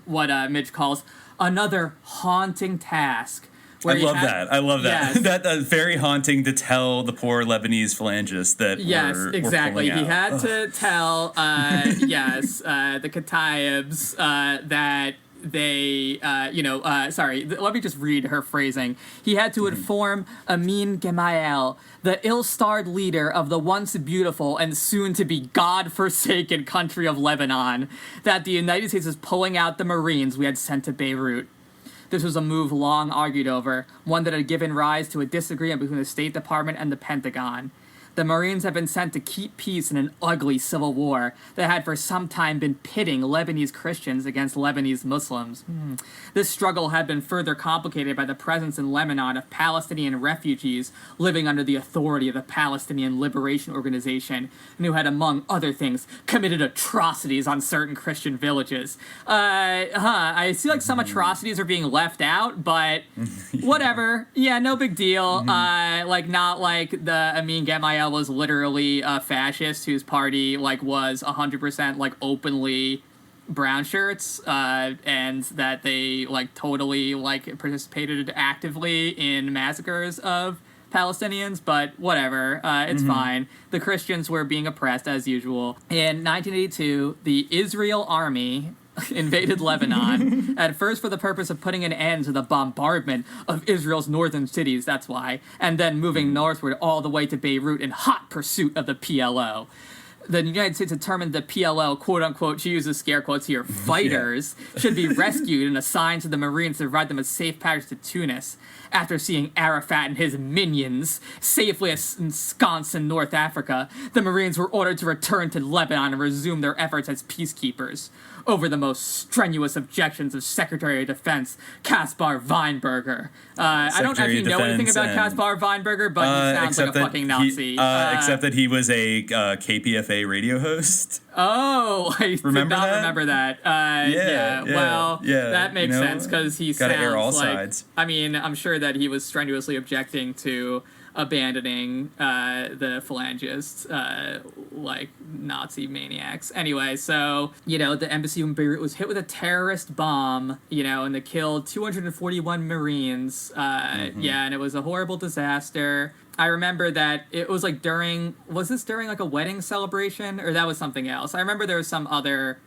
what Midge calls another haunting task. I love that. Yes. That's very haunting to tell the poor Lebanese phalangists that were exactly. He had to tell the Kataibs that they, let me just read her phrasing. He had to inform Amin Gemayel, the ill-starred leader of the once beautiful and soon-to-be God-forsaken country of Lebanon, that the United States is pulling out the Marines we had sent to Beirut. This was a move long argued over, one that had given rise to a disagreement between the State Department and the Pentagon. The Marines have been sent to keep peace in an ugly civil war that had for some time been pitting Lebanese Christians against Lebanese Muslims. This struggle had been further complicated by the presence in Lebanon of Palestinian refugees living under the authority of the Palestinian Liberation Organization, and who had, among other things, committed atrocities on certain Christian villages. I see some atrocities are being left out, but whatever. Yeah, no big deal. Not the Amin Gemayel was literally a fascist whose party was 100% openly brown shirts, and that they totally participated actively in massacres of Palestinians, but whatever, it's fine. The Christians were being oppressed as usual. In 1982, the Israel army invaded Lebanon, at first for the purpose of putting an end to the bombardment of Israel's northern cities, that's why, and then moving northward all the way to Beirut in hot pursuit of the PLO. The United States determined the PLO, quote-unquote, she uses scare quotes here, fighters, should be rescued and assigned to the Marines to provide them a safe passage to Tunis. After seeing Arafat and his minions safely ensconced in North Africa, the Marines were ordered to return to Lebanon and resume their efforts as peacekeepers. Over the most strenuous objections of Secretary of Defense Caspar Weinberger. I don't actually know anything about Caspar Weinberger, but he sounds like a fucking Nazi. Except that he was a KPFA radio host. Oh, I remember that. That makes sense, because he sounds air all like... sides. I mean, I'm sure that he was strenuously objecting to abandoning the phalangists like Nazi maniacs. Anyway, so, you know, the embassy in Beirut was hit with a terrorist bomb, you know, and they killed 241 Marines. Yeah, and it was a horrible disaster. I remember that it was like was this during like a wedding celebration, or that was something else? I remember there was some other,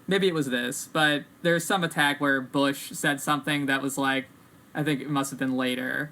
maybe it was this, but there's some attack where Bush said something that was like, I think it must have been later.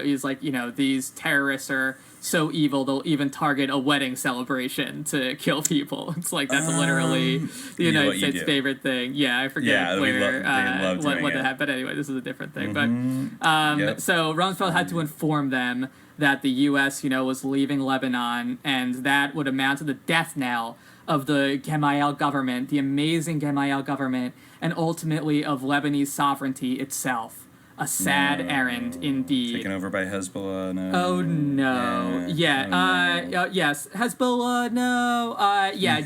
He was like, you know, these terrorists are so evil they'll even target a wedding celebration to kill people. It's like that's literally the United States' favorite thing. Yeah, I forget where what that happened. But anyway, this is a different thing. But so Rumsfeld had to inform them that the U.S., you know, was leaving Lebanon, and that would amount to the death knell of the Gemayel government, the amazing Gemayel government, and ultimately of Lebanese sovereignty itself. A sad errand, indeed. Taken over by Hezbollah, no. Oh, no. Yes, Hezbollah, no.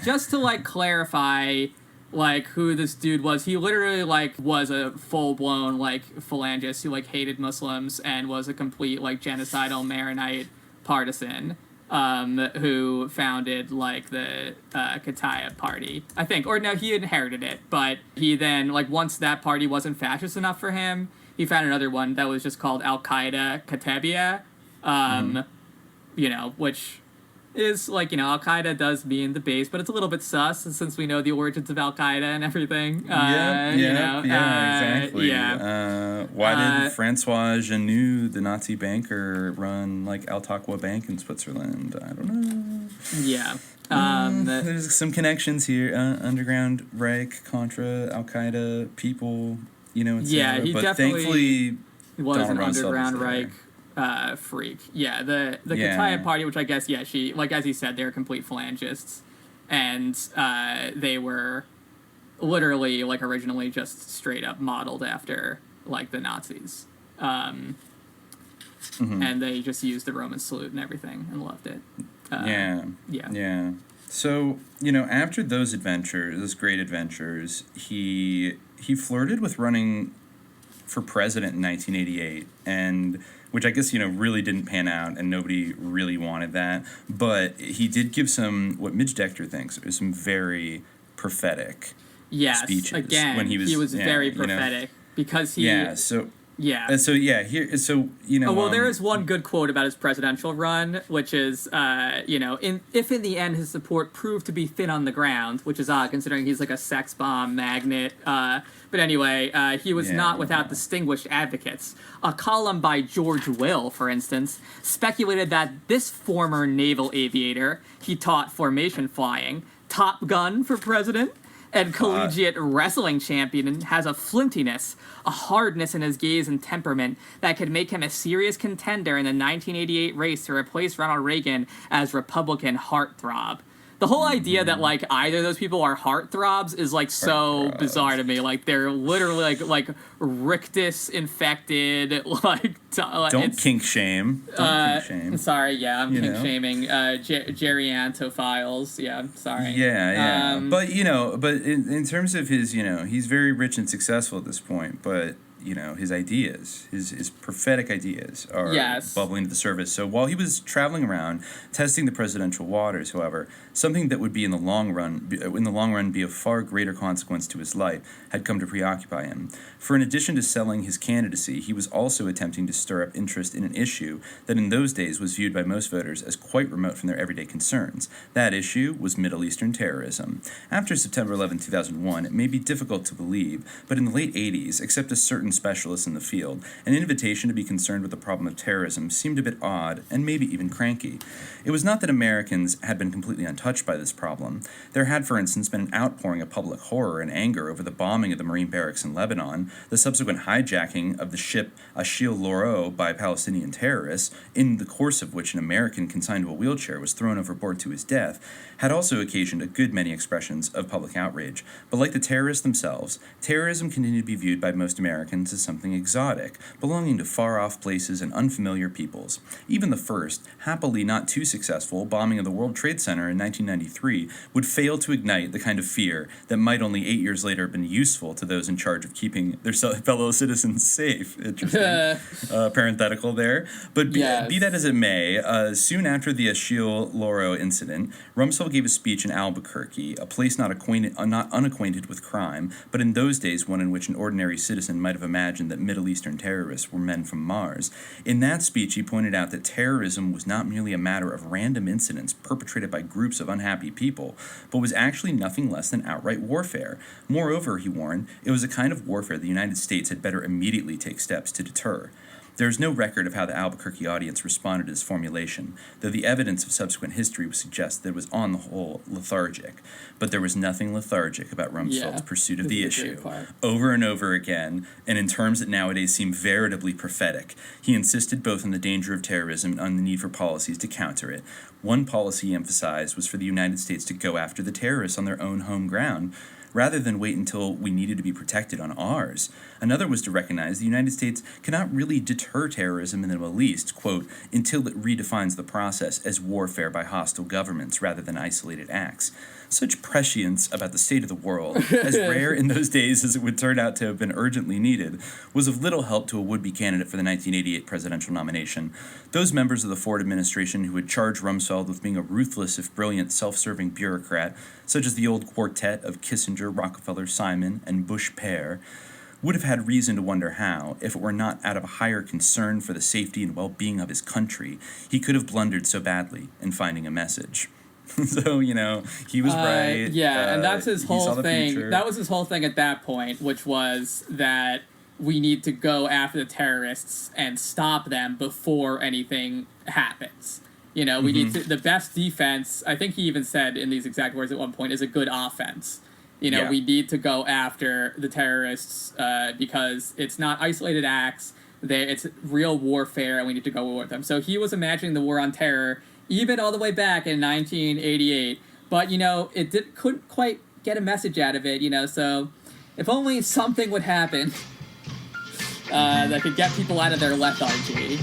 Just to, like, clarify, like, who this dude was. He literally, like, was a full-blown, like, phalangist who, like, hated Muslims and was a complete, like, genocidal Maronite partisan. Who founded, like, the Qataya party, I think. Or, no, he inherited it, but he then, like, once that party wasn't fascist enough for him, he found another one that was just called Al-Qaeda Katabia, you know, which is, like, you know, Al-Qaeda does mean the base, but it's a little bit sus, since we know the origins of Al-Qaeda and everything. Exactly. Why did Francois Genoux, the Nazi banker, run, like, Al-Taqwa Bank in Switzerland? I don't know. Yeah. There's some connections here. Underground Reich, Contra, Al-Qaeda, people... You know, he but definitely thankfully was Donald an Rumsfeld underground Reich freak. Yeah, the Qataya party, which I guess, she, like, as he said, they're complete phalangists, and they were literally, like, originally just straight up modeled after, like, the Nazis. And they just used the Roman salute and everything and loved it. Yeah. So, you know, after those great adventures, he flirted with running for president in 1988, and which I guess, you know, really didn't pan out, and nobody really wanted that. But he did give what Midge Decter thinks are some very prophetic speeches. Again, when he was very prophetic, because he... Yeah. You know... well, there is one good quote about his presidential run, which is, you know, if in the end his support proved to be thin on the ground, which is odd considering he's like a sex bomb magnet. But anyway, he was not without distinguished advocates. A column by George Will, for instance, speculated that this former naval aviator, he taught formation flying, Top Gun for president, and collegiate wrestling champion, has a flintiness, a hardness in his gaze and temperament that could make him a serious contender in the 1988 race to replace Ronald Reagan as Republican heartthrob. The whole idea that, like, either of those people are heartthrobs is, like, so bizarre to me. Like, they're literally, like rictus infected, like... Don't kink shame. Don't kink shame. Sorry, I'm kink shaming. Geriantophiles. Yeah, I'm sorry. Yeah. But, you know, in terms of his, you know, he's very rich and successful at this point, but... You know, his ideas, his prophetic ideas are bubbling to the surface. So while he was traveling around testing the presidential waters, however, something that would be in the long run be of far greater consequence to his life had come to preoccupy him. For in addition to selling his candidacy, he was also attempting to stir up interest in an issue that in those days was viewed by most voters as quite remote from their everyday concerns. That issue was Middle Eastern terrorism. After September 11, 2001, it may be difficult to believe, but in the late 80s, except a certain specialists in the field, an invitation to be concerned with the problem of terrorism seemed a bit odd and maybe even cranky. It was not that Americans had been completely untouched by this problem. There had, for instance, been an outpouring of public horror and anger over the bombing of the Marine barracks in Lebanon, the subsequent hijacking of the ship Achille Lauro by Palestinian terrorists, in the course of which an American consigned to a wheelchair was thrown overboard to his death, had also occasioned a good many expressions of public outrage. But like the terrorists themselves, terrorism continued to be viewed by most Americans aliens as something exotic, belonging to far-off places and unfamiliar peoples. Even the first, happily not too successful, bombing of the World Trade Center in 1993 would fail to ignite the kind of fear that might only 8 years later have been useful to those in charge of keeping their fellow citizens safe. Interesting parenthetical there. But be that as it may, soon after the Achille Lauro incident, Rumsfeld gave a speech in Albuquerque, a place not unacquainted with crime, but in those days one in which an ordinary citizen might have imagined that Middle Eastern terrorists were men from Mars. In that speech, he pointed out that terrorism was not merely a matter of random incidents perpetrated by groups of unhappy people, but was actually nothing less than outright warfare. Moreover, he warned, it was a kind of warfare the United States had better immediately take steps to deter. There is no record of how the Albuquerque audience responded to this formulation, though the evidence of subsequent history would suggest that it was on the whole lethargic. But there was nothing lethargic about Rumsfeld's pursuit of the issue. Over and over again, and in terms that nowadays seem veritably prophetic, he insisted both on the danger of terrorism and on the need for policies to counter it. One policy he emphasized was for the United States to go after the terrorists on their own home ground, rather than wait until we needed to be protected on ours. Another was to recognize the United States cannot really deter terrorism in the Middle East, quote, until it redefines the process as warfare by hostile governments rather than isolated acts. Such prescience about the state of the world, as rare in those days as it would turn out to have been urgently needed, was of little help to a would-be candidate for the 1988 presidential nomination. Those members of the Ford administration who had charged Rumsfeld with being a ruthless, if brilliant, self-serving bureaucrat, such as the old quartet of Kissinger, Rockefeller, Simon, and Bush père, would have had reason to wonder how, if it were not out of a higher concern for the safety and well-being of his country, he could have blundered so badly in finding a message. So, he was right. Yeah, and that's his whole thing. That was his whole thing at that point, which was that we need to go after the terrorists and stop them before anything happens. We need to, the best defense, I think he even said in these exact words at one point, is a good offense. We need to go after the terrorists because it's not isolated acts. It's real warfare, and we need to go with them. So he was imagining the war on terror even all the way back in 1988. But, it couldn't quite get a message out of it, so if only something would happen that could get people out of their lethargy.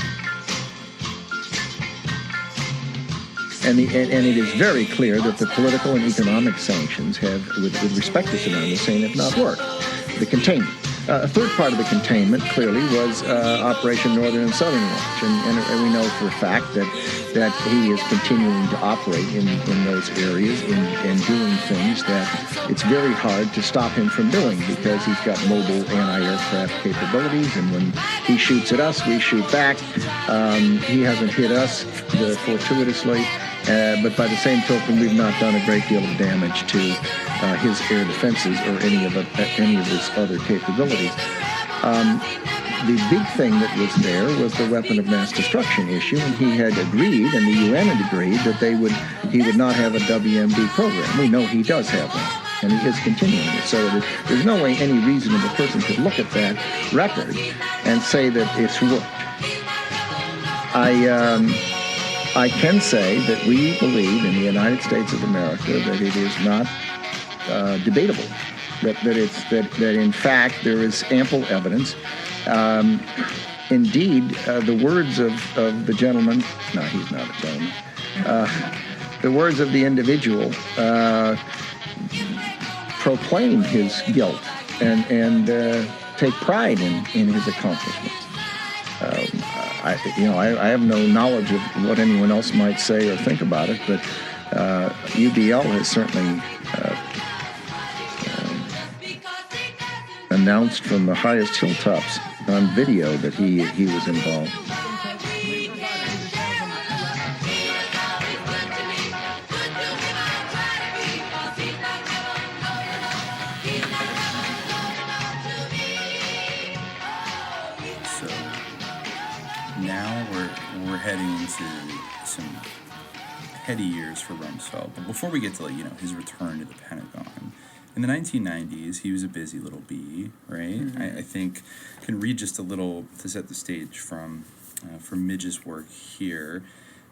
And it is very clear that the political and economic sanctions have, with respect to Saddam Hussein, have not worked. The containment. A third part of the containment, clearly, was Operation Northern and Southern Watch. And we know for a fact that he is continuing to operate in those areas and doing things that it's very hard to stop him from doing because he's got mobile anti-aircraft capabilities, and when he shoots at us, we shoot back. He hasn't hit us fortuitously, but by the same token, we've not done a great deal of damage to his air defenses or any of his other capabilities. The big thing that was there was the weapon of mass destruction issue, and he had agreed, and the UN had agreed, that he would not have a WMD program. We know he does have one, and he is continuing it. So there's no way any reasonable person could look at that record and say that it's worked. I can say that we believe in the United States of America that it is not debatable, that in fact there is ample evidence. Indeed, the words of the gentleman, no, he's not a gentleman, the words of the individual proclaim his guilt and take pride in his accomplishments. I have no knowledge of what anyone else might say or think about it, but UDL has certainly announced from the highest hilltops on video that he was involved. So now we're heading into some heady years for Rumsfeld. But before we get to his return to the Pentagon, in the 1990s, he was a busy little bee, right? Mm-hmm. I think can read just a little to set the stage from Midge's work here.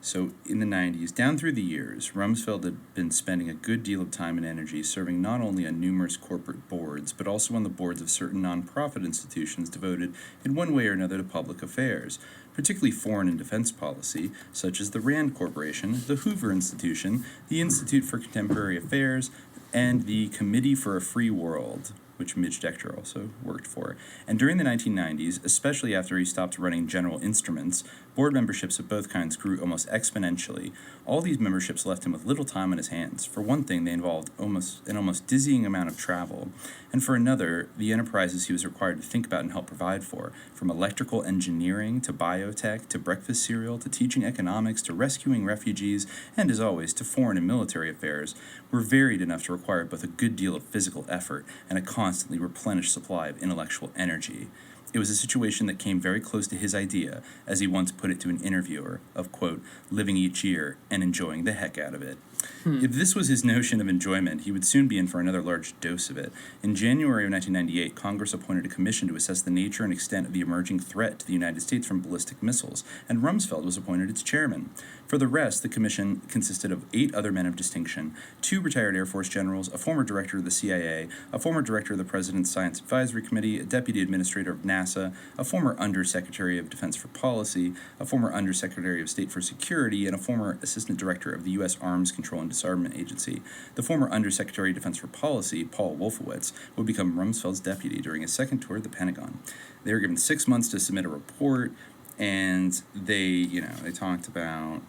So in the 90s, down through the years, Rumsfeld had been spending a good deal of time and energy serving not only on numerous corporate boards, but also on the boards of certain nonprofit institutions devoted in one way or another to public affairs, particularly foreign and defense policy, such as the RAND Corporation, the Hoover Institution, the Institute for Contemporary Affairs, and the Committee for a Free World, which Midge Decter also worked for. And during the 1990s, especially after he stopped running General Instruments, board memberships of both kinds grew almost exponentially. All these memberships left him with little time on his hands. For one thing, they involved an almost dizzying amount of travel. And for another, the enterprises he was required to think about and help provide for, from electrical engineering to biotech to breakfast cereal to teaching economics to rescuing refugees, and as always, to foreign and military affairs, were varied enough to require both a good deal of physical effort and a constantly replenished supply of intellectual energy. It was a situation that came very close to his idea, as he once put it to an interviewer, of, quote, living each year and enjoying the heck out of it. If this was his notion of enjoyment, he would soon be in for another large dose of it. In January of 1998, Congress appointed a commission to assess the nature and extent of the emerging threat to the United States from ballistic missiles, and Rumsfeld was appointed its chairman. For the rest, the commission consisted of 8 other men of distinction, 2 retired Air Force generals, a former director of the CIA, a former director of the President's Science Advisory Committee, a deputy administrator of NASA, a former undersecretary of Defense for Policy, a former undersecretary of State for Security, and a former assistant director of the U.S. Arms Control and Disarmament Agency. The former undersecretary of Defense for Policy, Paul Wolfowitz, would become Rumsfeld's deputy during his second tour of the Pentagon. They were given 6 months to submit a report, and they talked about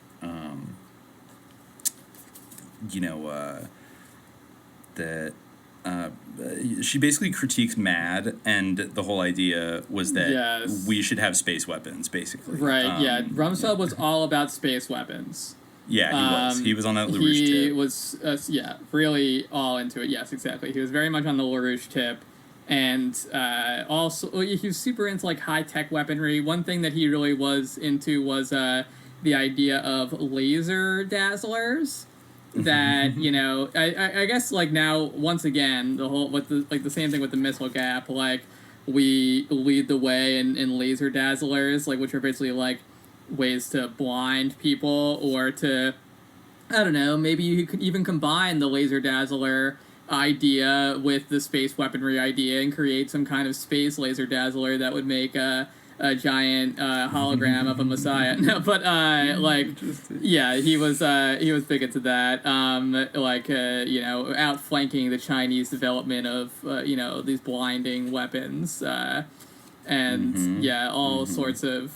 that she basically critiques MAD, and the whole idea was that we should have space weapons, basically. Right, Rumsfeld was all about space weapons. Yeah, he was. He was on that LaRouche tip. He was, really all into it. Yes, exactly. He was very much on the LaRouche tip. And also, he was super into, like, high-tech weaponry. One thing that he really was into was the idea of laser dazzlers. That, I guess, like, now, once again, the same thing with the missile gap, like, we lead the way in laser dazzlers, like, which are basically, like, ways to blind people, or to, I don't know, maybe you could even combine the laser dazzler idea with the space weaponry idea and create some kind of space laser dazzler that would make a giant hologram of a messiah. No, but he was big into that. Outflanking the Chinese development of these blinding weapons. And all sorts of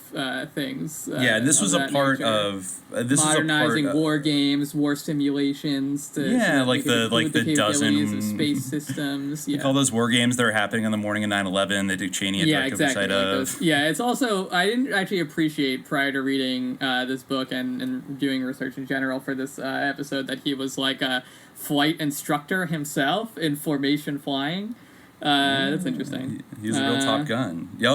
things. And this was a part of modernizing war games, war simulations. To the dozen of space systems. Like all those war games that are happening on the morning of 9/11. They Dick Cheney had direct oversight of. It's also, I didn't actually appreciate prior to reading this book and doing research in general for this episode that he was like a flight instructor himself in formation flying. That's interesting. He was a real Top Gun. He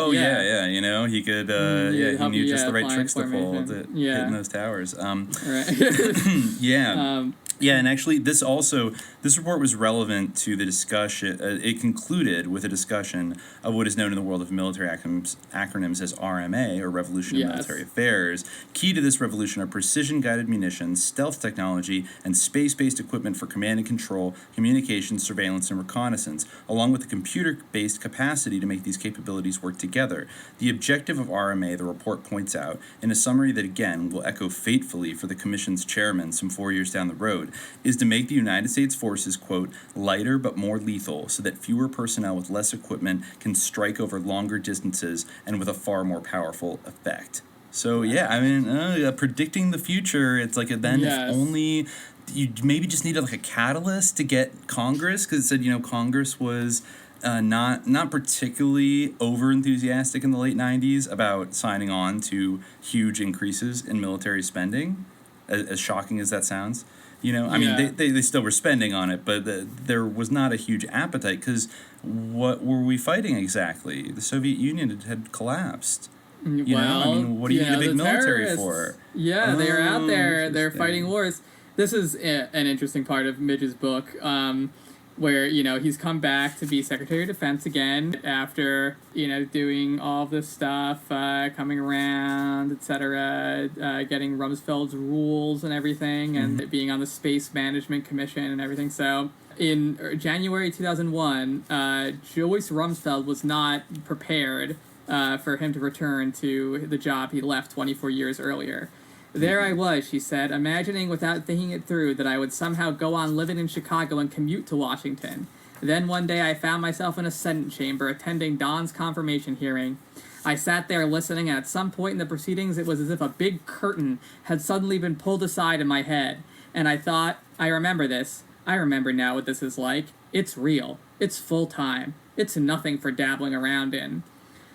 could. He knew just the right tricks to pull hitting those towers. And actually, this report was relevant to the discussion. It concluded with a discussion of what is known in the world of military acronyms as RMA, or Revolution of Military Affairs. Key to this revolution are precision-guided munitions, stealth technology, and space-based equipment for command and control, communications, surveillance, and reconnaissance, along with the computer-based capacity to make these capabilities work together. The objective of RMA, the report points out, in a summary that, again, will echo fatefully for the Commission's chairman some 4 years down the road, is to make the United States forces, quote, lighter but more lethal, so that fewer personnel with less equipment can strike over longer distances and with a far more powerful effect. So, predicting the future, it's like if only you maybe just needed like a catalyst to get Congress, because it said, Congress was not particularly over-enthusiastic in the late 90s about signing on to huge increases in military spending, as shocking as that sounds. They still were spending on it, but there was not a huge appetite, because what were we fighting exactly? The Soviet Union had collapsed. What do you need a big military for? Yeah, they are out there. They're fighting wars. This is an interesting part of Midge's book. where, he's come back to be Secretary of Defense again after, doing all this stuff, coming around, etc., getting Rumsfeld's rules and everything, and being on the Space Management Commission and everything. So in January 2001, Joyce Rumsfeld was not prepared for him to return to the job he left 24 years earlier. There I was, she said, imagining without thinking it through that I would somehow go on living in Chicago and commute to Washington. Then one day I found myself in a Senate chamber attending Don's confirmation hearing. I sat there listening, and at some point in the proceedings it was as if a big curtain had suddenly been pulled aside in my head. And I thought, I remember this. I remember now what this is like. It's real. It's full-time. It's nothing for dabbling around in.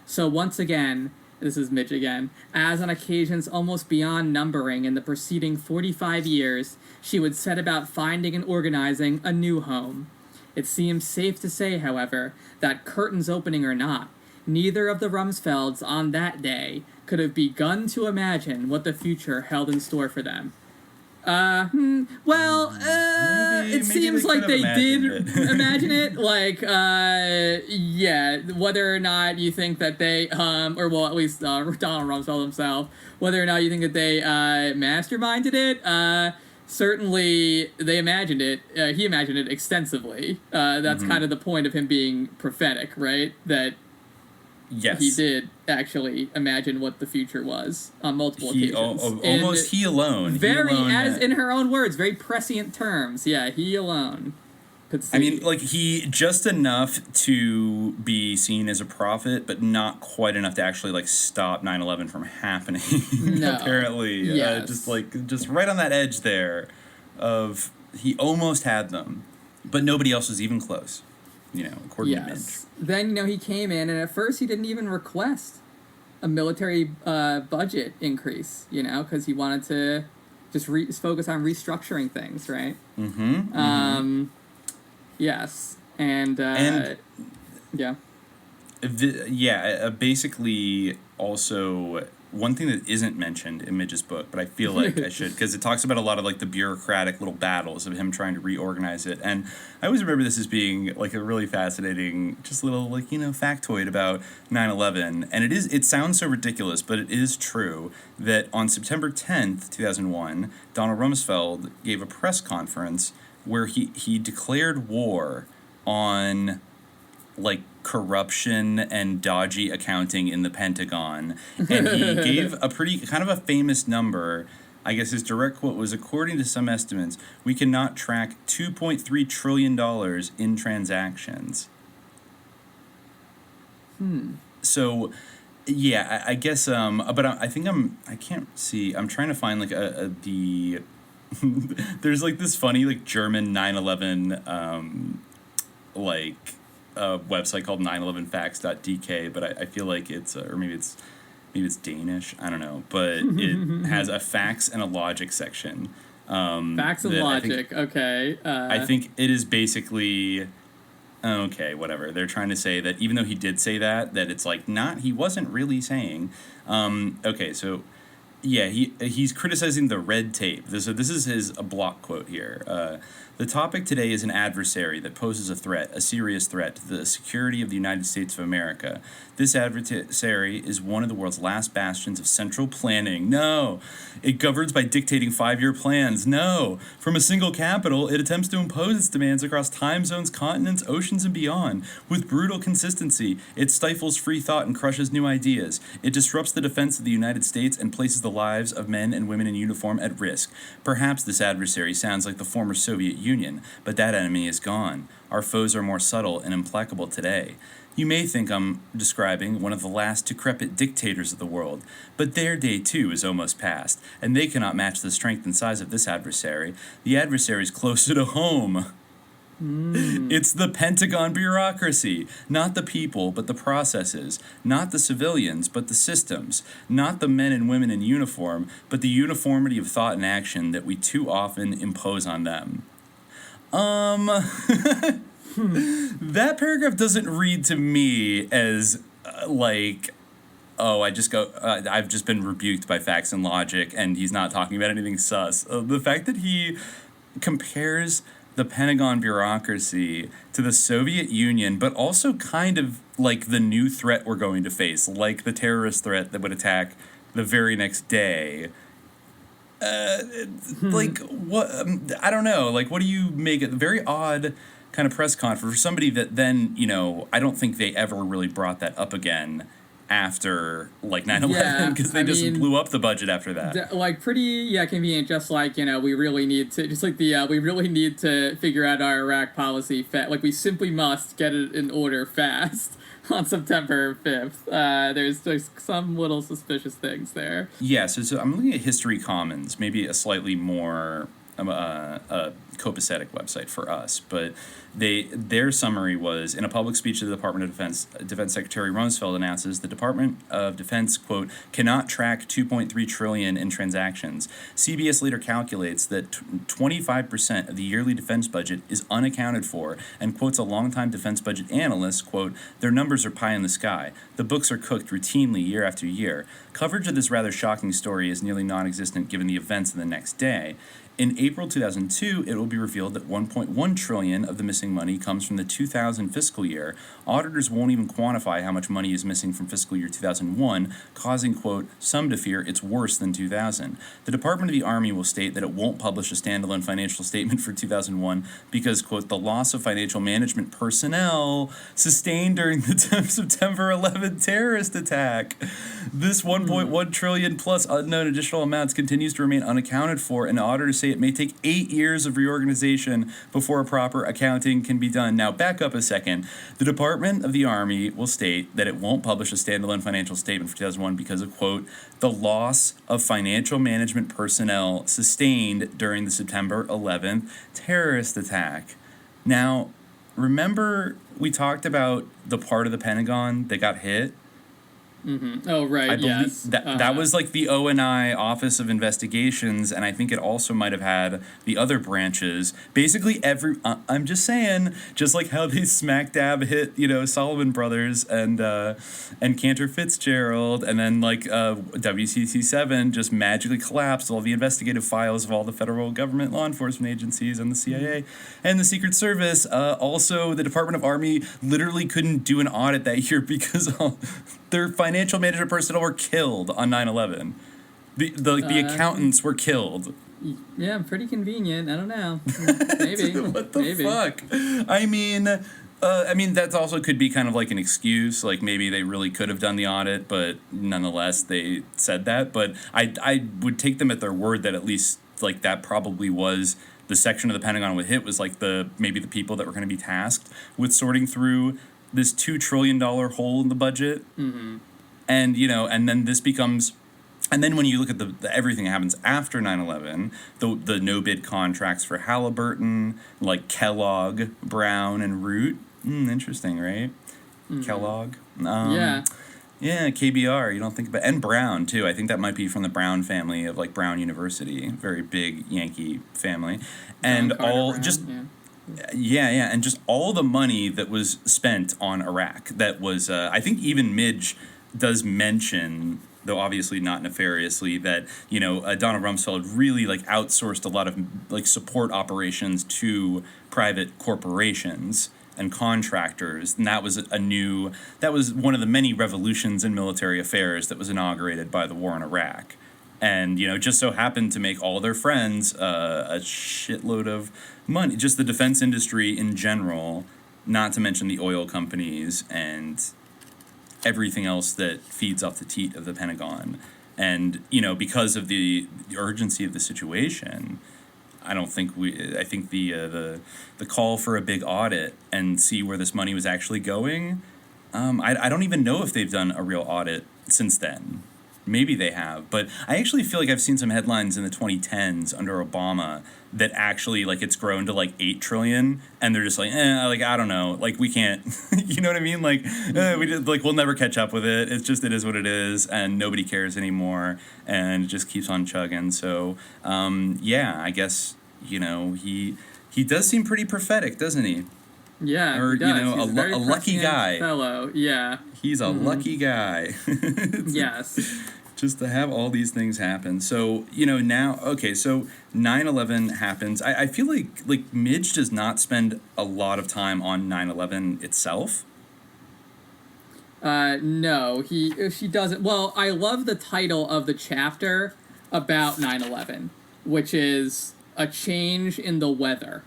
So once again, this is Midge again, as on occasions almost beyond numbering in the preceding 45 years, she would set about finding and organizing a new home. It seems safe to say, however, that curtains opening or not, neither of the Rumsfelds on that day could have begun to imagine what the future held in store for them. It seems like they did imagine it. Like, whether or not you think that they, at least Donald Rumsfeld himself, whether or not you think that they masterminded it, certainly they imagined it. He imagined it extensively. That's kind of the point of him being prophetic, right? That yes, he did actually imagine what the future was on multiple occasions. Almost he alone. As in her own words, very prescient terms. Yeah, he alone could see. I mean, like, he just enough to be seen as a prophet, but not quite enough to actually, like, stop 9/11 from happening. No. Apparently. Yes. Just right on that edge there of he almost had them, but nobody else was even close. According to Midge. Then, he came in, and at first he didn't even request a military budget increase, because he wanted to just focus on restructuring things, right? Yes. And yeah. Basically, also, one thing that isn't mentioned in Midge's book, but I feel like I should, because it talks about a lot of, like, the bureaucratic little battles of him trying to reorganize it. And I always remember this as being, like, a really fascinating, just little, like, factoid about 9/11. And it sounds so ridiculous, but it is true that on September 10th, 2001, Donald Rumsfeld gave a press conference where he declared war on, like, corruption and dodgy accounting in the Pentagon, and he gave a pretty kind of a famous number. I guess his direct quote was, according to some estimates, we cannot track $2.3 trillion in transactions. So yeah, I guess but I think I can't see, I'm trying to find like the there's like this funny like German 9/11 like a website called 911facts.dk, but I feel like it's or maybe it's Danish, I don't know, but it has a facts and a logic section. Facts and logic, okay. I think it is basically okay, whatever. They're trying to say that even though he did say that it's like he wasn't really saying. Okay, so yeah, he's criticizing the red tape. This is his block quote here. The topic today is an adversary that poses a serious threat to the security of the United States of America. This adversary is one of the world's last bastions of central planning. No. It governs by dictating 5-year plans. No. From a single capital, it attempts to impose its demands across time zones, continents, oceans, and beyond. With brutal consistency, it stifles free thought and crushes new ideas. It disrupts the defense of the United States and places the lives of men and women in uniform at risk. Perhaps this adversary sounds like the former Soviet Union, but that enemy is gone. Our foes are more subtle and implacable today. You may think I'm describing one of the last decrepit dictators of the world, but their day too is almost past, and they cannot match the strength and size of this adversary. The adversary's closer to home. It's the Pentagon bureaucracy, not the people, but the processes, not the civilians, but the systems, not the men and women in uniform, but the uniformity of thought and action that we too often impose on them. That paragraph doesn't read to me as like, oh, I've just been rebuked by facts and logic, and he's not talking about anything sus. The fact that he compares the Pentagon bureaucracy to the Soviet Union, but also kind of like the new threat we're going to face, like the terrorist threat that would attack the very next day. Like, what? I don't know. Like, what do you make it? Very odd kind of press conference for somebody that then, you know, I don't think they ever really brought that up again after like 9/11, because they blew up the budget after that. Like, pretty convenient. Just like, you know, we really need to we really need to figure out our Iraq policy like we simply must get it in order fast on September 5th. There's some little suspicious things there. So I'm looking at History Commons, maybe a slightly more copacetic website for us, but their summary was, in a public speech to the Department of Defense Secretary Rumsfeld announces the Department of Defense, quote, cannot track 2.3 trillion in transactions. CBS later calculates that 25% of the yearly defense budget is unaccounted for, and quotes a longtime defense budget analyst, quote, their numbers are pie in the sky. The books are cooked routinely year after year. Coverage of this rather shocking story is nearly non-existent given the events of the next day. In April 2002, it will be revealed that 1.1 trillion of the missing money comes from the 2000 fiscal year. Auditors won't even quantify how much money is missing from fiscal year 2001, causing, quote, some to fear it's worse than 2000. The Department of the Army will state that it won't publish a standalone financial statement for 2001 because, quote, the loss of financial management personnel sustained during the September 11 terrorist attack. This 1.1 trillion plus unknown additional amounts continues to remain unaccounted for, and auditors say it may take 8 years of reorganization before a proper accounting can be done. Now, back up a second. The Department of the Army will state that it won't publish a standalone financial statement for 2001 because of, quote, the loss of financial management personnel sustained during the September 11th terrorist attack. Now, remember we talked about the part of the Pentagon that got hit? Mm-hmm. Oh, right, I believe that was like the O&I Office of Investigations, and I think it also might have had the other branches. Basically, I'm just saying, just like how they smack dab hit, you know, Solomon Brothers and Cantor Fitzgerald, and then like WCC7 just magically collapsed all the investigative files of all the federal government law enforcement agencies and the CIA and the Secret Service. Also, the Department of Army literally couldn't do an audit that year because their financial management personnel were killed on 9/11. The accountants were killed. Yeah, pretty convenient. I don't know. Maybe. What the fuck? I mean, that also could be kind of like an excuse. Like maybe they really could have done the audit, but nonetheless they said that. But I would take them at their word that at least like that probably was the section of the Pentagon with hit was like maybe the people that were going to be tasked with sorting through this $2 trillion hole in the budget. Mm-hmm. And, you know, and then this becomes, and then when you look at the everything that happens after 9/11, the no-bid contracts for Halliburton, like Kellogg, Brown, and Root. Interesting, right? Mm-hmm. Kellogg. Yeah, KBR, you don't think about, and Brown, too. I think that might be from the Brown family of, like, Brown University. Very big Yankee family. And all, Brown, just... Yeah. And just all the money that was spent on Iraq that was, I think even Midge does mention, though obviously not nefariously, that, you know, Donald Rumsfeld really, like, outsourced a lot of, like, support operations to private corporations and contractors, and that was one of the many revolutions in military affairs that was inaugurated by the war in Iraq. And, you know, just so happened to make all their friends a shitload of money. Just the defense industry in general, not to mention the oil companies and everything else that feeds off the teat of the Pentagon. And, you know, because of the urgency of the situation, I think the call for a big audit and see where this money was actually going, I don't even know if they've done a real audit since then. Maybe they have, but I actually feel like I've seen some headlines in the 2010s under Obama that actually, like, it's grown to, like, 8 trillion, and they're just like, like, I don't know, like, we can't, you know what I mean? Like, we'll never catch up with it. It's just, it is what it is, and nobody cares anymore, and it just keeps on chugging. So, I guess, you know, he does seem pretty prophetic, doesn't he? Yeah, or, he does. You know, a lucky guy. Fellow, yeah. He's a lucky guy. Yes. Just to have all these things happen. So, now, okay, so 9/11 happens. I feel like Midge does not spend a lot of time on 9/11 itself. No, she doesn't. Well, I love the title of the chapter about 9/11, which is A Change in the Weather.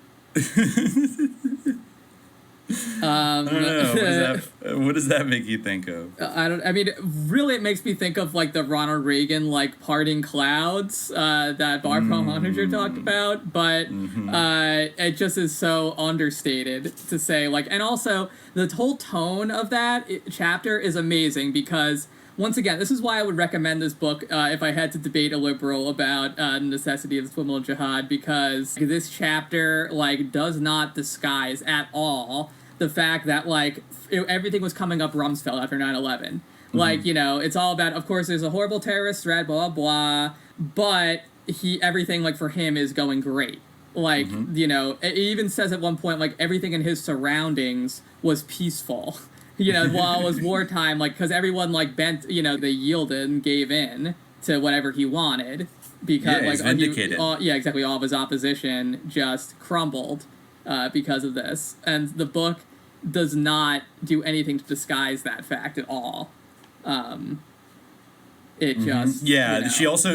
I don't know. What does that make you think of? I mean, really, it makes me think of like the Ronald Reagan parting clouds that Barbara Honninger talked about, but it just is so understated to say and also the whole tone of that chapter is amazing because. Once again, this is why I would recommend this book if I had to debate a liberal about the necessity of the subliminal jihad, because this chapter does not disguise at all the fact that everything was coming up Rumsfeld after 9/11. It's all about, of course, there's a horrible terrorist threat, blah blah blah, but everything for him is going great. It even says at one point everything in his surroundings was peaceful. While it was wartime, because everyone bent, they yielded and gave in to whatever he wanted, because he's vindicated. All of his opposition just crumbled because of this, and the book does not do anything to disguise that fact at all. It just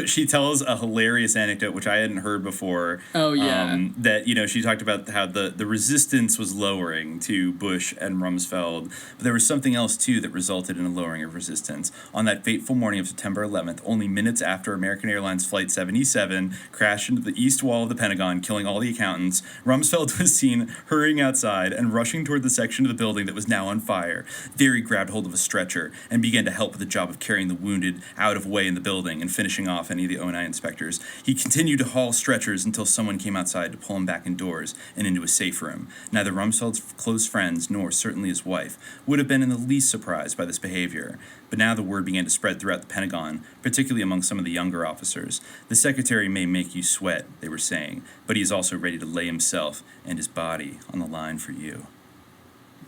she tells a hilarious anecdote which I hadn't heard before. Oh yeah, that she talked about how the resistance was lowering to Bush and Rumsfeld, but there was something else too that resulted in a lowering of resistance. On that fateful morning of September 11th, only minutes after American Airlines Flight 77 crashed into the east wall of the Pentagon, killing all the accountants, Rumsfeld was seen hurrying outside and rushing toward the section of the building that was now on fire. There he grabbed hold of a stretcher and began to help with the job of carrying the wounded out of way in the building and finishing off any of the O9 inspectors. He continued to haul stretchers until someone came outside to pull him back indoors and into a safe room. Neither Rumsfeld's close friends, nor certainly his wife, would have been in the least surprised by this behavior. But now the word began to spread throughout the Pentagon, particularly among some of the younger officers. The secretary may make you sweat, they were saying, but he is also ready to lay himself and his body on the line for you.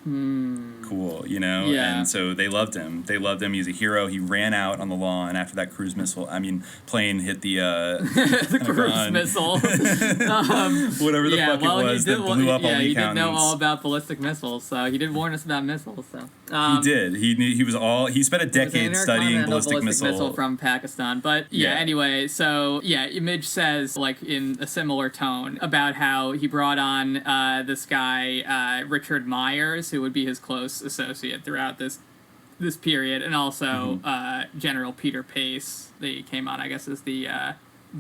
Cool, Yeah. And so they loved him. He's a hero. He ran out on the lawn after that plane hit the the cruise missile. Whatever the fuck it was that blew up all the accountants. He did know all about ballistic missiles, so he did warn us about missiles. So he did. He spent a decade studying ballistic missile from Pakistan. But anyway, so Midge says in a similar tone about how he brought on this guy Richard Myers, who would be his close associate throughout this period, and also General Peter Pace. They came on, I guess, as the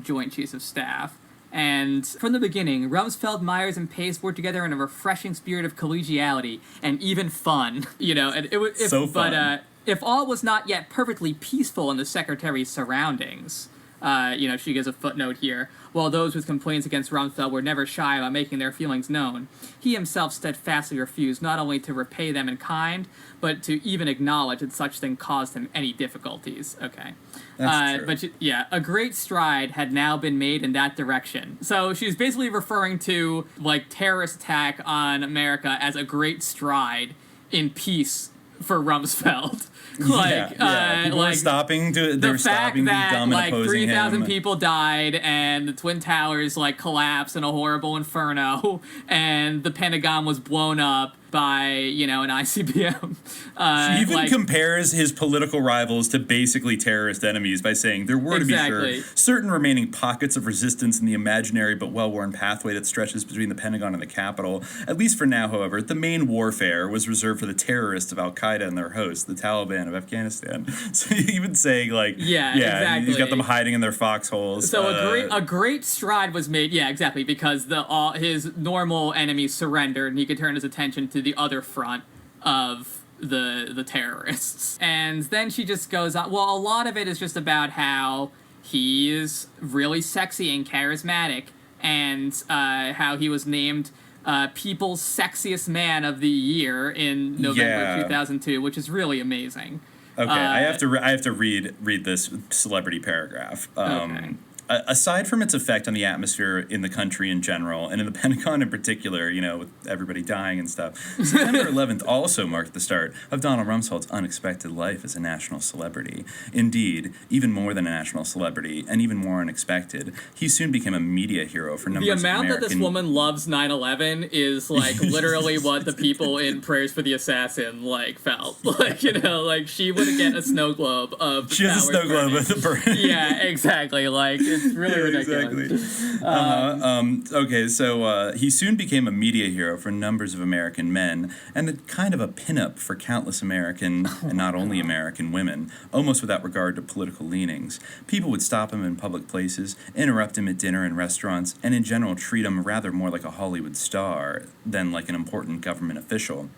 Joint Chiefs of Staff. And from the beginning, Rumsfeld, Myers, and Pace worked together in a refreshing spirit of collegiality and even fun. And so fun. But if all was not yet perfectly peaceful in the secretary's surroundings, she gives a footnote here. While those with complaints against Rumsfeld were never shy about making their feelings known, he himself steadfastly refused not only to repay them in kind, but to even acknowledge that such thing caused him any difficulties. Okay. That's true. But a great stride had now been made in that direction. So she's basically referring to terrorist attack on America as a great stride in peace for Rumsfeld. People were stopping to be dumb and opposing 3,000 people died, and the Twin Towers collapsed in a horrible inferno, and the Pentagon was blown up by an ICBM. She even compares his political rivals to basically terrorist enemies by saying there were, to be sure, certain remaining pockets of resistance in the imaginary but well-worn pathway that stretches between the Pentagon and the Capitol. At least for now, however, the main warfare was reserved for the terrorists of Al-Qaeda and their hosts, the Taliban of Afghanistan. So even saying exactly. He's got them hiding in their foxholes. So a great stride was made, exactly, because his normal enemies surrendered, and he could turn his attention to the other front of the terrorists. And then she just goes on. Well, a lot of it is just about how he is really sexy and charismatic, and how he was named People's Sexiest Man of the Year in November 2002, which is really amazing. Okay, I have to read this celebrity paragraph. Okay. aside from its effect on the atmosphere in the country in general, and in the Pentagon in particular, with everybody dying and stuff, September 11th also marked the start of Donald Rumsfeld's unexpected life as a national celebrity. Indeed, even more than a national celebrity, and even more unexpected, he soon became a media hero for numbers of American... The amount that this woman loves 9/11 is, literally what the people in Prayers for the Assassin, felt. She would get a snow globe of She has a snow globe of the burn. Yeah, exactly. It's really ridiculous. Exactly. Okay, so he soon became a media hero for numbers of American men, and a kind of a pinup for countless American, and not only American women, almost without regard to political leanings. People would stop him in public places, interrupt him at dinner and restaurants, and in general treat him rather more like a Hollywood star than like an important government official.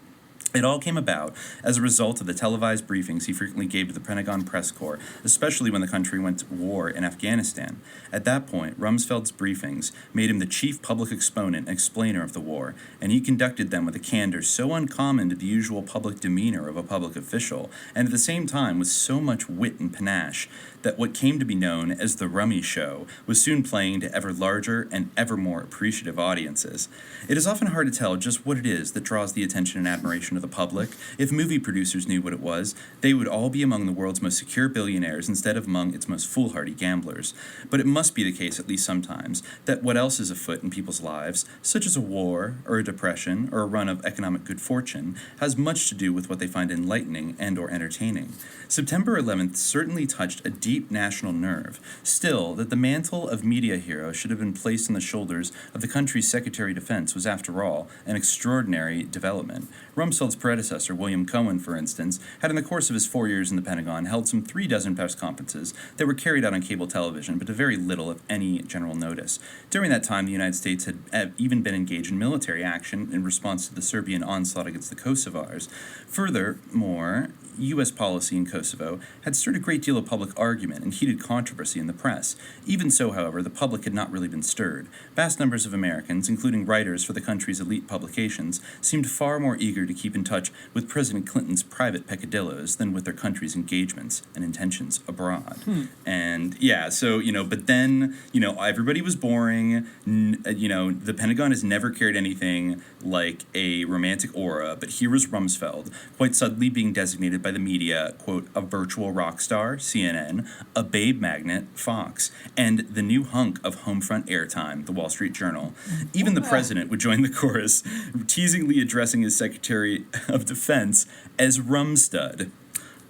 It all came about as a result of the televised briefings he frequently gave to the Pentagon press corps, especially when the country went to war in Afghanistan. At that point, Rumsfeld's briefings made him the chief public exponent and explainer of the war, and he conducted them with a candor so uncommon to the usual public demeanor of a public official, and at the same time with so much wit and panache, that what came to be known as the Rummy Show was soon playing to ever larger and ever more appreciative audiences. It is often hard to tell just what it is that draws the attention and admiration of the public. If movie producers knew what it was, they would all be among the world's most secure billionaires instead of among its most foolhardy gamblers. But it must be the case, at least sometimes, that what else is afoot in people's lives, such as a war, or a depression, or a run of economic good fortune, has much to do with what they find enlightening and or entertaining. September 11th certainly touched a deep national nerve. Still, that the mantle of media hero should have been placed on the shoulders of the country's Secretary of Defense was, after all, an extraordinary development. Rumsfeld's predecessor, William Cohen, for instance, had in the course of his 4 years in the Pentagon held some 36 press conferences that were carried out on cable television, but to very little of any general notice. During that time, the United States had even been engaged in military action in response to the Serbian onslaught against the Kosovars. Furthermore, U.S. policy in Kosovo had stirred a great deal of public argument and heated controversy in the press. Even so, however, the public had not really been stirred. Vast numbers of Americans, including writers for the country's elite publications, seemed far more eager to keep in touch with President Clinton's private peccadillos than with their country's engagements and intentions abroad. And but then, everybody was boring. The Pentagon has never carried anything like a romantic aura, but here was Rumsfeld, quite suddenly being designated by the media, quote, a virtual rock star, CNN, a babe magnet, Fox, and the new hunk of homefront airtime, the Wall Street Journal. Even the president would join the chorus, teasingly addressing his Secretary of Defense as Rumstud.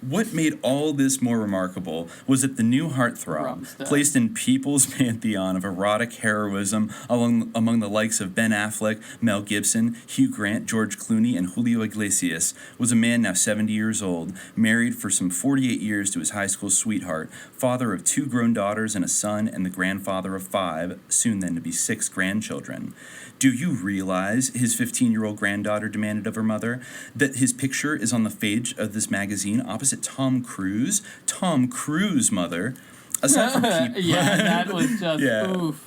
What made all this more remarkable was that the new heartthrob, placed in people's pantheon of erotic heroism among the likes of Ben Affleck, Mel Gibson, Hugh Grant, George Clooney, and Julio Iglesias, was a man now 70 years old, married for some 48 years to his high school sweetheart, father of 2 grown daughters and a son, and the grandfather of 5, soon then to be 6 grandchildren. Do you realize, his 15-year-old granddaughter demanded of her mother, that his picture is on the page of this magazine opposite Tom Cruise? Tom Cruise, mother. Aside from people... Yeah, that was just oof.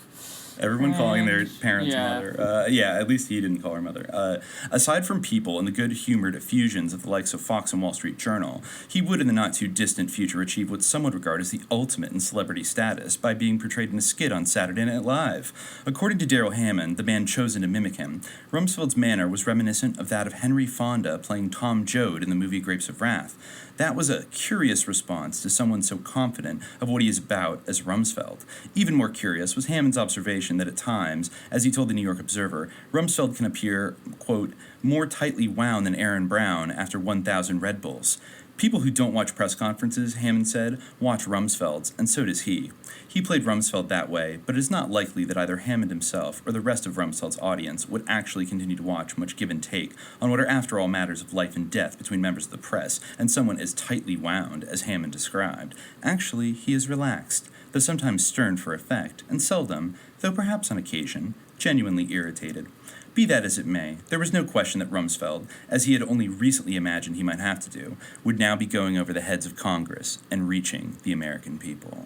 Everyone calling their parents mother. At least he didn't call her mother. Aside from people and the good-humored effusions of the likes of Fox and Wall Street Journal, he would in the not-too-distant future achieve what some would regard as the ultimate in celebrity status by being portrayed in a skit on Saturday Night Live. According to Darrell Hammond, the man chosen to mimic him, Rumsfeld's manner was reminiscent of that of Henry Fonda playing Tom Joad in the movie Grapes of Wrath. That was a curious response to someone so confident of what he is about as Rumsfeld. Even more curious was Hammond's observation that at times, as he told the New York Observer, Rumsfeld can appear, quote, more tightly wound than Aaron Brown after 1,000 Red Bulls. People who don't watch press conferences, Hammond said, watch Rumsfeld's, and so does he. He played Rumsfeld that way, but it is not likely that either Hammond himself or the rest of Rumsfeld's audience would actually continue to watch much give and take on what are after all matters of life and death between members of the press and someone as tightly wound as Hammond described. Actually, he is relaxed, though sometimes stern for effect, and seldom, though perhaps on occasion, genuinely irritated. Be that as it may, there was no question that Rumsfeld, as he had only recently imagined he might have to do, would now be going over the heads of Congress and reaching the American people.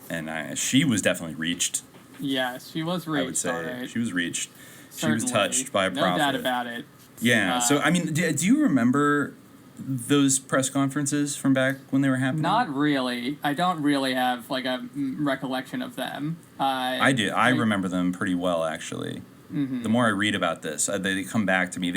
And she was definitely reached. Yeah, she was reached. I would say right. She was reached. Certainly. She was touched by a prophet. No doubt about it. Yeah. So I mean, do you remember those press conferences from back when they were happening? Not really. I don't really have like a recollection of them. I do. I remember them pretty well, actually. Mm-hmm. The more I read about this, they come back to me.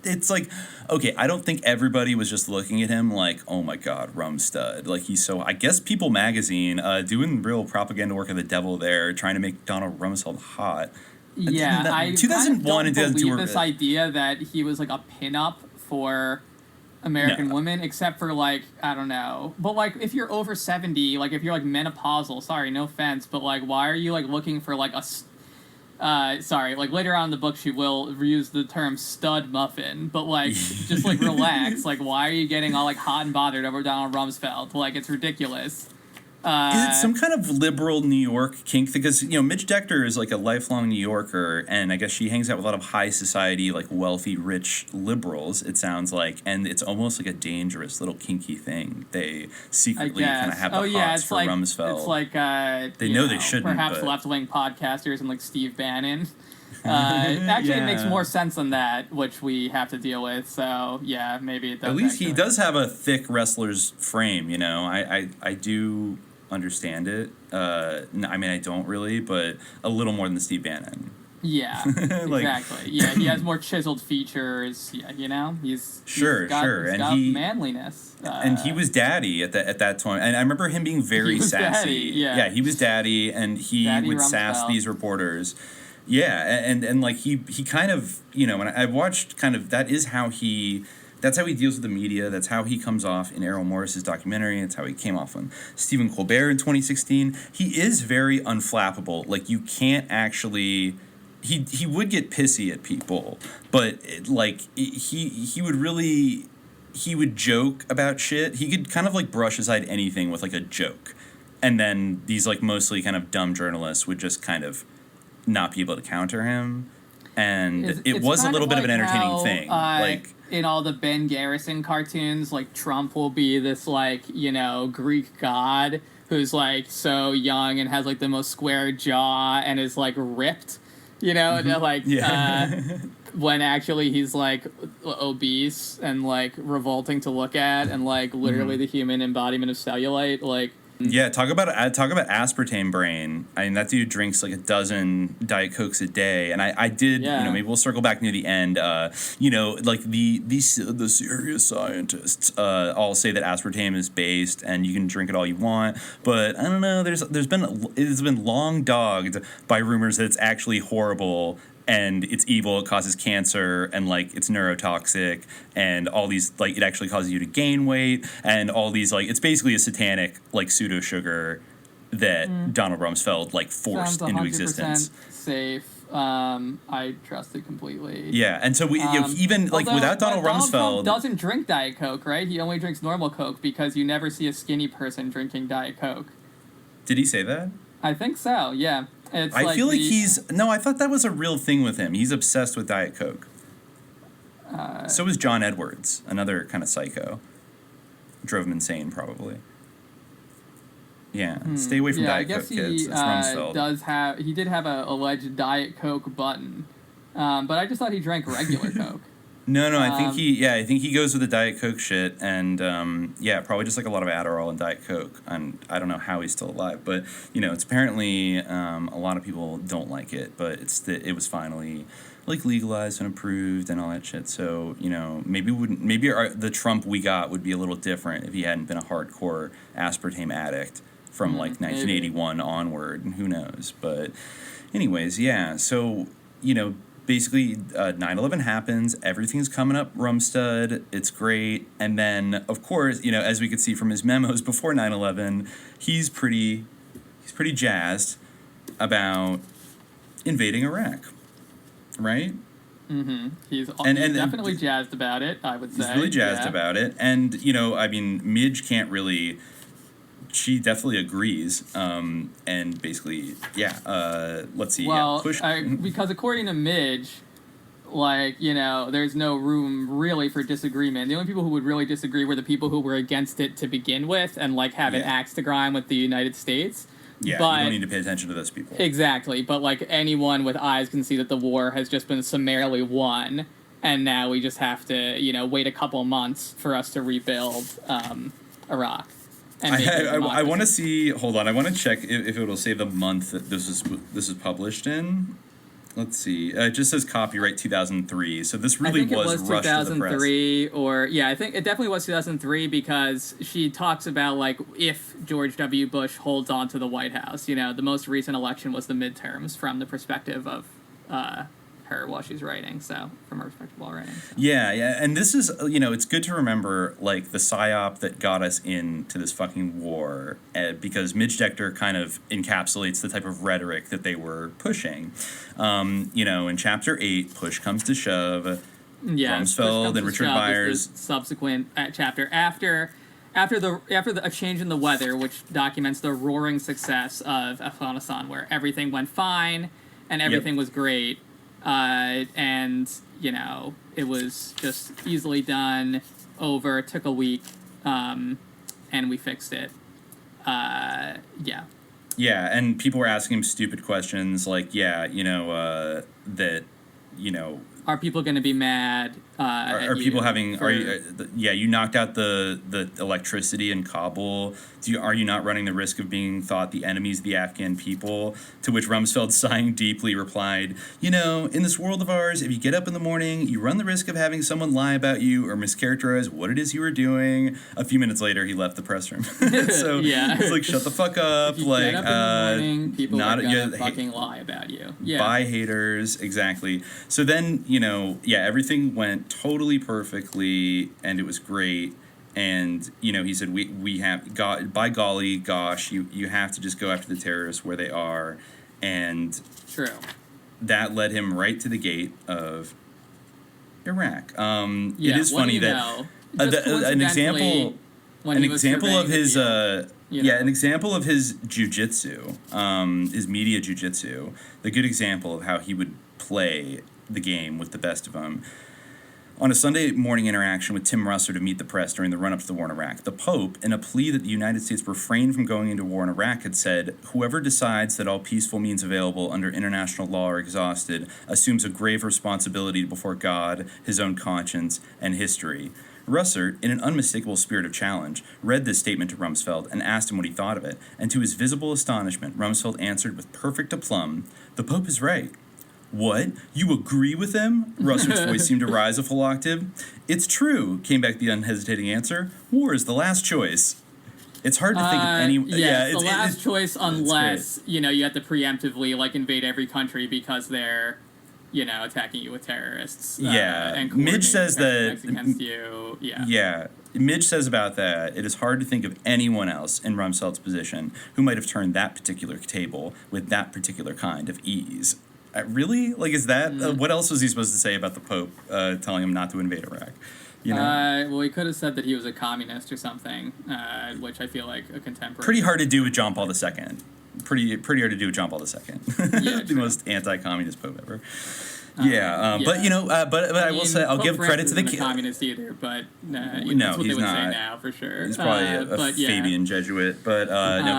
It's like, okay, I don't think everybody was just looking at him like, oh my God, Rumsfeld. Like, he's so, I guess People Magazine doing real propaganda work of the devil there, trying to make Donald Rumsfeld hot. Yeah, I 2001 and 2002 believe this idea that he was like a pinup for American women, except for like, I don't know. But like, if you're over 70, like if you're like menopausal, sorry, no offense, but like, why are you like looking for like a sorry, like later on in the book she will use the term stud muffin, but like just like relax. Like, why are you getting all like hot and bothered over Donald Rumsfeld? Like, it's ridiculous. Is it some kind of liberal New York kink? Because, Midge Decter is like a lifelong New Yorker, and I guess she hangs out with a lot of high society, like wealthy, rich liberals, it sounds like, and it's almost like a dangerous little kinky thing. They secretly kind of have the hots for Rumsfeld. It's like, they know they shouldn't, perhaps left-wing podcasters and like Steve Bannon. Actually, it makes more sense than that, which we have to deal with. So yeah, maybe it does. At least he does have a thick wrestler's frame. I do understand it. I mean, I don't really, but a little more than Steve Bannon. Yeah, exactly. Yeah, he has more chiseled features. Yeah, he's got manliness. And he was daddy at that time. And I remember him being very sassy. Daddy, yeah, he was daddy, and he would Rumsfeld. sass these reporters. Yeah, and like he kind of, and I watched kind of, that's how he deals with the media. That's how he comes off in Errol Morris's documentary. That's how he came off on Stephen Colbert in 2016. He is very unflappable. Like, you can't actually, he would get pissy at people, but he would joke about shit. He could kind of like brush aside anything with like a joke. And then these like mostly kind of dumb journalists would just kind of not be able to counter him, and it was a little bit of an entertaining thing. Like in all the Ben Garrison cartoons, like Trump will be this like Greek god who's like so young and has like the most square jaw and is like ripped, and like when actually he's like obese and like revolting to look at and like literally the human embodiment of cellulite, like. Yeah, talk about aspartame brain. I mean, that dude drinks like a dozen Diet Cokes a day, and I did. Maybe we'll circle back near the end. Like the serious scientists all say that aspartame is based, and you can drink it all you want. But I don't know. It's been long dogged by rumors that it's actually horrible. And it's evil, it causes cancer, and, like, it's neurotoxic, and all these, like, it actually causes you to gain weight, and all these, like, it's basically a satanic, like, pseudo-sugar that Donald Rumsfeld, like, forced into existence. Safe. I trust it completely. Yeah, and so we, even, like, without Donald Rumsfeld... Donald Trump doesn't drink Diet Coke, right? He only drinks normal Coke because you never see a skinny person drinking Diet Coke. Did he say that? I think so, yeah. I feel like I thought that was a real thing with him. He's obsessed with Diet Coke. So is John Edwards, another kind of psycho. Drove him insane, probably. Yeah, stay away from Diet Coke, kids. It's Rumsfeld. He did have a alleged Diet Coke button, but I just thought he drank regular Coke. No, I think he goes with the Diet Coke shit, and probably just like a lot of Adderall and Diet Coke. And I don't know how he's still alive, but it's apparently a lot of people don't like it, but it was finally like legalized and approved and all that shit. So maybe the Trump we got would be a little different if he hadn't been a hardcore aspartame addict from like 1981 maybe. Onward, and who knows? But anyways, yeah. So basically, 9/11 happens. Everything's coming up Rumsfeld. It's great. And then, of course, as we could see from his memos before 9/11, he's pretty jazzed about invading Iraq, right? Mm-hmm. He's definitely jazzed about it, I would say. He's really jazzed about it. And, I mean, Midge can't really... She definitely agrees, and basically, let's see. Well, because according to Midge, there's no room really for disagreement. The only people who would really disagree were the people who were against it to begin with and, have an axe to grind with the United States. Yeah, but, you don't need to pay attention to those people. Exactly, but, anyone with eyes can see that the war has just been summarily won. and now we just have to, wait a couple months for us to rebuild Iraq. And I want to see. Hold on, I want to check if it'll say the month that this is published in. Let's see. It just says copyright 2003. So this really was rushed to the press. 2003, or I think it definitely was 2003 because she talks about like if George W. Bush holds on to the White House. The most recent election was the midterms from the perspective of her while she's writing. So from her perspective while writing. So. Yeah, and this is it's good to remember like the psyop that got us into this fucking war because Midge Decter kind of encapsulates the type of rhetoric that they were pushing. In chapter 8, push comes to shove. Yeah, Rumsfeld and Richard Byers. Subsequent chapter after a change in the weather, which documents the roaring success of Afghanistan, where everything went fine and everything was great. And it was just easily done over, took a week, and we fixed it. Yeah, and people were asking him stupid questions like, are people going to be mad? Are people having? You knocked out the electricity in Kabul. Are you not running the risk of being thought the enemies of the Afghan people? To which Rumsfeld, sighing deeply, replied, in this world of ours, if you get up in the morning, you run the risk of having someone lie about you or mischaracterize what it is you were doing. A few minutes later, he left the press room. So he's like, shut the fuck up. If you get up in the morning, people are gonna fucking lie about you. Yeah. Bye, haters. Exactly. So then, everything went totally perfectly, and it was great. And he said we have by golly gosh you have to just go after the terrorists where they are, and true, that led him right to the gate of Iraq. It is funny that an example of his an example of his jujitsu, his media jujitsu, the good example of how he would play the game with the best of them. On a Sunday morning interaction with Tim Russert to meet the press during the run-up to the war in Iraq, the Pope, in a plea that the United States refrain from going into war in Iraq, had said, "Whoever decides that all peaceful means available under international law are exhausted assumes a grave responsibility before God, his own conscience, and history." Russert, in an unmistakable spirit of challenge, read this statement to Rumsfeld and asked him what he thought of it, and to his visible astonishment, Rumsfeld answered with perfect aplomb, "The Pope is right." "What? You agree with him?" Russert's voice seemed to rise a full octave. "It's true," came back the unhesitating answer. "War is the last choice." It's hard to think of any... it's the last choice unless, you have to preemptively, invade every country because they're, attacking you with terrorists. And Midge says that... against you. Midge says about that, it is hard to think of anyone else in Rumsfeld's position who might have turned that particular table with that particular kind of ease. Really? Is that... what else was he supposed to say about the Pope telling him not to invade Iraq? Well, he could have said that he was a communist or something, which I feel like a contemporary... Pretty hard to do with John Paul II. Pretty hard to do with John Paul II. The most anti-communist Pope ever. But I will say, I'll give credit to the kid. Communist either, but no, that's what he's they would not. Say now for sure. He's probably a Fabian Jesuit, but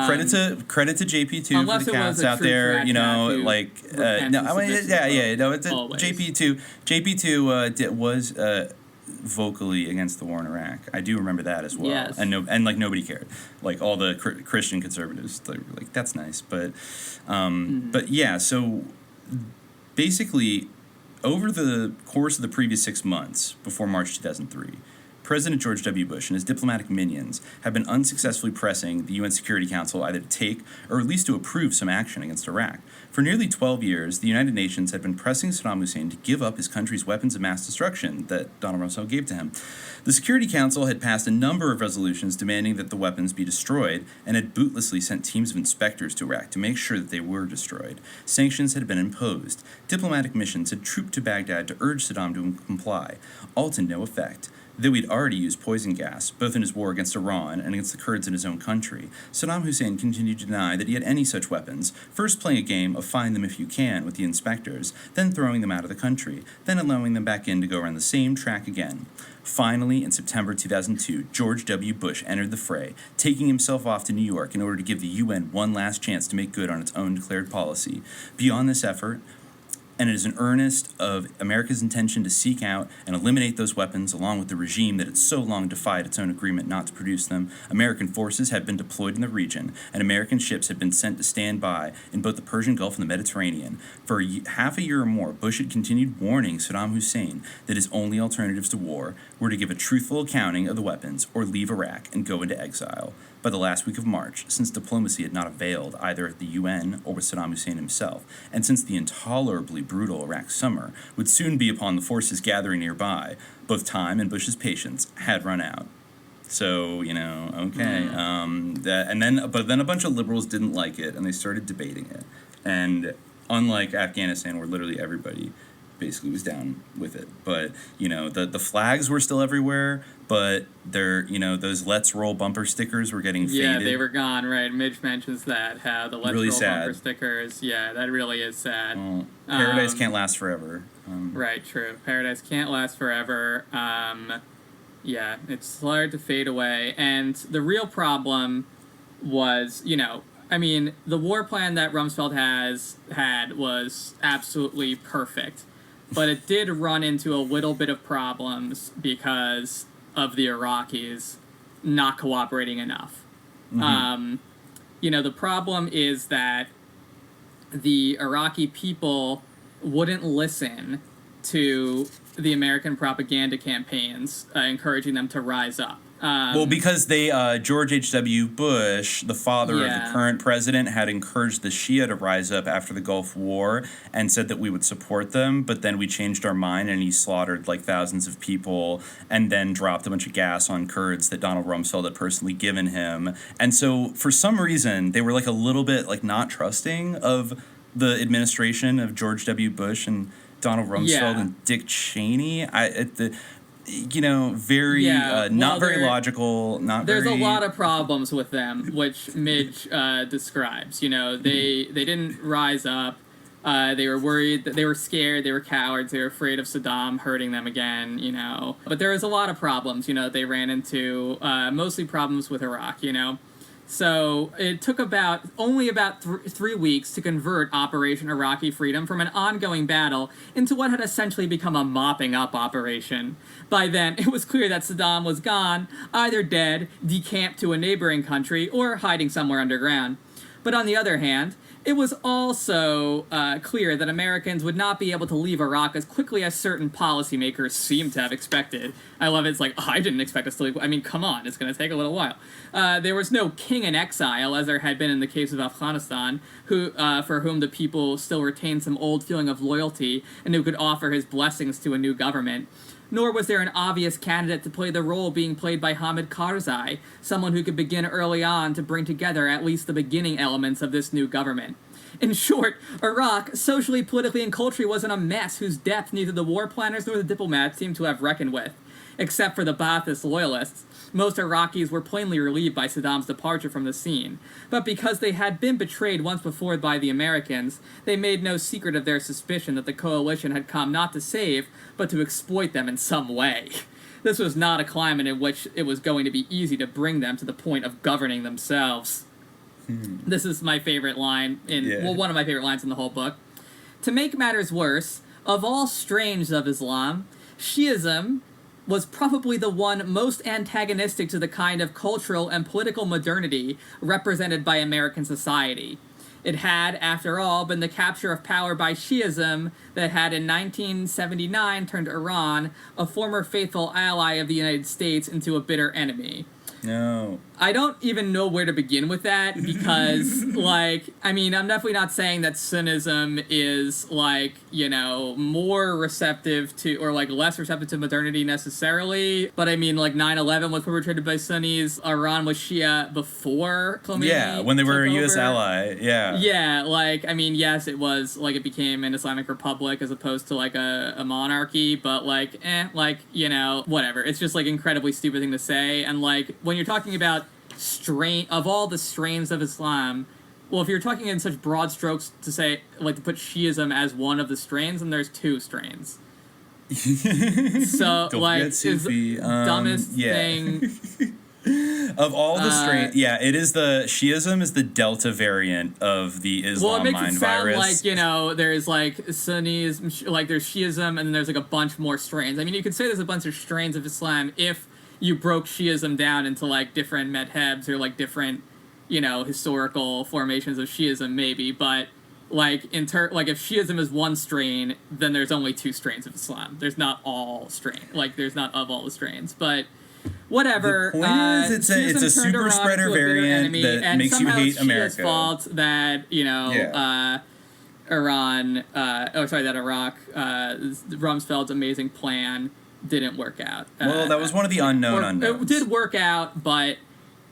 credit to JP2 for the cats out there. JP2 was vocally against the war in Iraq. I do remember that as well. Yes. And nobody cared. All the Christian conservatives, they were like, that's nice, but so basically, over the course of the previous 6 months before March 2003, President George W. Bush and his diplomatic minions have been unsuccessfully pressing the UN Security Council either to take or at least to approve some action against Iraq. For nearly 12 years, the United Nations had been pressing Saddam Hussein to give up his country's weapons of mass destruction that Donald Rumsfeld gave to him. The Security Council had passed a number of resolutions demanding that the weapons be destroyed and had bootlessly sent teams of inspectors to Iraq to make sure that they were destroyed. Sanctions had been imposed. Diplomatic missions had trooped to Baghdad to urge Saddam to comply, all to no effect. Though he'd already used poison gas, both in his war against Iran and against the Kurds in his own country, Saddam Hussein continued to deny that he had any such weapons, first playing a game of find them if you can with the inspectors, then throwing them out of the country, then allowing them back in to go around the same track again. Finally, in September 2002, George W. Bush entered the fray, taking himself off to New York in order to give the UN one last chance to make good on its own declared policy. Beyond this effort, and it is an earnest of America's intention to seek out and eliminate those weapons along with the regime that had so long defied its own agreement not to produce them. American forces had been deployed in the region, and American ships had been sent to stand by in both the Persian Gulf and the Mediterranean. For half a year or more, Bush had continued warning Saddam Hussein that his only alternatives to war were to give a truthful accounting of the weapons or leave Iraq and go into exile. By the last week of March, since diplomacy had not availed either at the UN or with Saddam Hussein himself, and since the intolerably brutal Iraq summer would soon be upon the forces gathering nearby, both time and Bush's patience had run out. So, okay. But then a bunch of liberals didn't like it, and they started debating it. And unlike Afghanistan, where literally everybody basically was down with it, but the flags were still everywhere, but those "Let's Roll" bumper stickers were getting faded. Yeah, they were gone. Right, Midge mentions that, how the "Let's really Roll" sad. bumper stickers. Yeah, that really is sad. Well, paradise can't last forever. Right, true. Paradise can't last forever. Yeah, it's hard to fade away, and the real problem was, the war plan that Rumsfeld had was absolutely perfect. But it did run into a little bit of problems because of the Iraqis not cooperating enough. Mm-hmm. The problem is that the Iraqi people wouldn't listen to the American propaganda campaigns encouraging them to rise up. Because George H.W. Bush, the father of the current president, had encouraged the Shia to rise up after the Gulf War and said that we would support them, but then we changed our mind and he slaughtered thousands of people and then dropped a bunch of gas on Kurds that Donald Rumsfeld had personally given him. And so for some reason, they were a little bit not trusting of the administration of George W. Bush and Donald Rumsfeld and Dick Cheney. Very not very logical. There's a lot of problems with them, which Midge describes. They didn't rise up. They were worried, that they were scared, they were cowards, they were afraid of Saddam hurting them again. But there was a lot of problems. They ran into mostly problems with Iraq. So it took only about 3 weeks to convert Operation Iraqi Freedom from an ongoing battle into what had essentially become a mopping up operation. By then, it was clear that Saddam was gone, either dead, decamped to a neighboring country, or hiding somewhere underground. But on the other hand, it was also clear that Americans would not be able to leave Iraq as quickly as certain policymakers seemed to have expected. I love it. It's I didn't expect us to leave. Come on, it's going to take a little while. There was no king in exile, as there had been in the case of Afghanistan, for whom the people still retained some old feeling of loyalty and who could offer his blessings to a new government. Nor was there an obvious candidate to play the role being played by Hamid Karzai, someone who could begin early on to bring together at least the beginning elements of this new government. In short, Iraq, socially, politically, and culturally, wasn't a mess whose depth neither the war planners nor the diplomats seemed to have reckoned with. Except for the Ba'athist loyalists, most Iraqis were plainly relieved by Saddam's departure from the scene. But because they had been betrayed once before by the Americans, they made no secret of their suspicion that the coalition had come not to save, but to exploit them in some way. This was not a climate in which it was going to be easy to bring them to the point of governing themselves. This is my favorite line one of my favorite lines in the whole book. To make matters worse, of all strains of Islam, Shiism was probably the one most antagonistic to the kind of cultural and political modernity represented by American society. It had, after all, been the capture of power by Shiism that had in 1979 turned Iran, a former faithful ally of the United States, into a bitter enemy. No. I don't even know where to begin with that because, I'm definitely not saying that Sunnism is, more receptive to, or, less receptive to modernity necessarily. But, 9/11 was perpetrated by Sunnis. Iran was Shia before Khomeini. Yeah, when they were a U.S. ally. Yeah. Yeah, yes, it was, it became an Islamic republic as opposed to, a monarchy. But, whatever. It's just, incredibly stupid thing to say. And, when you're talking about of all the strains of Islam, well, if you're talking in such broad strokes to say, to put Shiism as one of the strains, then there's two strains. So, it's the dumbest thing. Of all the strains, it is the Shi'ism is the Delta variant of the Islam mind virus. Well, it makes it sound like, you know, there's like Sunnis, like there's Shi'ism, and then there's like a bunch more strains. I mean, you could say there's a bunch of strains of Islam if you broke Shi'ism down into like different madhabs or like different, you know, historical formations of Shi'ism, maybe. But like if Shi'ism is one strain, then there's only two strains of Islam. There's not all there's not of all the strains, but. Whatever. The point is, it's a super spreader variant that makes you hate America. It's fault that, you know, Iran, that Iraq, Rumsfeld's amazing plan didn't work out. Well, that was one of the unknowns. It did work out, but,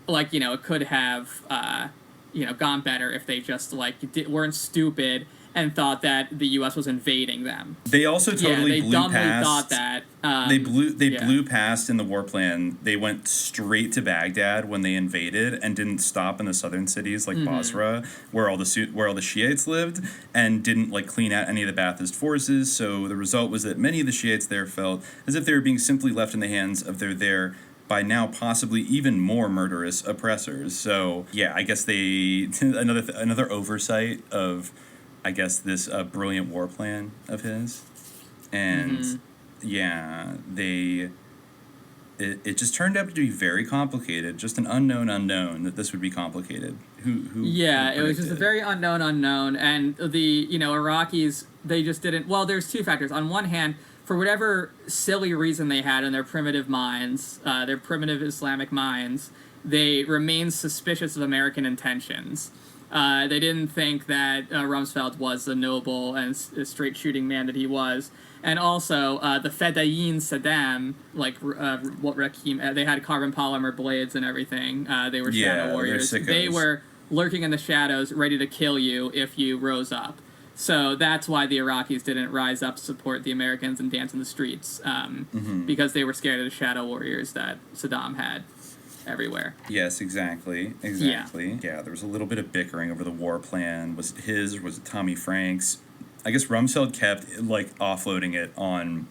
like, you know, it could have, gone better if they just, weren't stupid and thought that the U.S. was invading them. They also totally blew dumbly past. Thought that. They blew past in the war plan. They went straight to Baghdad when they invaded and didn't stop in the southern cities like Basra, where all the Shiites lived, and didn't clean out any of the Ba'athist forces. So the result was that many of the Shiites there felt as if they were being simply left in the hands of their by now possibly even more murderous oppressors. So yeah, I guess another oversight of, I guess, this brilliant war plan of his. And it just turned out to be very complicated, just an unknown that this would be complicated. Who it was just a very unknown, and the Iraqis, they just didn't. Well, there's two factors. On one hand, for whatever silly reason they had in their primitive minds, their primitive Islamic minds, they remained suspicious of American intentions. They didn't think that Rumsfeld was the noble and straight-shooting man that he was. And also, the Fedayeen Saddam, they had carbon polymer blades and everything. They were shadow warriors. They were lurking in the shadows, ready to kill you if you rose up. So that's why the Iraqis didn't rise up to support the Americans and dance in the streets, because they were scared of the shadow warriors that Saddam had everywhere. Yes, exactly. Yeah, there was a little bit of bickering over the war plan. Was it his or was it Tommy Franks? I guess Rumsfeld kept offloading it on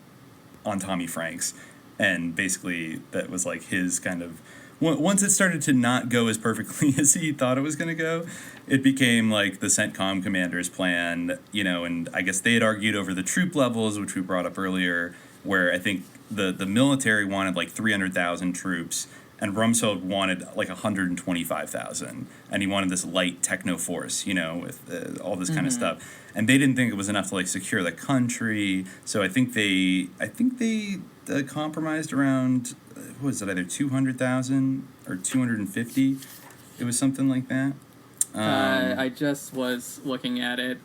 Tommy Franks, and basically that was his kind of. Once it started to not go as perfectly as he thought it was going to go, it became the CENTCOM commander's plan, and I guess they had argued over the troop levels, which we brought up earlier, where I think the military wanted 300,000 troops, and Rumsfeld wanted 125,000, and he wanted this light techno force, with all this kind of stuff, and they didn't think it was enough to secure the country. So I think they compromised around, what was it, either 200,000 or 250? It was something like that. I just was looking at it.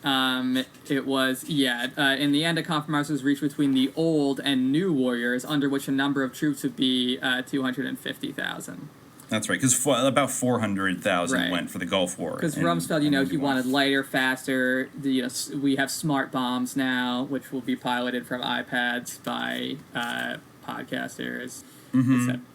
It was, in the end, a compromise was reached between the old and new warriors, under which a number of troops would be 250,000. That's right, because about 400,000 went for the Gulf War. Because Rumsfeld, he wanted lighter, faster. We have smart bombs now, which will be piloted from iPads by podcasters.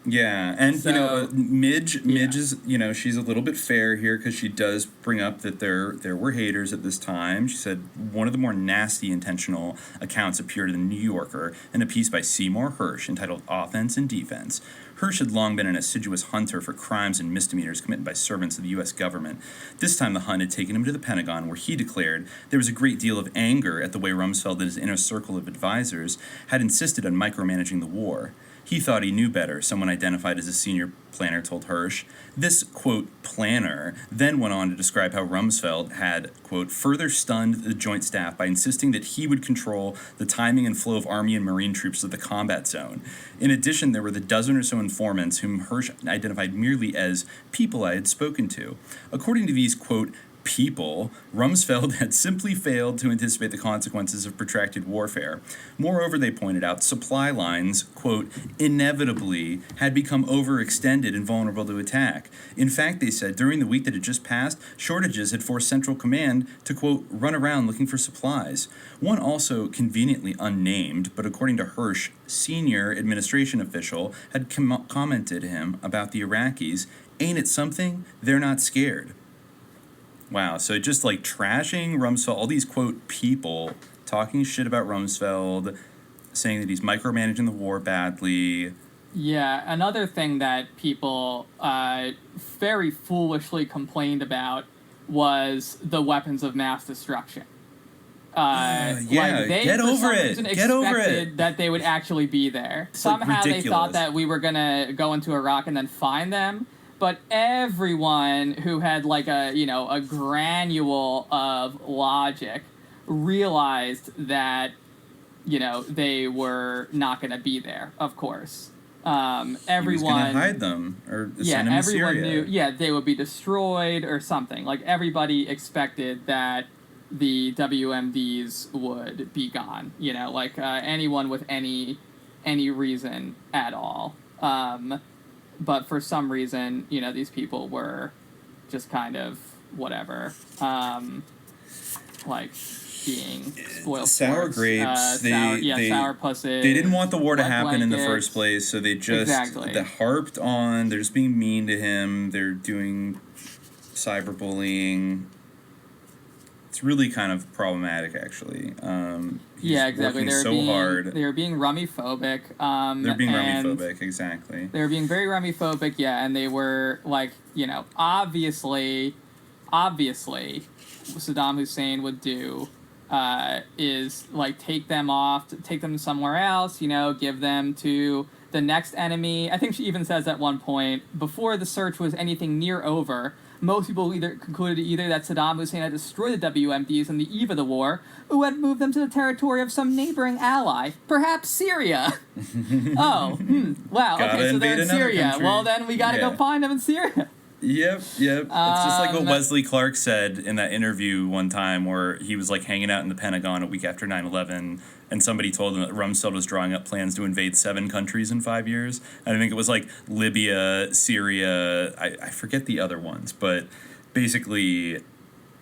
Yeah, and Midge is, she's a little bit fair here because she does bring up that there were haters at this time. She said one of the more nasty intentional accounts appeared in The New Yorker in a piece by Seymour Hersh entitled Offense and Defense. Hersh had long been an assiduous hunter for crimes and misdemeanors committed by servants of the U.S. government. This time the Hun had taken him to the Pentagon, where he declared there was a great deal of anger at the way Rumsfeld and his inner circle of advisors had insisted on micromanaging the war. He thought he knew better, someone identified as a senior planner told Hersh. This, quote, planner then went on to describe how Rumsfeld had, quote, further stunned the Joint Staff by insisting that he would control the timing and flow of Army and Marine troops to the combat zone. In addition, there were the dozen or so informants whom Hersh identified merely as people I had spoken to. According to these, quote, people, Rumsfeld had simply failed to anticipate the consequences of protracted warfare. Moreover, they pointed out, supply lines, quote, inevitably had become overextended and vulnerable to attack. In fact, they said, during the week that had just passed, shortages had forced Central Command to, quote, run around looking for supplies. One also conveniently unnamed, but according to Hersh, senior administration official had commented to him about the Iraqis, ain't it something? They're not scared. Wow, so just trashing Rumsfeld, all these, quote, people talking shit about Rumsfeld, saying that he's micromanaging the war badly, Yeah, another thing that people very foolishly complained about was the weapons of mass destruction. They, get over it. Get over it. That they would actually be there. It's Somehow ridiculous. They thought that we were gonna go into Iraq and then find them. But everyone who had a granule of logic realized that they were not going to be there. Of course, everyone he was going to hide them or send them to Syria. Everyone knew. Yeah, they would be destroyed or something. Like everybody expected that the WMDs would be gone. Anyone with any reason at all. But for some reason, these people were just kind of whatever, being spoiled. Sour grapes. Sour pussy. They didn't want the war to happen in the first place, so they just harped on. They're just being mean to him. They're doing cyberbullying. It's really kind of problematic, actually. Exactly. Hard. They were being rummy-phobic. They're being rummy-phobic, exactly. They were being very rummy-phobic, and they were, obviously, what Saddam Hussein would do is, take them somewhere else, give them to the next enemy. I think she even says at one point, before the search was anything near over, most people concluded that Saddam Hussein had destroyed the WMDs on the eve of the war, who had moved them to the territory of some neighboring ally, perhaps Syria. Wow. Okay, so they're in Syria. Country. Well, then we got to go find them in Syria. Yep. It's just like what Wesley Clark said in that interview one time where he was hanging out in the Pentagon a week after 9/11, and somebody told him that Rumsfeld was drawing up plans to invade 7 countries in 5 years. And I think it was Libya, Syria, I forget the other ones, but basically,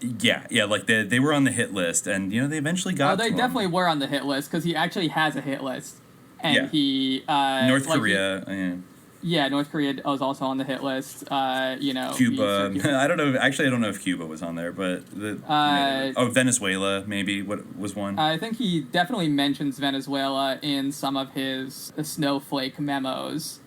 they were on the hit list, and they eventually got. They definitely were on the hit list because he actually has a hit list, and he North Korea. Yeah, North Korea was also on the hit list. Cuba. I don't know. Actually, I don't know if Cuba was on there, but Venezuela maybe. What was one? I think he definitely mentions Venezuela in some of his snowflake memos.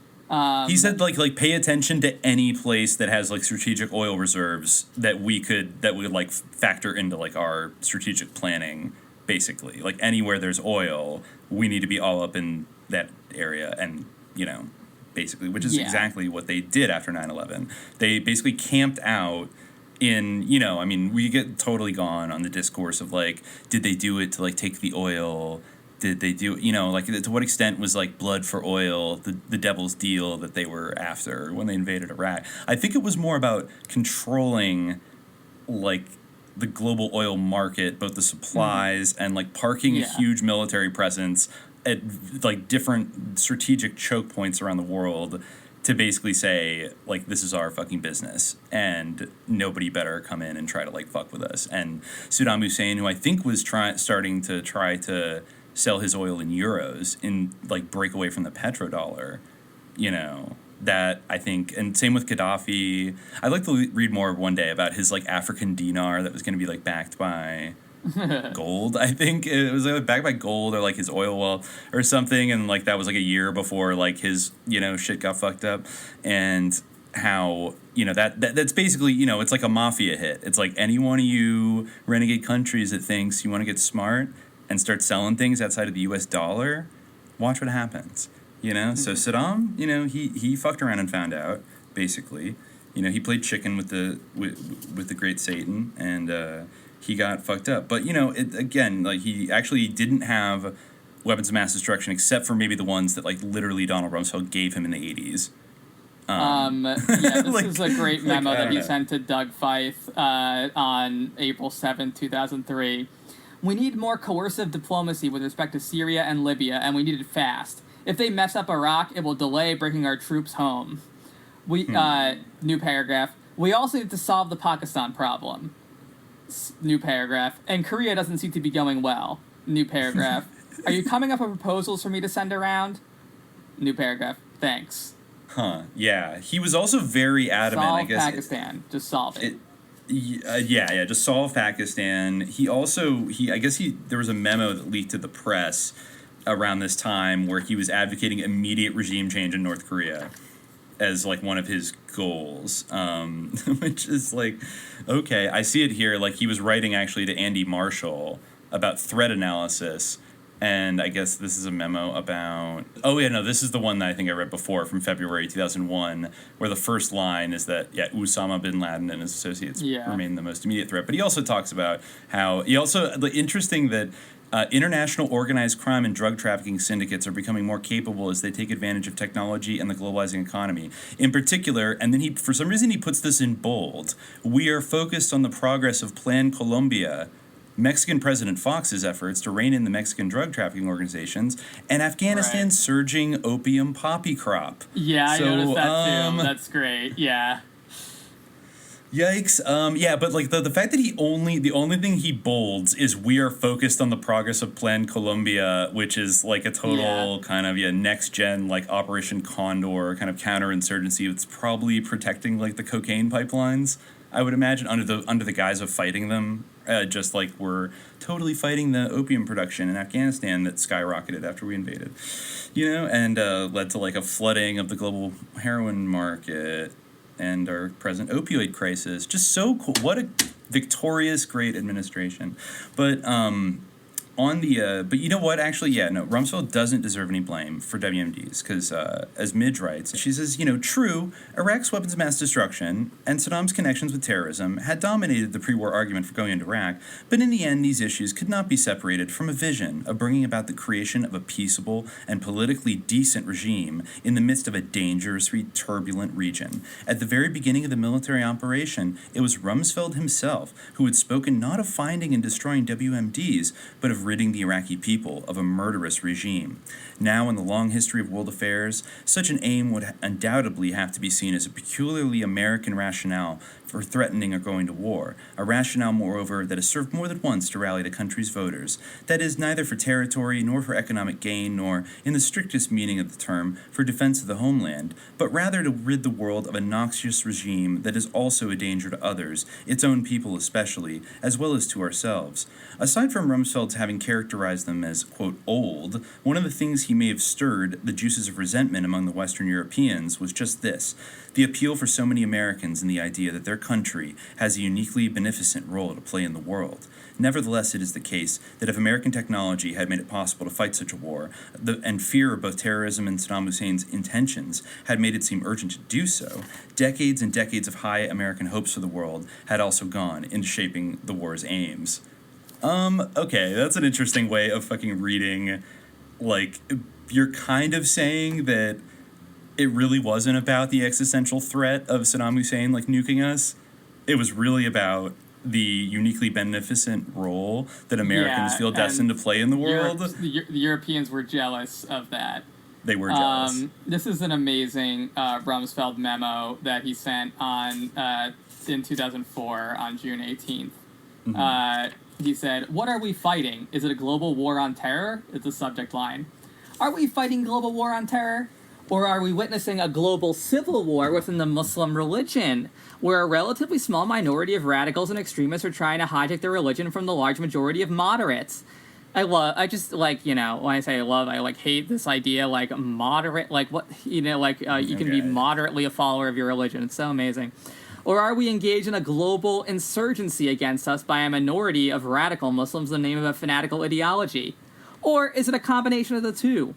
He said pay attention to any place that has strategic oil reserves that would factor into our strategic planning. Basically, anywhere there's oil, we need to be all up in that area, and basically, which is exactly what they did after 9/11. They basically camped out in, we get totally gone on the discourse of did they do it to take the oil? Did they do, to what extent was blood for oil the devil's deal that they were after when they invaded Iraq? I think it was more about controlling the global oil market, both the supplies and parking a huge military presence at different strategic choke points around the world to basically say this is our fucking business and nobody better come in and try to fuck with us. And Saddam Hussein, who I think was starting to try to sell his oil in euros and break away from the petrodollar, that I think, and same with Gaddafi. I'd like to read more one day about his African dinar that was going to be backed by gold. I think it was backed by gold or his oil well or something, and that was a year before his shit got fucked up, and how that's basically it's a mafia hit. It's any one of you renegade countries that thinks you want to get smart and start selling things outside of the US dollar, watch what happens. So Saddam, he fucked around and found out, basically. He played chicken with the great Satan, and he got fucked up. But, he actually didn't have weapons of mass destruction except for maybe the ones that, literally Donald Rumsfeld gave him in the 80s. This is a great memo that he sent to Doug Feith on April 7th, 2003. We need more coercive diplomacy with respect to Syria and Libya, and we need it fast. If they mess up Iraq, it will delay bringing our troops home. New paragraph. We also need to solve the Pakistan problem. New paragraph. And Korea doesn't seem to be going well. New paragraph. Are you coming up with proposals for me to send around? New paragraph. Thanks. Yeah. He was also very adamant, solve I guess. Pakistan. Just solve it. Just solve Pakistan. There was a memo that leaked to the press around this time where he was advocating immediate regime change in North Korea as like one of his goals, which is like, okay, I see it here. Like he was writing actually to Andy Marshall about threat analysis. And I guess this is a memo about... Oh, yeah, no, this is the one that I think I read before from February 2001, where the first line is that, Osama bin Laden and his associates remain the most immediate threat. But he also talks about how... Interesting that international organized crime and drug trafficking syndicates are becoming more capable as they take advantage of technology and the globalizing economy. In particular, and then for some reason he puts this in bold, we are focused on the progress of Plan Colombia, Mexican President Fox's efforts to rein in the Mexican drug trafficking organizations, and Afghanistan's surging opium poppy crop. Yeah, I noticed that too. That's great. Yeah. Yikes. But like the fact that the only thing he bolds is we are focused on the progress of Plan Colombia, which is like a total kind of next gen like Operation Condor kind of counterinsurgency. It's probably protecting like the cocaine pipelines, I would imagine, under the guise of fighting them. Just like we're totally fighting the opium production in Afghanistan that skyrocketed after we invaded, and led to like a flooding of the global heroin market and our present opioid crisis. Just so cool. What a victorious, great administration. But but you know what? Actually, Rumsfeld doesn't deserve any blame for WMDs because, as Midge writes, she says, true, Iraq's weapons of mass destruction and Saddam's connections with terrorism had dominated the pre-war argument for going into Iraq, but in the end, these issues could not be separated from a vision of bringing about the creation of a peaceable and politically decent regime in the midst of a dangerously turbulent region. At the very beginning of the military operation, it was Rumsfeld himself who had spoken not of finding and destroying WMDs, but of ridding the Iraqi people of a murderous regime. Now, in the long history of world affairs, such an aim would undoubtedly have to be seen as a peculiarly American rationale for threatening or going to war, a rationale, moreover, that has served more than once to rally the country's voters. That is, neither for territory, nor for economic gain, nor, in the strictest meaning of the term, for defense of the homeland, but rather to rid the world of a noxious regime that is also a danger to others, its own people especially, as well as to ourselves. Aside from Rumsfeld's having characterized them as, quote, old, one of the things he may have stirred the juices of resentment among the Western Europeans was just this: the appeal for so many Americans and the idea that their country has a uniquely beneficent role to play in the world. Nevertheless, it is the case that if American technology had made it possible to fight such a war, and fear of both terrorism and Saddam Hussein's intentions had made it seem urgent to do so, decades and decades of high American hopes for the world had also gone into shaping the war's aims. Okay, that's an interesting way of fucking reading. Like, you're kind of saying that it really wasn't about the existential threat of Saddam Hussein, like, nuking us. It was really about the uniquely beneficent role that Americans feel destined to play in the world. The Europeans were jealous of that. They were jealous. This is an amazing Rumsfeld memo that he sent in 2004 on June 18th. Mm-hmm. He said, "What are we fighting? Is it a global war on terror?" It's the subject line. Are we fighting global war on terror? Or are we witnessing a global civil war within the Muslim religion, where a relatively small minority of radicals and extremists are trying to hijack their religion from the large majority of moderates? When I say I love, I hate this idea, moderate, you can be moderately a follower of your religion. It's so amazing. Or are we engaged in a global insurgency against us by a minority of radical Muslims in the name of a fanatical ideology? Or is it a combination of the two?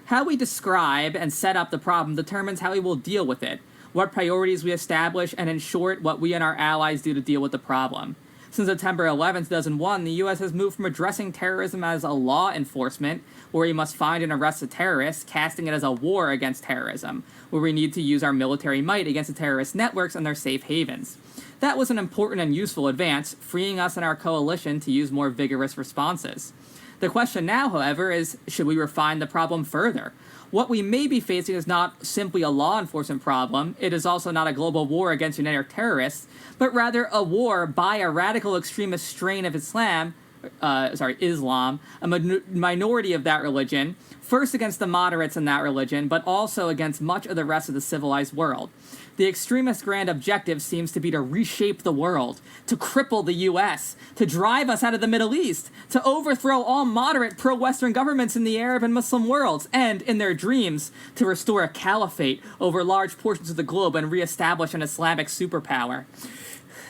How we describe and set up the problem determines how we will deal with it, what priorities we establish, and in short, what we and our allies do to deal with the problem. Since September 11, 2001, the U.S. has moved from addressing terrorism as a law enforcement, where we must find and arrest the terrorists, casting it as a war against terrorism, where we need to use our military might against the terrorist networks and their safe havens. That was an important and useful advance, freeing us and our coalition to use more vigorous responses. The question now, however, is, should we refine the problem further? What we may be facing is not simply a law enforcement problem, it is also not a global war against United terrorists, but rather a war by a radical extremist strain of Islam Islam, a minority of that religion, first against the moderates in that religion, but also against much of the rest of the civilized world. The extremist grand objective seems to be to reshape the world, to cripple the U.S., to drive us out of the Middle East, to overthrow all moderate pro-Western governments in the Arab and Muslim worlds, and, in their dreams, to restore a caliphate over large portions of the globe and reestablish an Islamic superpower.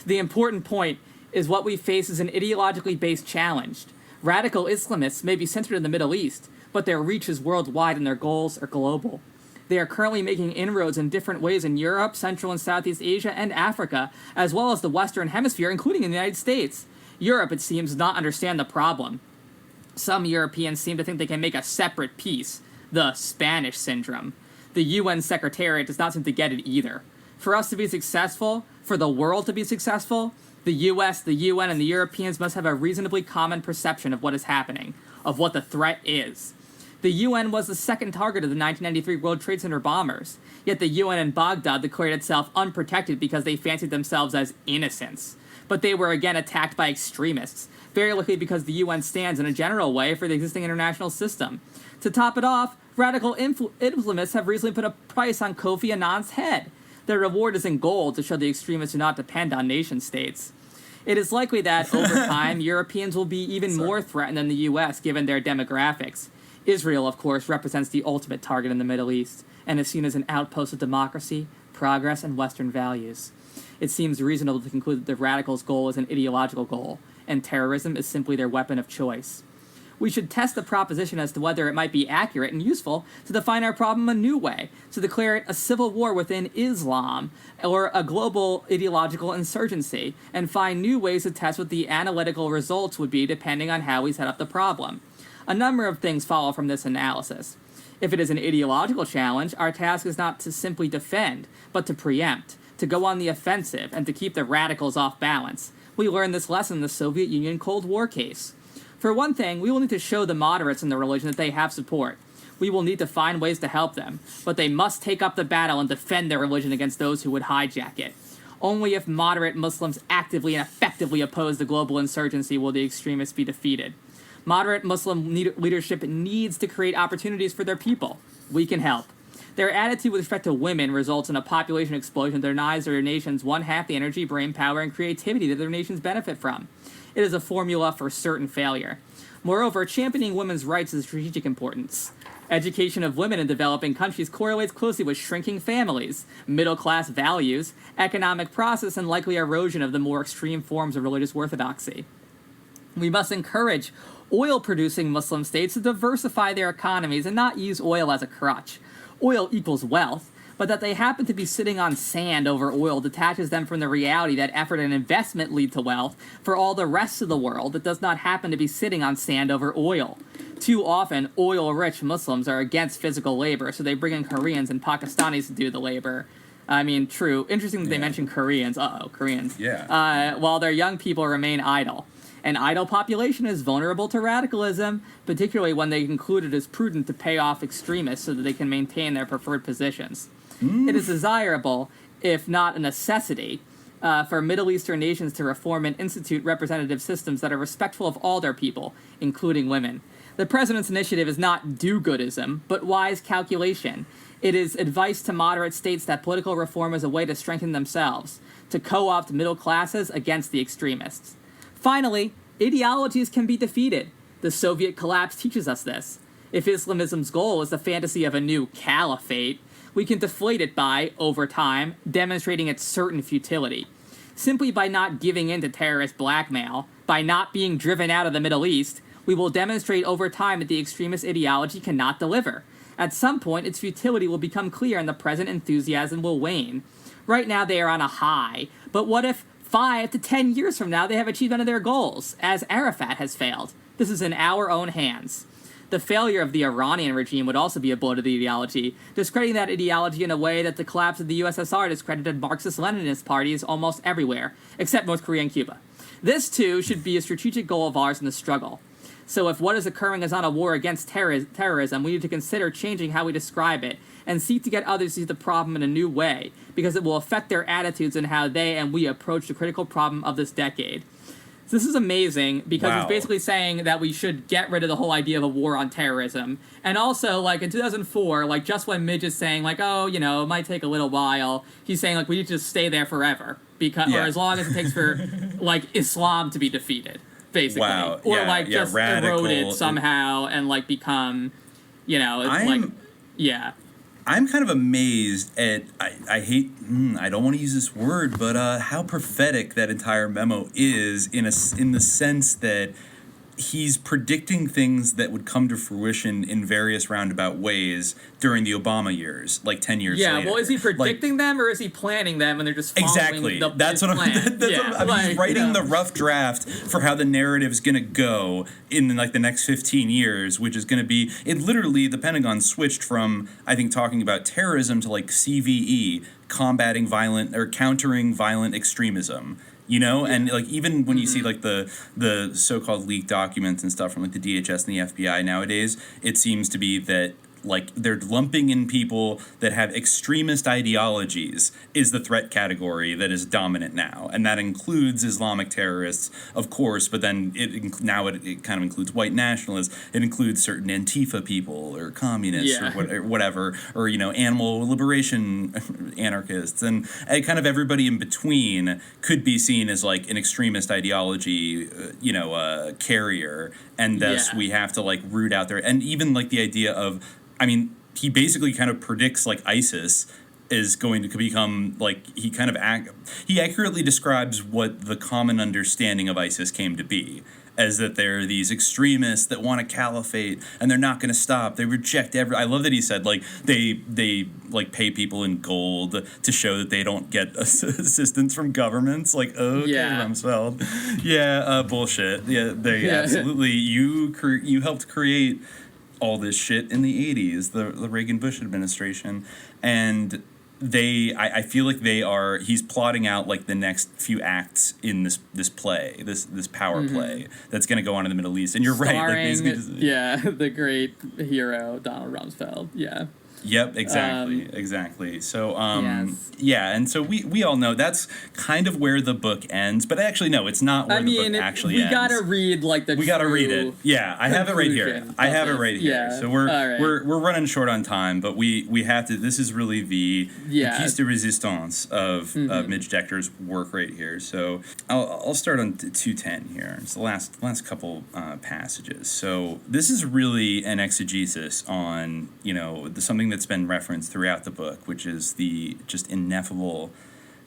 The important point is what we face is an ideologically based challenge. Radical Islamists may be centered in the Middle East, but their reach is worldwide and their goals are global. They are currently making inroads in different ways in Europe, Central and Southeast Asia, and Africa, as well as the Western Hemisphere, including in the United States. Europe, it seems, does not understand the problem. Some Europeans seem to think they can make a separate peace, the Spanish syndrome. The UN Secretariat does not seem to get it either. For us to be successful, for the world to be successful, the US, the UN, and the Europeans must have a reasonably common perception of what is happening, of what the threat is. The UN was the second target of the 1993 World Trade Center bombers, yet the UN in Baghdad declared itself unprotected because they fancied themselves as innocents. But they were again attacked by extremists, very likely because the UN stands in a general way for the existing international system. To top it off, radical Islamists have recently put a price on Kofi Annan's head. Their reward is in gold to show the extremists do not depend on nation-states. It is likely that, over time, Europeans will be even more threatened than the US given their demographics. Israel, of course, represents the ultimate target in the Middle East, and is seen as an outpost of democracy, progress, and Western values. It seems reasonable to conclude that the radicals' goal is an ideological goal, and terrorism is simply their weapon of choice. We should test the proposition as to whether it might be accurate and useful to define our problem a new way, to declare it a civil war within Islam, or a global ideological insurgency, and find new ways to test what the analytical results would be depending on how we set up the problem. A number of things follow from this analysis. If it is an ideological challenge, our task is not to simply defend, but to preempt, to go on the offensive, and to keep the radicals off balance. We learned this lesson in the Soviet Union Cold War case. For one thing, we will need to show the moderates in the religion that they have support. We will need to find ways to help them, but they must take up the battle and defend their religion against those who would hijack it. Only if moderate Muslims actively and effectively oppose the global insurgency will the extremists be defeated. Moderate Muslim leadership needs to create opportunities for their people. We can help. Their attitude with respect to women results in a population explosion that denies their nations one half the energy, brain power, and creativity that their nations benefit from. It is a formula for certain failure. Moreover, championing women's rights is of strategic importance. Education of women in developing countries correlates closely with shrinking families, middle-class values, economic process, and likely erosion of the more extreme forms of religious orthodoxy. We must encourage oil-producing Muslim states to diversify their economies and not use oil as a crutch. Oil equals wealth, but that they happen to be sitting on sand over oil detaches them from the reality that effort and investment lead to wealth for all the rest of the world that does not happen to be sitting on sand over oil. Too often, oil-rich Muslims are against physical labor, so they bring in Koreans and Pakistanis to do the labor. I mean, true. Interesting that they mention Koreans. Koreans. Yeah. While their young people remain idle. An idle population is vulnerable to radicalism, particularly when they conclude it is prudent to pay off extremists so that they can maintain their preferred positions. It is desirable, if not a necessity, for Middle Eastern nations to reform and institute representative systems that are respectful of all their people, including women. The President's initiative is not do-goodism, but wise calculation. It is advice to moderate states that political reform is a way to strengthen themselves, to co-opt middle classes against the extremists. Finally, ideologies can be defeated. The Soviet collapse teaches us this. If Islamism's goal is the fantasy of a new caliphate, we can deflate it by, over time, demonstrating its certain futility. Simply by not giving in to terrorist blackmail, by not being driven out of the Middle East, we will demonstrate over time that the extremist ideology cannot deliver. At some point, its futility will become clear and the present enthusiasm will wane. Right now they are on a high, but what if 5 to 10 years from now they have achieved none of their goals, as Arafat has failed? This is in our own hands. The failure of the Iranian regime would also be a blow to the ideology, discrediting that ideology in a way that the collapse of the USSR discredited Marxist-Leninist parties almost everywhere, except North Korea and Cuba. This, too, should be a strategic goal of ours in the struggle. So if what is occurring is not a war against terrorism, we need to consider changing how we describe it and seek to get others to see the problem in a new way, because it will affect their attitudes and how they and we approach the critical problem of this decade. This is amazing because Wow. it's basically saying that we should get rid of the whole idea of a war on terrorism. And also, like, in 2004, like, just when Midge is saying, like, oh, you know, it might take a little while, he's saying, like, we need to just stay there forever. Or as long as it takes for, like, Islam to be defeated, basically. Wow. Or, like, just radical. eroded somehow and, like, become, you know, it's I'm kind of amazed at, I don't want to use this word, but how prophetic that entire memo is in the sense that he's predicting things that would come to fruition in various roundabout ways during the Obama years, like 10 years later. Yeah, well, is he predicting them or is he planning them and they're just following That's what he's writing the rough draft for how the narrative's going to go in like the next 15 years, which is going to be, it literally, the Pentagon switched from, I think, talking about terrorism to like CVE, countering violent extremism. You know, and like even when you see like the so-called leaked documents and stuff from like the DHS and the FBI nowadays, it seems to be that like they're lumping in people that have extremist ideologies is the threat category that is dominant now, and that includes Islamic terrorists, of course, but then it kind of includes white nationalists. It includes certain Antifa people or communists or whatever, or you know, animal liberation anarchists, and kind of everybody in between could be seen as like an extremist ideology, carrier, and thus we have to like root out there, and even like the idea of. I mean, he basically kind of predicts like ISIS is going to become like he accurately describes what the common understanding of ISIS came to be, as that they're these extremists that want a caliphate and they're not going to stop. They reject I love that he said like they like pay people in gold to show that they don't get assistance from governments. Like Rumsfeld, bullshit. Yeah, they absolutely you helped create all this shit in the 80s, the Reagan-Bush administration, and I feel like he's plotting out like the next few acts in this play, this power play that's going to go on in the Middle East. And you're right. Like, the great hero, Donald Rumsfeld. Yeah. Yep, exactly. So, and so we all know that's kind of where the book ends, but actually, no, it's not where the book actually ends. We gotta read like the. We gotta read it. Yeah, I have it right here. Yeah. So we're running short on time, but we have to. This is really the piece de resistance of Midge Decter's work right here. So I'll start on 210 here. It's the last couple passages. So this is really an exegesis on something that's been referenced throughout the book, which is the just ineffable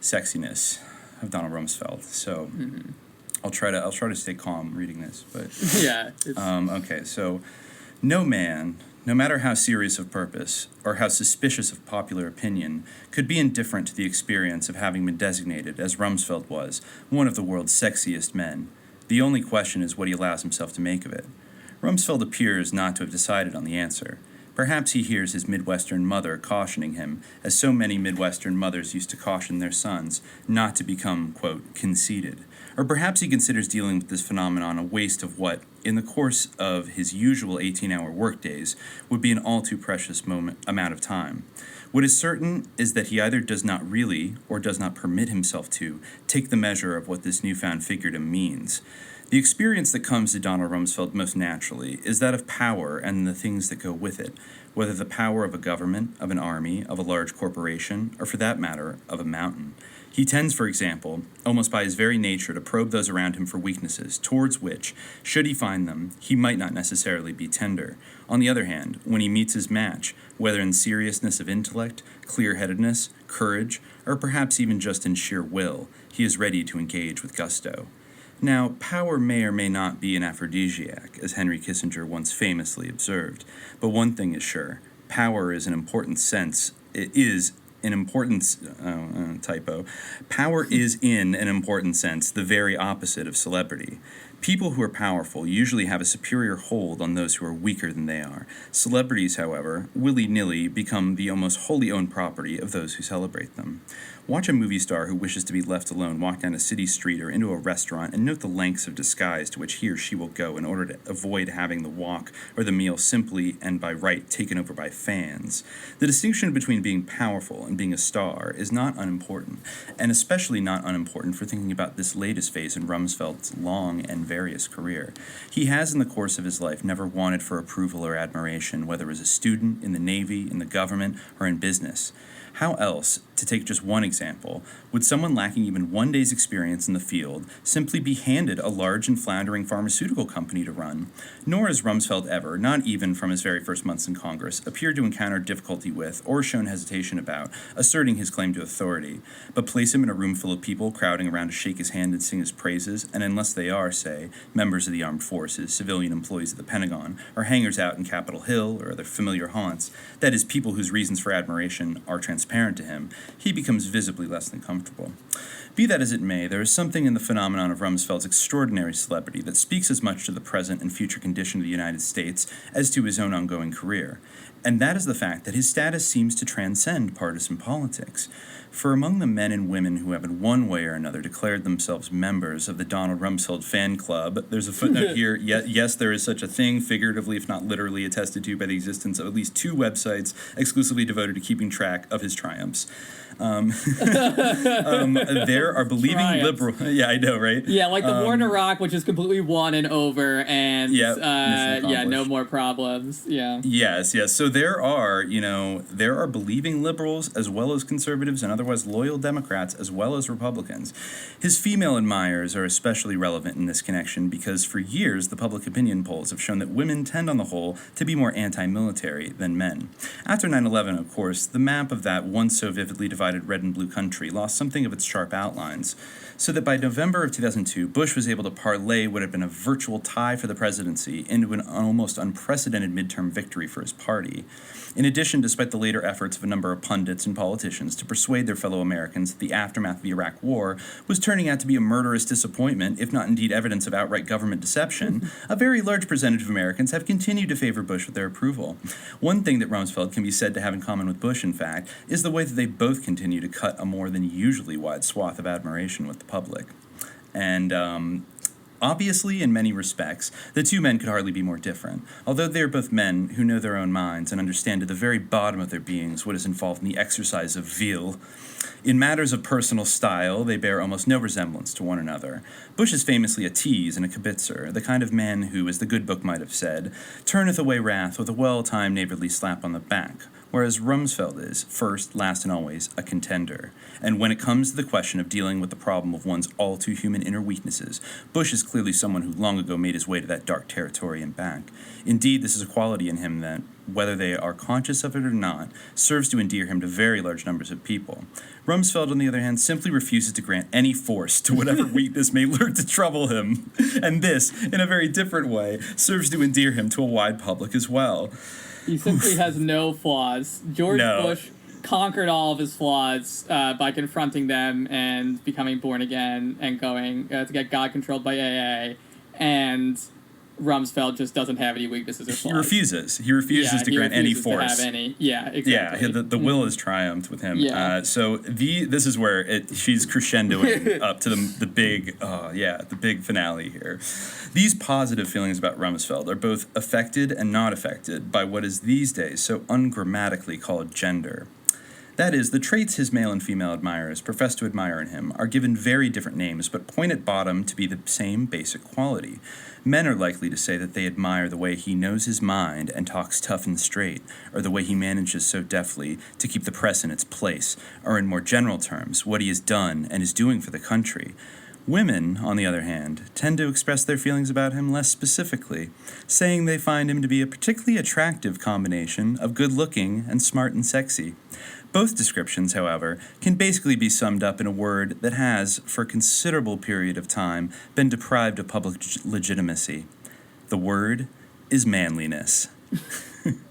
sexiness of Donald Rumsfeld. So I'll try to stay calm reading this, but okay. So no man, no matter how serious of purpose or how suspicious of popular opinion, could be indifferent to the experience of having been designated, as Rumsfeld was, one of the world's sexiest men. The only question is what he allows himself to make of it. Rumsfeld appears not to have decided on the answer. Perhaps he hears his Midwestern mother cautioning him, as so many Midwestern mothers used to caution their sons, not to become, quote, conceited. Or perhaps he considers dealing with this phenomenon a waste of what, in the course of his usual 18-hour workdays, would be an all too precious amount of time. What is certain is that he either does not really, or does not permit himself to, take the measure of what this newfound figurdom means. The experience that comes to Donald Rumsfeld most naturally is that of power and the things that go with it, whether the power of a government, of an army, of a large corporation, or for that matter, of a mountain. He tends, for example, almost by his very nature, to probe those around him for weaknesses, towards which, should he find them, he might not necessarily be tender. On the other hand, when he meets his match, whether in seriousness of intellect, clear-headedness, courage, or perhaps even just in sheer will, he is ready to engage with gusto. Now, power may or may not be an aphrodisiac, as Henry Kissinger once famously observed, but one thing is sure, power is Power is, in an important sense, the very opposite of celebrity. People who are powerful usually have a superior hold on those who are weaker than they are. Celebrities, however, willy-nilly become the almost wholly owned property of those who celebrate them. Watch a movie star who wishes to be left alone walk down a city street or into a restaurant and note the lengths of disguise to which he or she will go in order to avoid having the walk or the meal simply and by right taken over by fans. The distinction between being powerful and being a star is not unimportant, and especially not unimportant for thinking about this latest phase in Rumsfeld's long and various career. He has in the course of his life never wanted for approval or admiration, whether as a student, in the Navy, in the government, or in business. How else, to take just one example, would someone lacking even one day's experience in the field simply be handed a large and floundering pharmaceutical company to run? Nor has Rumsfeld ever, not even from his very first months in Congress, appeared to encounter difficulty with, or shown hesitation about, asserting his claim to authority. But place him in a room full of people crowding around to shake his hand and sing his praises, and unless they are, say, members of the armed forces, civilian employees of the Pentagon, or hangers out in Capitol Hill or other familiar haunts, that is, people whose reasons for admiration are transparent to him, he becomes visibly less than comfortable. Be that as it may, there is something in the phenomenon of Rumsfeld's extraordinary celebrity that speaks as much to the present and future condition of the United States as to his own ongoing career, and that is the fact that his status seems to transcend partisan politics. For among the men and women who have in one way or another declared themselves members of the Donald Rumsfeld fan club, there's a footnote here, yes, there is such a thing, figuratively if not literally attested to by the existence of at least 2 websites exclusively devoted to keeping track of his triumphs. There are believing liberal. Yeah, I know, right? Yeah, like the war in Iraq, which is completely won and over, and no more problems. Yeah. Yes. So there are believing liberals as well as conservatives and otherwise loyal Democrats as well as Republicans. His female admirers are especially relevant in this connection because for years the public opinion polls have shown that women tend on the whole to be more anti-military than men. After 9/11, of course, the map of that once so vividly divided red and blue country lost something of its sharp outlines, so that by November of 2002, Bush was able to parlay what had been a virtual tie for the presidency into an almost unprecedented midterm victory for his party. In addition, despite the later efforts of a number of pundits and politicians to persuade their fellow Americans that the aftermath of the Iraq War was turning out to be a murderous disappointment, if not indeed evidence of outright government deception, a very large percentage of Americans have continued to favor Bush with their approval. One thing that Rumsfeld can be said to have in common with Bush, in fact, is the way that they both continue to cut a more than usually wide swath of admiration with the public. And, obviously, in many respects, the two men could hardly be more different, although they are both men who know their own minds and understand to the very bottom of their beings what is involved in the exercise of vil. In matters of personal style, they bear almost no resemblance to one another. Bush is famously a tease and a kibitzer, the kind of man who, as the good book might have said, turneth away wrath with a well-timed neighborly slap on the back, whereas Rumsfeld is, first, last, and always, a contender. And when it comes to the question of dealing with the problem of one's all-too-human inner weaknesses, Bush is clearly someone who long ago made his way to that dark territory and back. Indeed, this is a quality in him that, whether they are conscious of it or not, serves to endear him to very large numbers of people. Rumsfeld, on the other hand, simply refuses to grant any force to whatever weakness may lurk to trouble him. And this, in a very different way, serves to endear him to a wide public as well. He simply has no flaws. George Bush conquered all of his flaws by confronting them and becoming born again and going to get God controlled by AA. And Rumsfeld just doesn't have any weaknesses or flaws. He refuses to grant any force. To have any. Yeah, exactly. Yeah, the will has triumphed with him. Yeah. So this is where she's crescendoing up to the big finale here. These positive feelings about Rumsfeld are both affected and not affected by what is these days so ungrammatically called gender. That is, the traits his male and female admirers profess to admire in him are given very different names, but point at bottom to be the same basic quality. Men are likely to say that they admire the way he knows his mind and talks tough and straight, or the way he manages so deftly to keep the press in its place, or in more general terms, what he has done and is doing for the country. Women, on the other hand, tend to express their feelings about him less specifically, saying they find him to be a particularly attractive combination of good-looking and smart and sexy. Both descriptions, however, can basically be summed up in a word that has, for a considerable period of time, been deprived of public legitimacy. The word is manliness.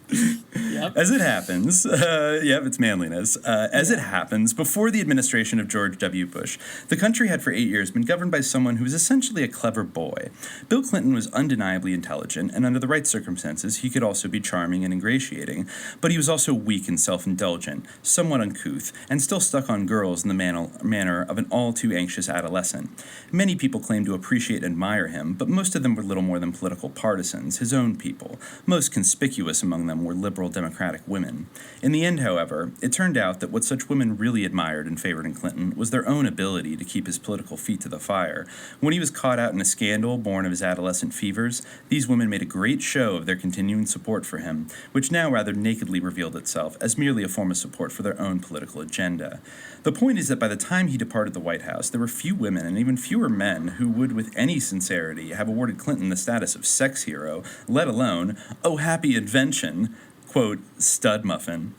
Yep. As it happens, it's manliness. It happens, before the administration of George W. Bush, the country had for 8 years been governed by someone who was essentially a clever boy. Bill Clinton was undeniably intelligent, and under the right circumstances, he could also be charming and ingratiating, but he was also weak and self-indulgent, somewhat uncouth, and still stuck on girls in the manner of an all-too-anxious adolescent. Many people claimed to appreciate and admire him, but most of them were little more than political partisans, his own people. Most conspicuous among them were liberal Democratic women. In the end, however, it turned out that what such women really admired and favored in Clinton was their own ability to keep his political feet to the fire. When he was caught out in a scandal born of his adolescent fevers, these women made a great show of their continuing support for him, which now rather nakedly revealed itself as merely a form of support for their own political agenda. The point is that by the time he departed the White House, there were few women and even fewer men who would, with any sincerity, have awarded Clinton the status of sex hero, let alone, oh happy invention, quote, STUDMUFFIN.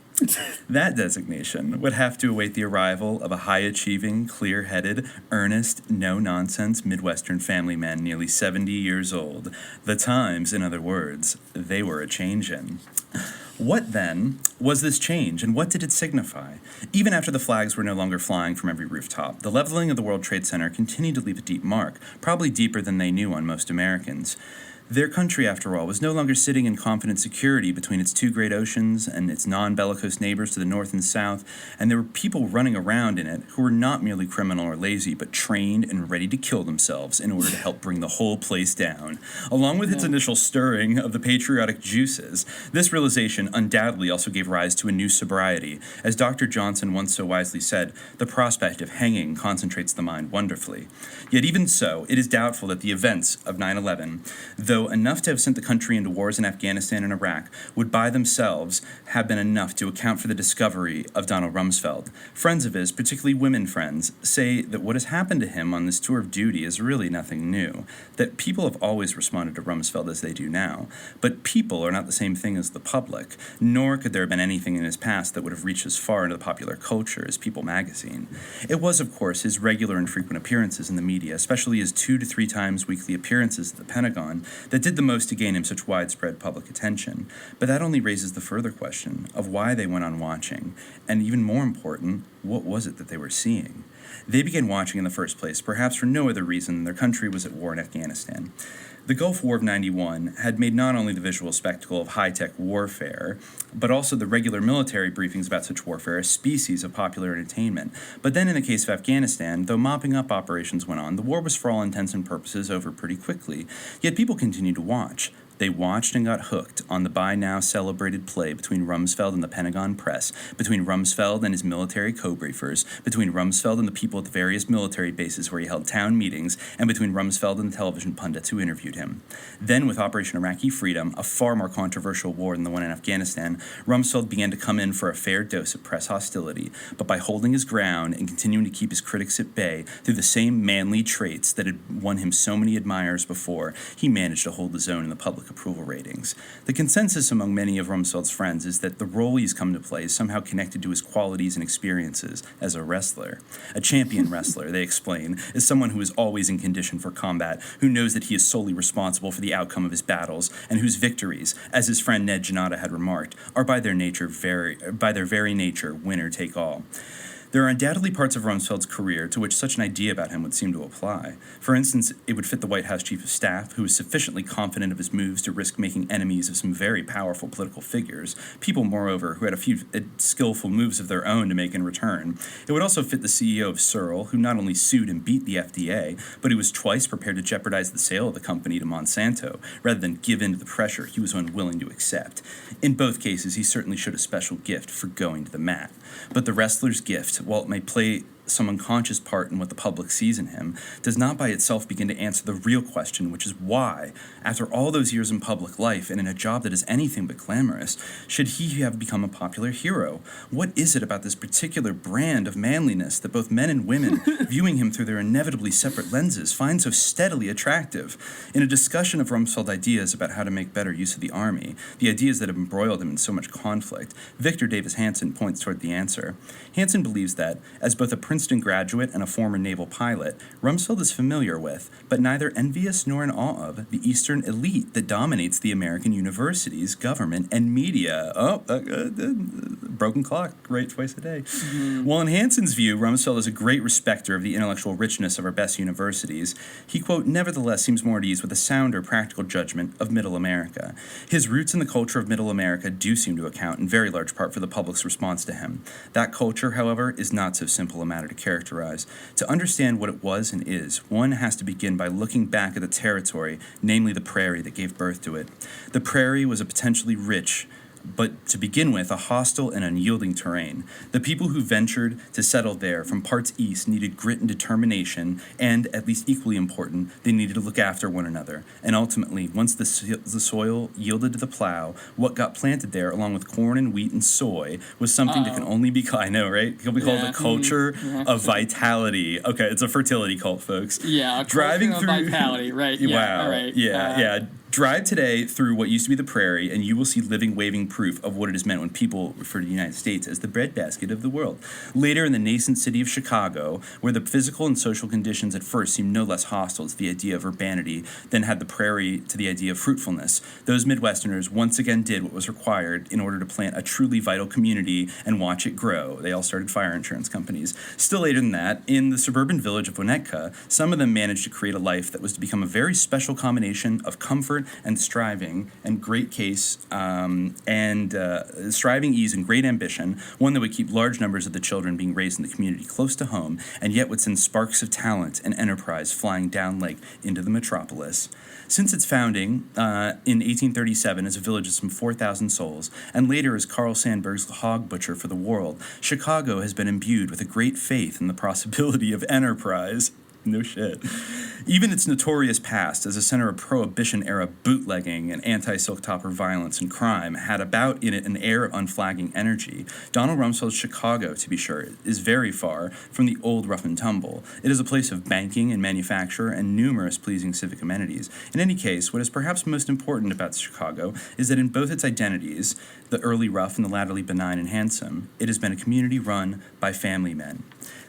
That designation would have to await the arrival of a high-achieving, clear-headed, earnest, no-nonsense Midwestern family man nearly 70 years old. The times, in other words, they were a-changin'. What, then, was this change, and what did it signify? Even after the flags were no longer flying from every rooftop, the leveling of the World Trade Center continued to leave a deep mark, probably deeper than they knew on most Americans. Their country, after all, was no longer sitting in confident security between its two great oceans and its non-bellicose neighbors to the north and south, and there were people running around in it who were not merely criminal or lazy, but trained and ready to kill themselves in order to help bring the whole place down. Along with its initial stirring of the patriotic juices, this realization undoubtedly also gave rise to a new sobriety. As Dr. Johnson once so wisely said, the prospect of hanging concentrates the mind wonderfully. Yet even so, it is doubtful that the events of 9/11, though enough to have sent the country into wars in Afghanistan and Iraq, would by themselves have been enough to account for the discovery of Donald Rumsfeld. Friends of his, particularly women friends, say that what has happened to him on this tour of duty is really nothing new, that people have always responded to Rumsfeld as they do now, but people are not the same thing as the public, nor could there have been anything in his past that would have reached as far into the popular culture as People magazine. It was, of course, his regular and frequent appearances in the media, especially his 2 to 3 times weekly appearances at the Pentagon, that did the most to gain him such widespread public attention. But that only raises the further question of why they went on watching, and even more important, what was it that they were seeing? They began watching in the first place, perhaps for no other reason than their country was at war in Afghanistan. The Gulf War of '91 had made not only the visual spectacle of high-tech warfare, but also the regular military briefings about such warfare a species of popular entertainment. But then in the case of Afghanistan, though mopping up operations went on, the war was for all intents and purposes over pretty quickly. Yet people continued to watch. They watched and got hooked on the by-now celebrated play between Rumsfeld and the Pentagon press, between Rumsfeld and his military co-briefers, between Rumsfeld and the people at the various military bases where he held town meetings, and between Rumsfeld and the television pundits who interviewed him. Then, with Operation Iraqi Freedom, a far more controversial war than the one in Afghanistan, Rumsfeld began to come in for a fair dose of press hostility, but by holding his ground and continuing to keep his critics at bay through the same manly traits that had won him so many admirers before, he managed to hold his own in the public approval ratings. The consensus among many of Rumsfeld's friends is that the role he's come to play is somehow connected to his qualities and experiences as a wrestler. A champion wrestler, they explain, is someone who is always in condition for combat, who knows that he is solely responsible for the outcome of his battles, and whose victories, as his friend Ned Janata had remarked, are by their very nature winner take all. There are undoubtedly parts of Rumsfeld's career to which such an idea about him would seem to apply. For instance, it would fit the White House Chief of Staff, who was sufficiently confident of his moves to risk making enemies of some very powerful political figures, people, moreover, who had a few skillful moves of their own to make in return. It would also fit the CEO of Searle, who not only sued and beat the FDA, but who was twice prepared to jeopardize the sale of the company to Monsanto, rather than give in to the pressure he was unwilling to accept. In both cases, he certainly showed a special gift for going to the mat. But the wrestler's gift, while it may play some unconscious part in what the public sees in him, does not by itself begin to answer the real question, which is why, after all those years in public life and in a job that is anything but glamorous, should he have become a popular hero? What is it about this particular brand of manliness that both men and women, viewing him through their inevitably separate lenses, find so steadily attractive? In a discussion of Rumsfeld ideas about how to make better use of the army, the ideas that have embroiled him in so much conflict, Victor Davis Hanson points toward the answer. Hanson believes that, as both a Princeton graduate and a former naval pilot, Rumsfeld is familiar with, but neither envious nor in awe of, the Eastern elite that dominates the American universities, government, and media. Broken clock, right twice a day. Mm-hmm. While in Hanson's view, Rumsfeld is a great respecter of the intellectual richness of our best universities, he, quote, nevertheless seems more at ease with the sounder practical judgment of Middle America. His roots in the culture of Middle America do seem to account in very large part for the public's response to him. That culture, however, is not so simple a matter to characterize. To understand what it was and is, one has to begin by looking back at the territory, namely the prairie that gave birth to it. The prairie was a potentially rich, but to begin with, a hostile and unyielding terrain. The people who ventured to settle there from parts east needed grit and determination, and, at least equally important, they needed to look after one another. And ultimately, once the soil yielded to the plow, what got planted there, along with corn and wheat and soy, was something that can only be, I know, right? It can be called a culture of vitality. Okay, it's a fertility cult, folks. Yeah, driving through vitality, right? Yeah, wow. All right. Yeah. Drive today through what used to be the prairie, and you will see living, waving proof of what it has meant when people refer to the United States as the breadbasket of the world. Later, in the nascent city of Chicago, where the physical and social conditions at first seemed no less hostile to the idea of urbanity than had the prairie to the idea of fruitfulness, those Midwesterners once again did what was required in order to plant a truly vital community and watch it grow. They all started fire insurance companies. Still later than that, in the suburban village of Winnetka, some of them managed to create a life that was to become a very special combination of comfort and striving and great case striving, ease, and great ambition, one that would keep large numbers of the children being raised in the community close to home, and yet would send sparks of talent and enterprise flying down lake into the metropolis. Since its founding in 1837 as a village of some 4,000 souls, and later as Carl Sandburg's hog butcher for the world, Chicago has been imbued with a great faith in the possibility of enterprise. No shit. Even its notorious past as a center of Prohibition-era bootlegging and anti-silk topper violence and crime had about in it an air of unflagging energy. Donald Rumsfeld's Chicago, to be sure, is very far from the old rough and tumble. It is a place of banking and manufacture and numerous pleasing civic amenities. In any case, what is perhaps most important about Chicago is that in both its identities, the early rough and the latterly benign and handsome, it has been a community run by family men.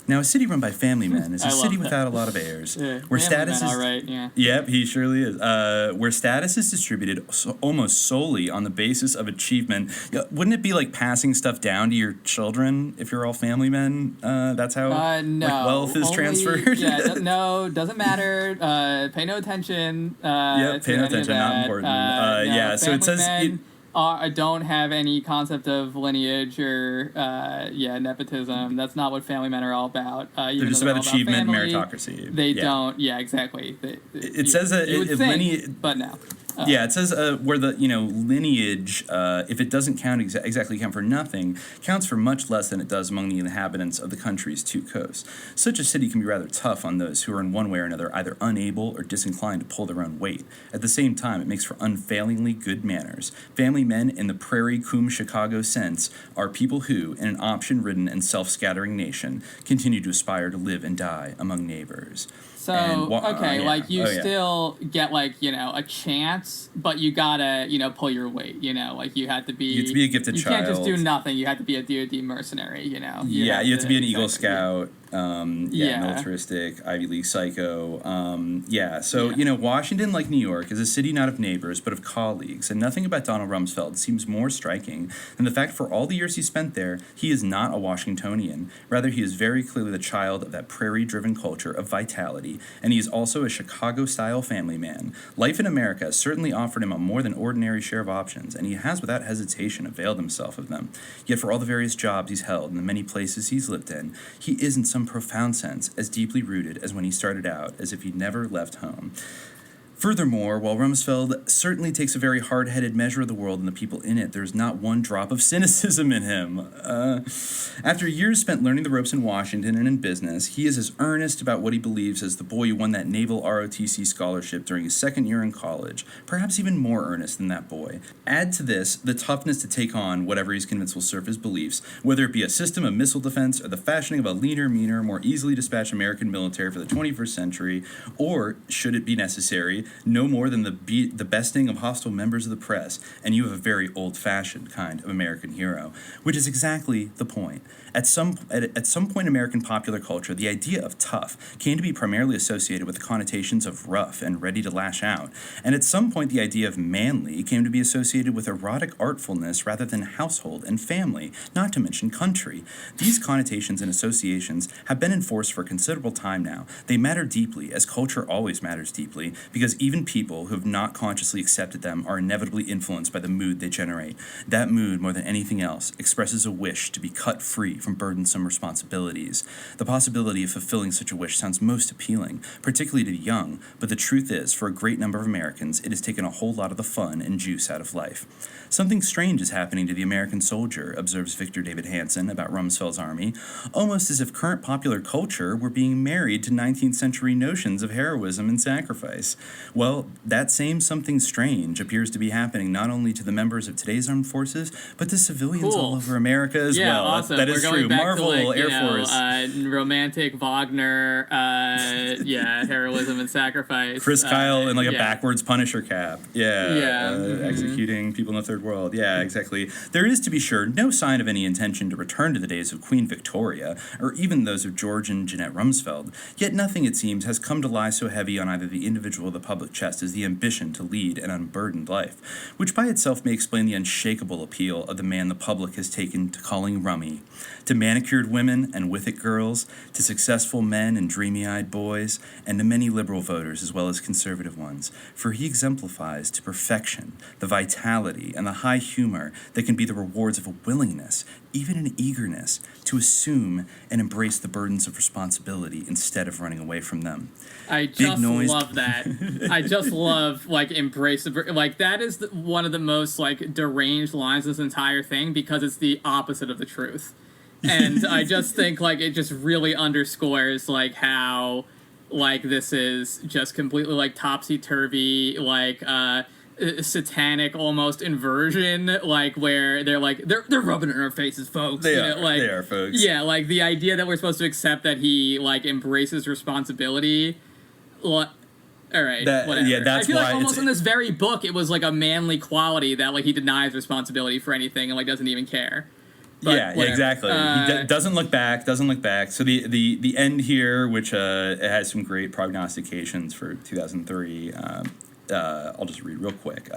Now, a city run by family men is a city without a lot of heirs. Yeah, where status is, right, yeah. Yep, he surely is. Where status is distributed almost solely on the basis of achievement. Wouldn't it be like passing stuff down to your children if you're all family men? That's how no. wealth is transferred? Yeah, no, doesn't matter. Pay no attention. Yep, pay no attention, not important. So it says... I don't have any concept of lineage or nepotism. That's not what family men are all about. They're just about achievement and meritocracy. They don't. Yeah, exactly. It says that lineage, but no. It says where the lineage, if it doesn't count exactly count for nothing, counts for much less than it does among the inhabitants of the country's two coasts. Such a city can be rather tough on those who are in one way or another either unable or disinclined to pull their own weight. At the same time, it makes for unfailingly good manners. Family men in the prairie cum Chicago sense are people who, in an option-ridden and self-scattering nation, continue to aspire to live and die among neighbors. So, still get, a chance, but you gotta, pull your weight, you have to be... You have to be a gifted child. You can't just do nothing. You have to be a DoD mercenary, you have to be an Eagle Scout. Militaristic, Ivy League psycho. Washington, like New York, is a city not of neighbors, but of colleagues, and nothing about Donald Rumsfeld seems more striking than the fact for all the years he spent there, he is not a Washingtonian. Rather, he is very clearly the child of that prairie-driven culture of vitality, and he is also a Chicago-style family man. Life in America certainly offered him a more than ordinary share of options, and he has without hesitation availed himself of them. Yet for all the various jobs he's held and the many places he's lived in, he is in some profound sense as deeply rooted as when he started out, as if he'd never left home. Furthermore, while Rumsfeld certainly takes a very hard-headed measure of the world and the people in it, there's not one drop of cynicism in him. After years spent learning the ropes in Washington and in business, he is as earnest about what he believes as the boy who won that naval ROTC scholarship during his second year in college, perhaps even more earnest than that boy. Add to this the toughness to take on whatever he's convinced will serve his beliefs, whether it be a system of missile defense or the fashioning of a leaner, meaner, more easily dispatched American military for the 21st century, or, should it be necessary, no more than the besting of hostile members of the press, and you have a very old-fashioned kind of American hero, which is exactly the point. At some point in American popular culture, the idea of tough came to be primarily associated with the connotations of rough and ready to lash out, and at some point the idea of manly came to be associated with erotic artfulness rather than household and family, not to mention country. These connotations and associations have been in force for a considerable time now. They matter deeply, as culture always matters deeply, because even people who have not consciously accepted them are inevitably influenced by the mood they generate. That mood, more than anything else, expresses a wish to be cut free from burdensome responsibilities. The possibility of fulfilling such a wish sounds most appealing, particularly to the young, but the truth is, for a great number of Americans, it has taken a whole lot of the fun and juice out of life. Something strange is happening to the American soldier, observes Victor David Hansen about Rumsfeld's army, almost as if current popular culture were being married to 19th century notions of heroism and sacrifice. Well, that same something strange appears to be happening not only to the members of today's armed forces, but to civilians all over America as well. Awesome. That is true. Marvel, Air Force. Romantic Wagner, heroism and sacrifice. Chris Kyle in a backwards Punisher cap. Executing people in the third world. Yeah, exactly. There is, to be sure, no sign of any intention to return to the days of Queen Victoria, or even those of George and Jeanette Rumsfeld. Yet nothing, it seems, has come to lie so heavy on either the individual or the public chest as the ambition to lead an unburdened life, which by itself may explain the unshakable appeal of the man the public has taken to calling rummy. To manicured women and with-it girls, to successful men and dreamy-eyed boys, and to many liberal voters as well as conservative ones, for he exemplifies to perfection the vitality and the high humor that can be the rewards of a willingness, even an eagerness, to assume and embrace the burdens of responsibility instead of running away from them. I just love that. I just love, embrace the... that is one of the most, deranged lines of this entire thing, because it's the opposite of the truth. And I just think, it just really underscores, how, this is just completely, topsy-turvy, satanic almost inversion, where they're rubbing it in our faces, folks. They are, folks. Yeah, the idea that we're supposed to accept that he, embraces responsibility. All right, whatever. Yeah, that's I feel why almost in this very book, it was, a manly quality that, he denies responsibility for anything and, doesn't even care. But exactly. He doesn't look back. So the end here, which it has some great prognostications for 2003. I'll just read real quick.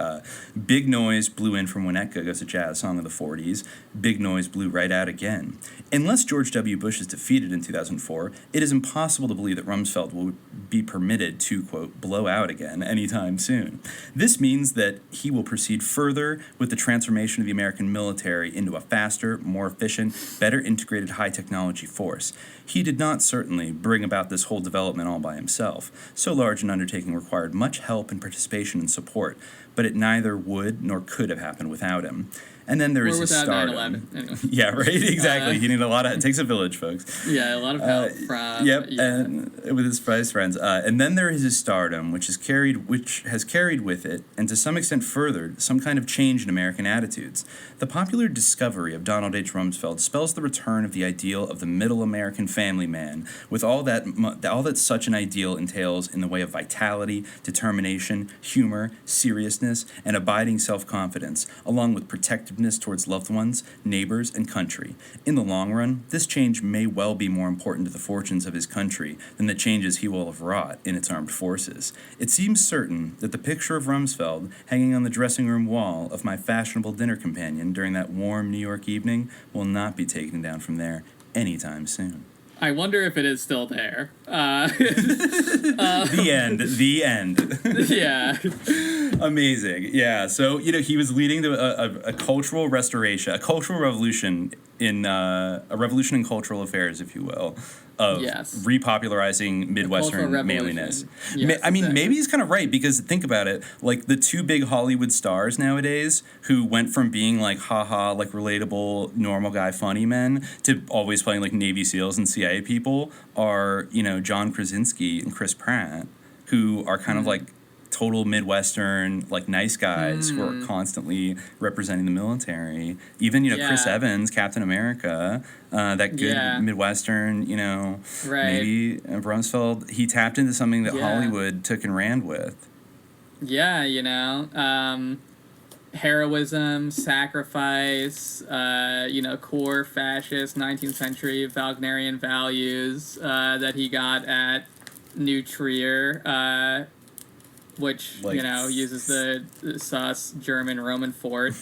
Big Noise blew in from Winnetka, goes a jazz song of the 40s. Big Noise blew right out again. Unless George W. Bush is defeated in 2004, it is impossible to believe that Rumsfeld will be permitted to, quote, blow out again anytime soon. This means that he will proceed further with the transformation of the American military into a faster, more efficient, better integrated high-technology force. He did not certainly bring about this whole development all by himself. So large an undertaking required much help and participation and support, but it neither would nor could have happened without him. And then there is his stardom. Anyway. Yeah, right, exactly. He needed it takes a village, folks. Yeah, a lot of help from... and with his friends. And then there is his stardom, which has carried with it, and to some extent furthered, some kind of change in American attitudes. The popular discovery of Donald H. Rumsfeld spells the return of the ideal of the middle American family man, with all that such an ideal entails in the way of vitality, determination, humor, seriousness, and abiding self-confidence, along with protectiveness towards loved ones, neighbors, and country. In the long run, this change may well be more important to the fortunes of his country than the changes he will have wrought in its armed forces. It seems certain that the picture of Rumsfeld hanging on the dressing room wall of my fashionable dinner companion during that warm New York evening will not be taken down from there anytime soon. I wonder if it is still there. The end. Yeah. Amazing. Yeah. So, he was leading a cultural restoration, a cultural revolution a revolution in cultural affairs, if you will, of repopularizing Midwestern manliness. Yes, maybe he's kind of right, because think about it, the two big Hollywood stars nowadays who went from being relatable, normal guy, funny men to always playing Navy SEALs and CIA people are, John Krasinski and Chris Pratt, who are kind of total Midwestern, nice guys who are constantly representing the military. Even, Chris Evans, Captain America, that good Midwestern, maybe Rumsfeld, he tapped into something that Hollywood took and ran with. Yeah, heroism, sacrifice, core fascist 19th century Wagnerian values that he got at New Trier, which, uses the sus German Roman fort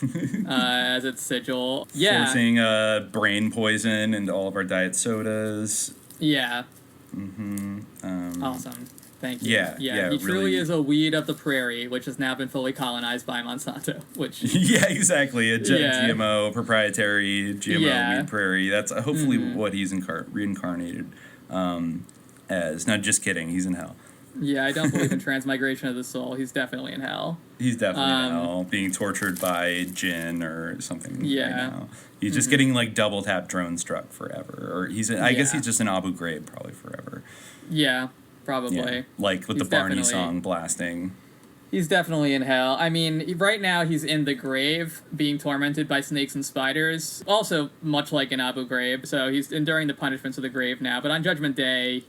as its sigil. Yeah. Forcing brain poison into all of our diet sodas. Yeah. Mm-hmm. Awesome. Thank you. Yeah. He truly is a weed of the prairie, which has now been fully colonized by Monsanto. Which yeah, exactly. GMO, proprietary GMO weed prairie. That's hopefully what he's reincarnated as. No, just kidding. He's in hell. Yeah, I don't believe in transmigration of the soul. He's definitely in hell. He's definitely in hell, being tortured by Jinn or something. Yeah. Right now. He's just getting double tap drone struck forever. Or I guess he's just in Abu Ghraib probably forever. Yeah. Probably. Yeah, with the Barney song blasting. He's definitely in hell. I mean, right now he's in the grave, being tormented by snakes and spiders. Also, much like in Abu Ghraib, so he's enduring the punishments of the grave now. But on Judgment Day,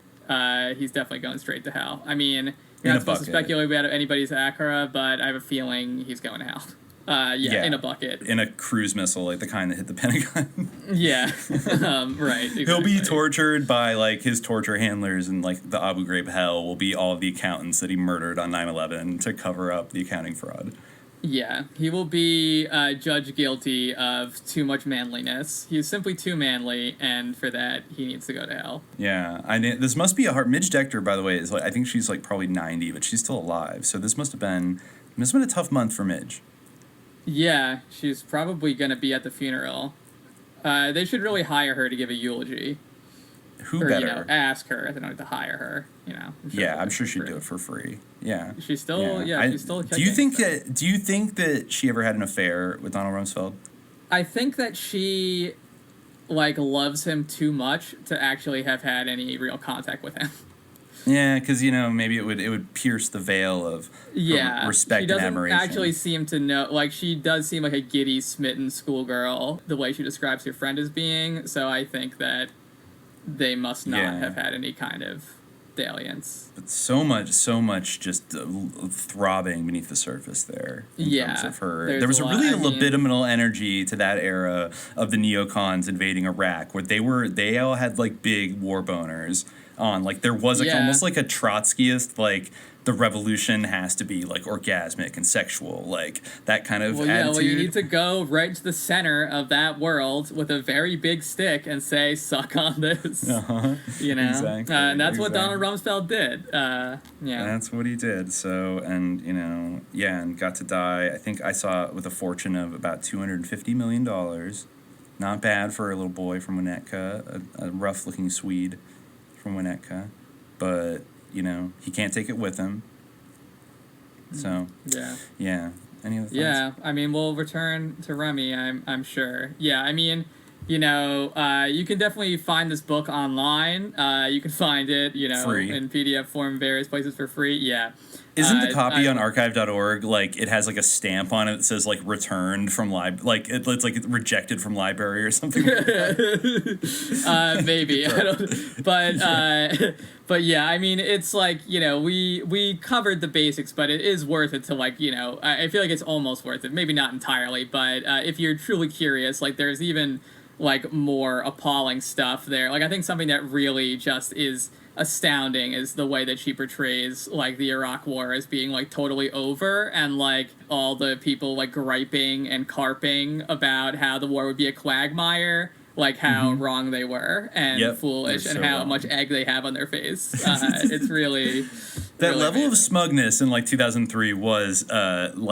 he's definitely going straight to hell. I mean, you're not supposed to speculate about anybody's Akira, but I have a feeling he's going to hell. In a bucket. In a cruise missile, like the kind that hit the Pentagon. Yeah. Right. Exactly. He'll be tortured by, his torture handlers, and, the Abu Ghraib hell will be all of the accountants that he murdered on 9/11 to cover up the accounting fraud. Yeah. He will be judged guilty of too much manliness. He's simply too manly, and for that, he needs to go to hell. Yeah. This must be a hard... Midge Decter, by the way, is, I think she's, probably 90, but she's still alive. So this must have been a tough month for Midge. Yeah, she's probably going to be at the funeral. They should really hire her to give a eulogy. Who better? Ask her. They don't have to hire her. I'm sure she'd do it for free. Yeah. She's still. Yeah, she's still. Do you think that she ever had an affair with Donald Rumsfeld? I think that she, loves him too much to actually have had any real contact with him. Yeah, because maybe it would pierce the veil of respect and admiration. She doesn't actually seem to know. She does seem like a giddy, smitten schoolgirl the way she describes her friend as being. So I think that they must not have had any kind of dalliance. But so much just throbbing beneath the surface there. In terms of her, there was a really libidinal energy to that era of the neocons invading Iraq, where they all had big war boners. On there was almost a Trotskyist the revolution has to be orgasmic and sexual that kind of attitude. You need to go right to the center of that world with a very big stick and say suck on this. Exactly. And that's what Donald Rumsfeld did. That's what he did. So and got to die. I think I saw it with a fortune of about $250 million. Not bad for a little boy from Winnetka, a rough looking Swede from Winnetka, but he can't take it with him. So yeah. Any other thoughts? Yeah, I mean, we'll return to Rummy. I'm sure. Yeah, I mean, you can definitely find this book online. You can find it, free. In PDF form, various places for free. Yeah. Isn't the copy on archive.org it has a stamp on it that says returned from it's rejected from library or something? Maybe. I don't. But yeah, I mean, it's we covered the basics, but it is worth it to I feel like it's almost worth it. Maybe not entirely, but if you're truly curious, there's even more appalling stuff there. I think something that really just is astounding is the way that she portrays the Iraq War as being totally over, and all the people griping and carping about how the war would be a quagmire, how wrong they were and foolish, and how much egg they have on their face. It's really that really level amazing. Of smugness in 2003 was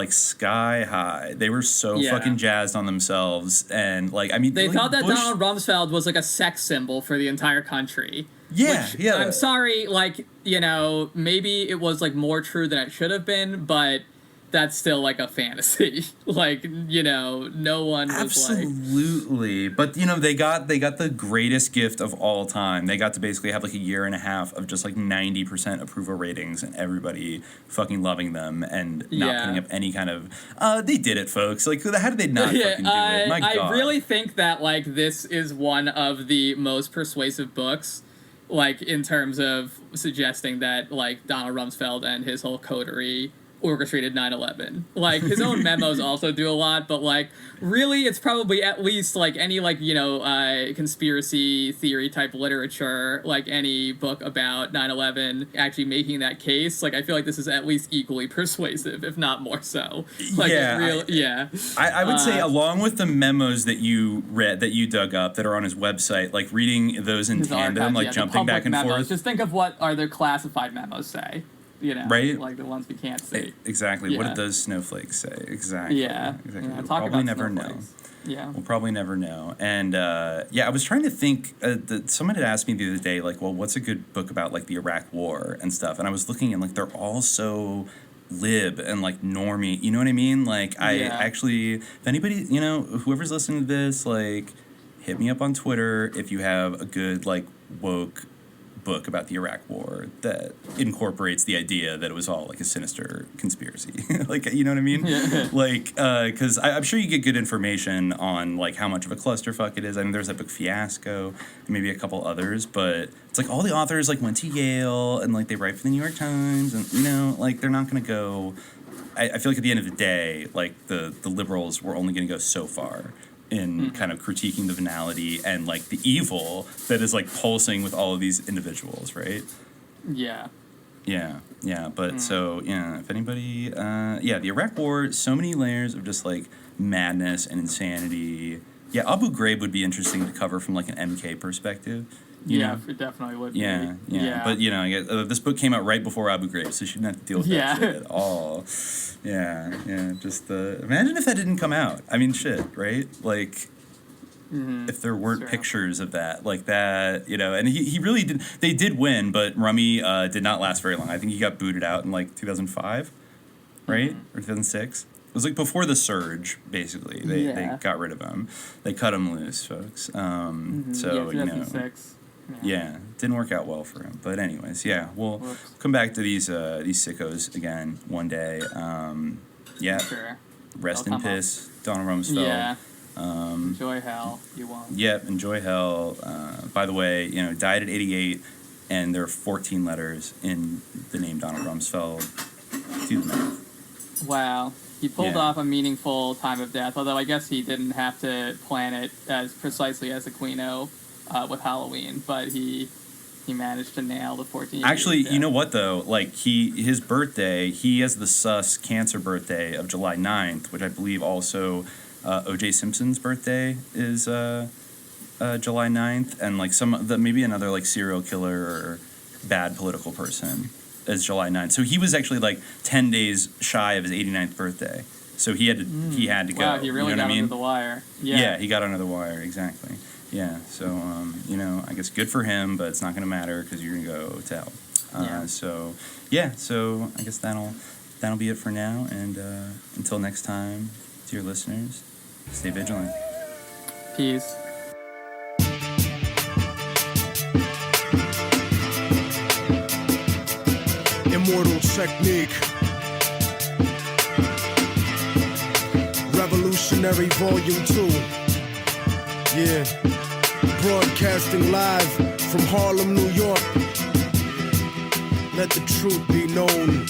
sky high. They were so fucking jazzed on themselves, and they thought that Donald Rumsfeld was a sex symbol for the entire country. Yeah, which, I'm sorry, maybe it was more true than it should have been, but that's still a fantasy. No one was absolutely. But they got the greatest gift of all time. They got to basically have a year and a half of just 90% approval ratings and everybody fucking loving them and not putting up any kind of they did it, folks. How did they not fucking do it? My God. I really think that this is one of the most persuasive books. In terms of suggesting that Donald Rumsfeld and his whole coterie orchestrated 9/11. Like, his own memos also do a lot, but, like, really, it's probably at least, like, any, like, you know, conspiracy theory type literature, like any book about 9/11 actually making that case. Like, I feel like this is at least equally persuasive, if not more so. Like, I would say, along with the memos that you read, that you dug up, that are on his website, like, reading those in tandem, like, jumping back and memos. forth. Just think of what are the classified memos say. You know, right? Like the ones we can't see. Exactly. What did those snowflakes say? Exactly. Yeah. Exactly. Yeah, we'll probably never know. Yeah. We'll probably never know. And I was trying to think. Someone had asked me the other day, like, well, what's a good book about, like, the Iraq War and stuff? And I was looking, and, like, they're all so lib and, like, normie. You know what I mean? Like, I actually, if anybody, you know, whoever's listening to this, like, hit me up on Twitter if you have a good, like, woke book about the Iraq War that incorporates the idea that it was all, like, a sinister conspiracy. Like, you know what I mean? Yeah. Like, because I'm sure you get good information on, like, how much of a clusterfuck it is. I mean, there's that book Fiasco, and maybe a couple others, but it's like all the authors, like, went to Yale, and, like, they write for the New York Times, and, you know, like, they're not going to go... I feel like at the end of the day, like, the liberals were only going to go so far in kind of critiquing the venality and, like, the evil that is, like, pulsing with all of these individuals, right? Yeah. Yeah, but so, yeah, if anybody, the Iraq War, so many layers of just, like, madness and insanity. Yeah, Abu Ghraib would be interesting to cover from, like, an MK perspective. You know? It definitely would be. Yeah. But, you know, I guess, this book came out right before Abu Ghraib, so you shouldn't have to deal with that shit at all. Yeah, just, imagine if that didn't come out. I mean, shit, right? Like, if there weren't pictures of that, like that, you know, and he really did, they did win, but Rummy did not last very long. I think he got booted out in, like, 2005, right? Or 2006. It was, like, before the surge, basically. They got rid of him. They cut him loose, folks. So, you know. Yeah, didn't work out well for him. But anyways, we'll come back to these sickos again one day. Rest in piss, Donald Rumsfeld. Yeah. Enjoy hell. You won't. Yep, enjoy hell. By the way, you know, died at 88, and there are 14 letters in the name Donald Rumsfeld. Do the math. Wow. He pulled off a meaningful time of death, although I guess he didn't have to plan it as precisely as Aquino with Halloween, but he managed to nail the 14 years. Actually, you know what, though? Like, his birthday, he has the sus cancer birthday of July 9th, which I believe also O.J. Simpson's birthday is July 9th, and, like, maybe another, like, serial killer or bad political person is July 9th. So he was actually, like, 10 days shy of his 89th birthday. So he had to go. Wow, he really got under the wire. Yeah, he got under the wire, exactly. Yeah, so, you know, I guess good for him, but it's not going to matter because you're going to go to hell. So I guess that'll be it for now. And until next time, dear listeners, stay vigilant. Peace. Immortal Technique. Revolutionary Volume 2. Yeah. Broadcasting live from Harlem, New York. Let the truth be known.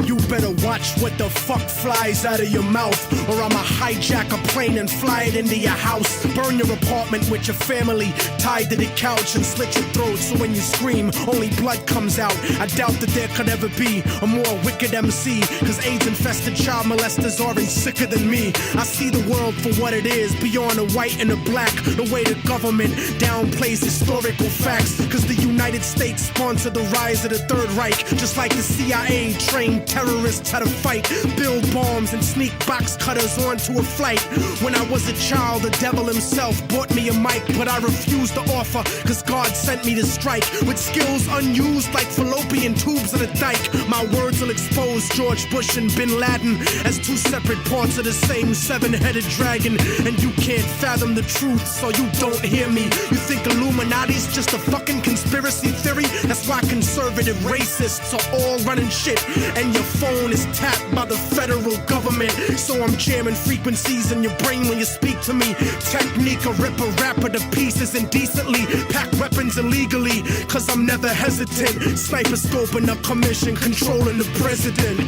You better watch what the fuck flies out of your mouth, or I'ma hijack a plane and fly it into your house. Burn your apartment with your family tied to the couch and slit your throat so when you scream, only blood comes out. I doubt that there could ever be a more wicked MC, cause AIDS-infested child molesters aren't sicker than me. I see the world for what it is, beyond the white and the black. The way the government downplays historical facts, cause the United States sponsored the rise of the Third Reich, just like the CIA trained terrorists how to fight, build bombs and sneak box cutters onto a flight. When I was a child, the devil himself bought me a mic, but I refused to offer, cause God sent me to strike with skills unused like fallopian tubes in a dike. My words will expose George Bush and Bin Laden as two separate parts of the same seven-headed dragon, and you can't fathom the truth, so you don't hear me. You think Illuminati's just a fucking conspiracy theory? That's why conservative racists are all running shit, and your phone is tapped by the federal government. So I'm jamming frequencies in your brain when you speak to me. Technique, a rip a rapper to pieces indecently. Pack weapons illegally, cause I'm never hesitant. Sniper scoping up commission, controlling the president.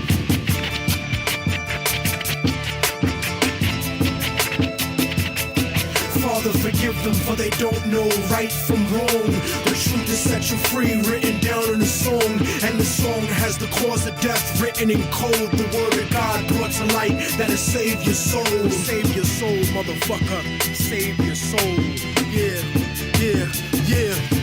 Father, forgive them, for they don't know right from wrong. The truth is set you free, written down in a song. And the song has the cause of death written in code. The word of God brought to light that'll save your soul. Save your soul, motherfucker. Save your soul. Yeah, yeah, yeah.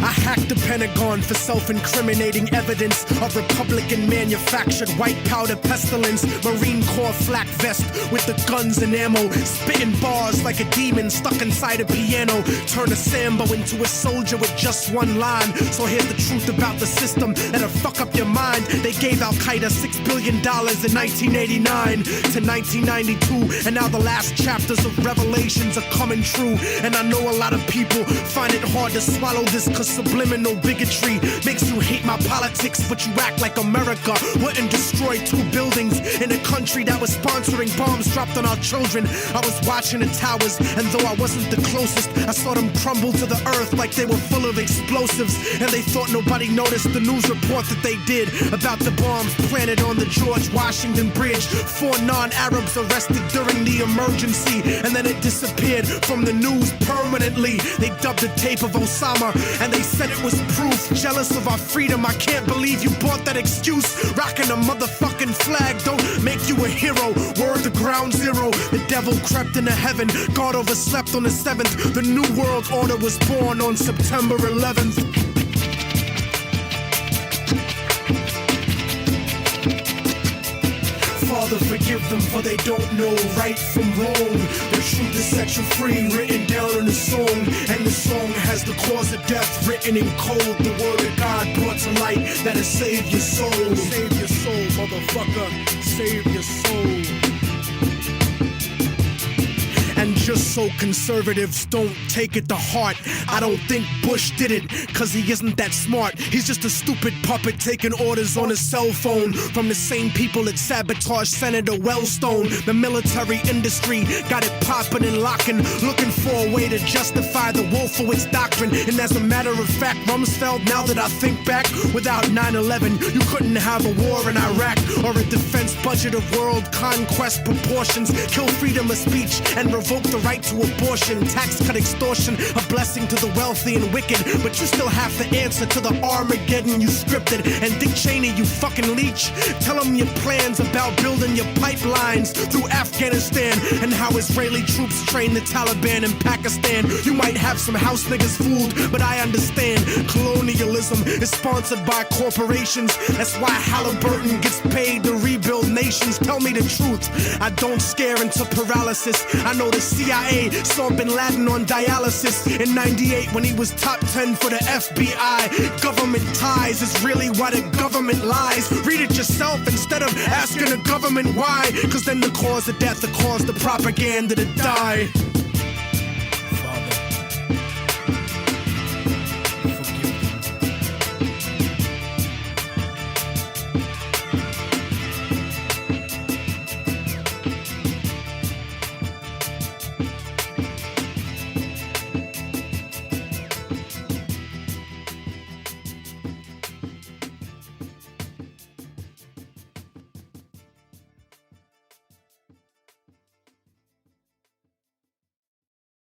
I hacked the Pentagon for self-incriminating evidence of Republican-manufactured white powder pestilence. Marine Corps flak vest with the guns and ammo. Spitting bars like a demon stuck inside a piano. Turn a Sambo into a soldier with just one line. So here's the truth about the system that'll fuck up your mind. They gave Al-Qaeda $6 billion in 1989 to 1992. And now the last chapters of Revelations are coming true. And I know a lot of people find it hard to swallow this, cause subliminal bigotry makes you hate my politics, but you act like America wouldn't destroy 2 buildings in a country that was sponsoring bombs dropped on our children. I was watching the towers, and though I wasn't the closest, I saw them crumble to the earth like they were full of explosives. And they thought nobody noticed the news report that they did about the bombs planted on the George Washington Bridge. 4 non-Arabs arrested during the emergency, and then it disappeared from the news permanently. They dubbed the tape of Osama, and they said it was proof. Jealous of our freedom, I can't believe you bought that excuse. Rocking a motherfucking flag don't make you a hero. Word to ground zero. The devil crept into heaven. God overslept on the 7th. The new world order was born on September 11th. Father, forgive them, for they don't know right from wrong. The truth is set you free, written down in a song. And the song has the cause of death written in code. The word of God brought to light that'll save your soul. Save your soul, motherfucker. Save your soul. And just so conservatives don't take it to heart, I don't think Bush did it, cause he isn't that smart. He's just a stupid puppet taking orders on his cell phone from the same people that sabotaged Senator Wellstone. The military industry got it popping and locking, looking for a way to justify the Wolfowitz doctrine. And as a matter of fact, Rumsfeld, now that I think back, without 9/11, you couldn't have a war in Iraq or a defense budget of world conquest proportions. Kill freedom of speech and revoke the right to abortion, tax cut extortion, a blessing to the wealthy and wicked. But you still have to answer to the Armageddon you scripted. And Dick Cheney, you fucking leech, tell him your plans about building your pipelines through Afghanistan and how Israeli troops train the Taliban in Pakistan. You might have some house niggas fooled, but I understand colonialism is sponsored by corporations. That's why Halliburton gets paid to rebuild nations. Tell me the truth, I don't scare into paralysis. I know the CIA saw Bin Laden on dialysis in 98 when he was top 10 for the FBI. Government ties is really why the government lies. Read it yourself instead of asking the government why, cause then the cause of death will cause the propaganda to die.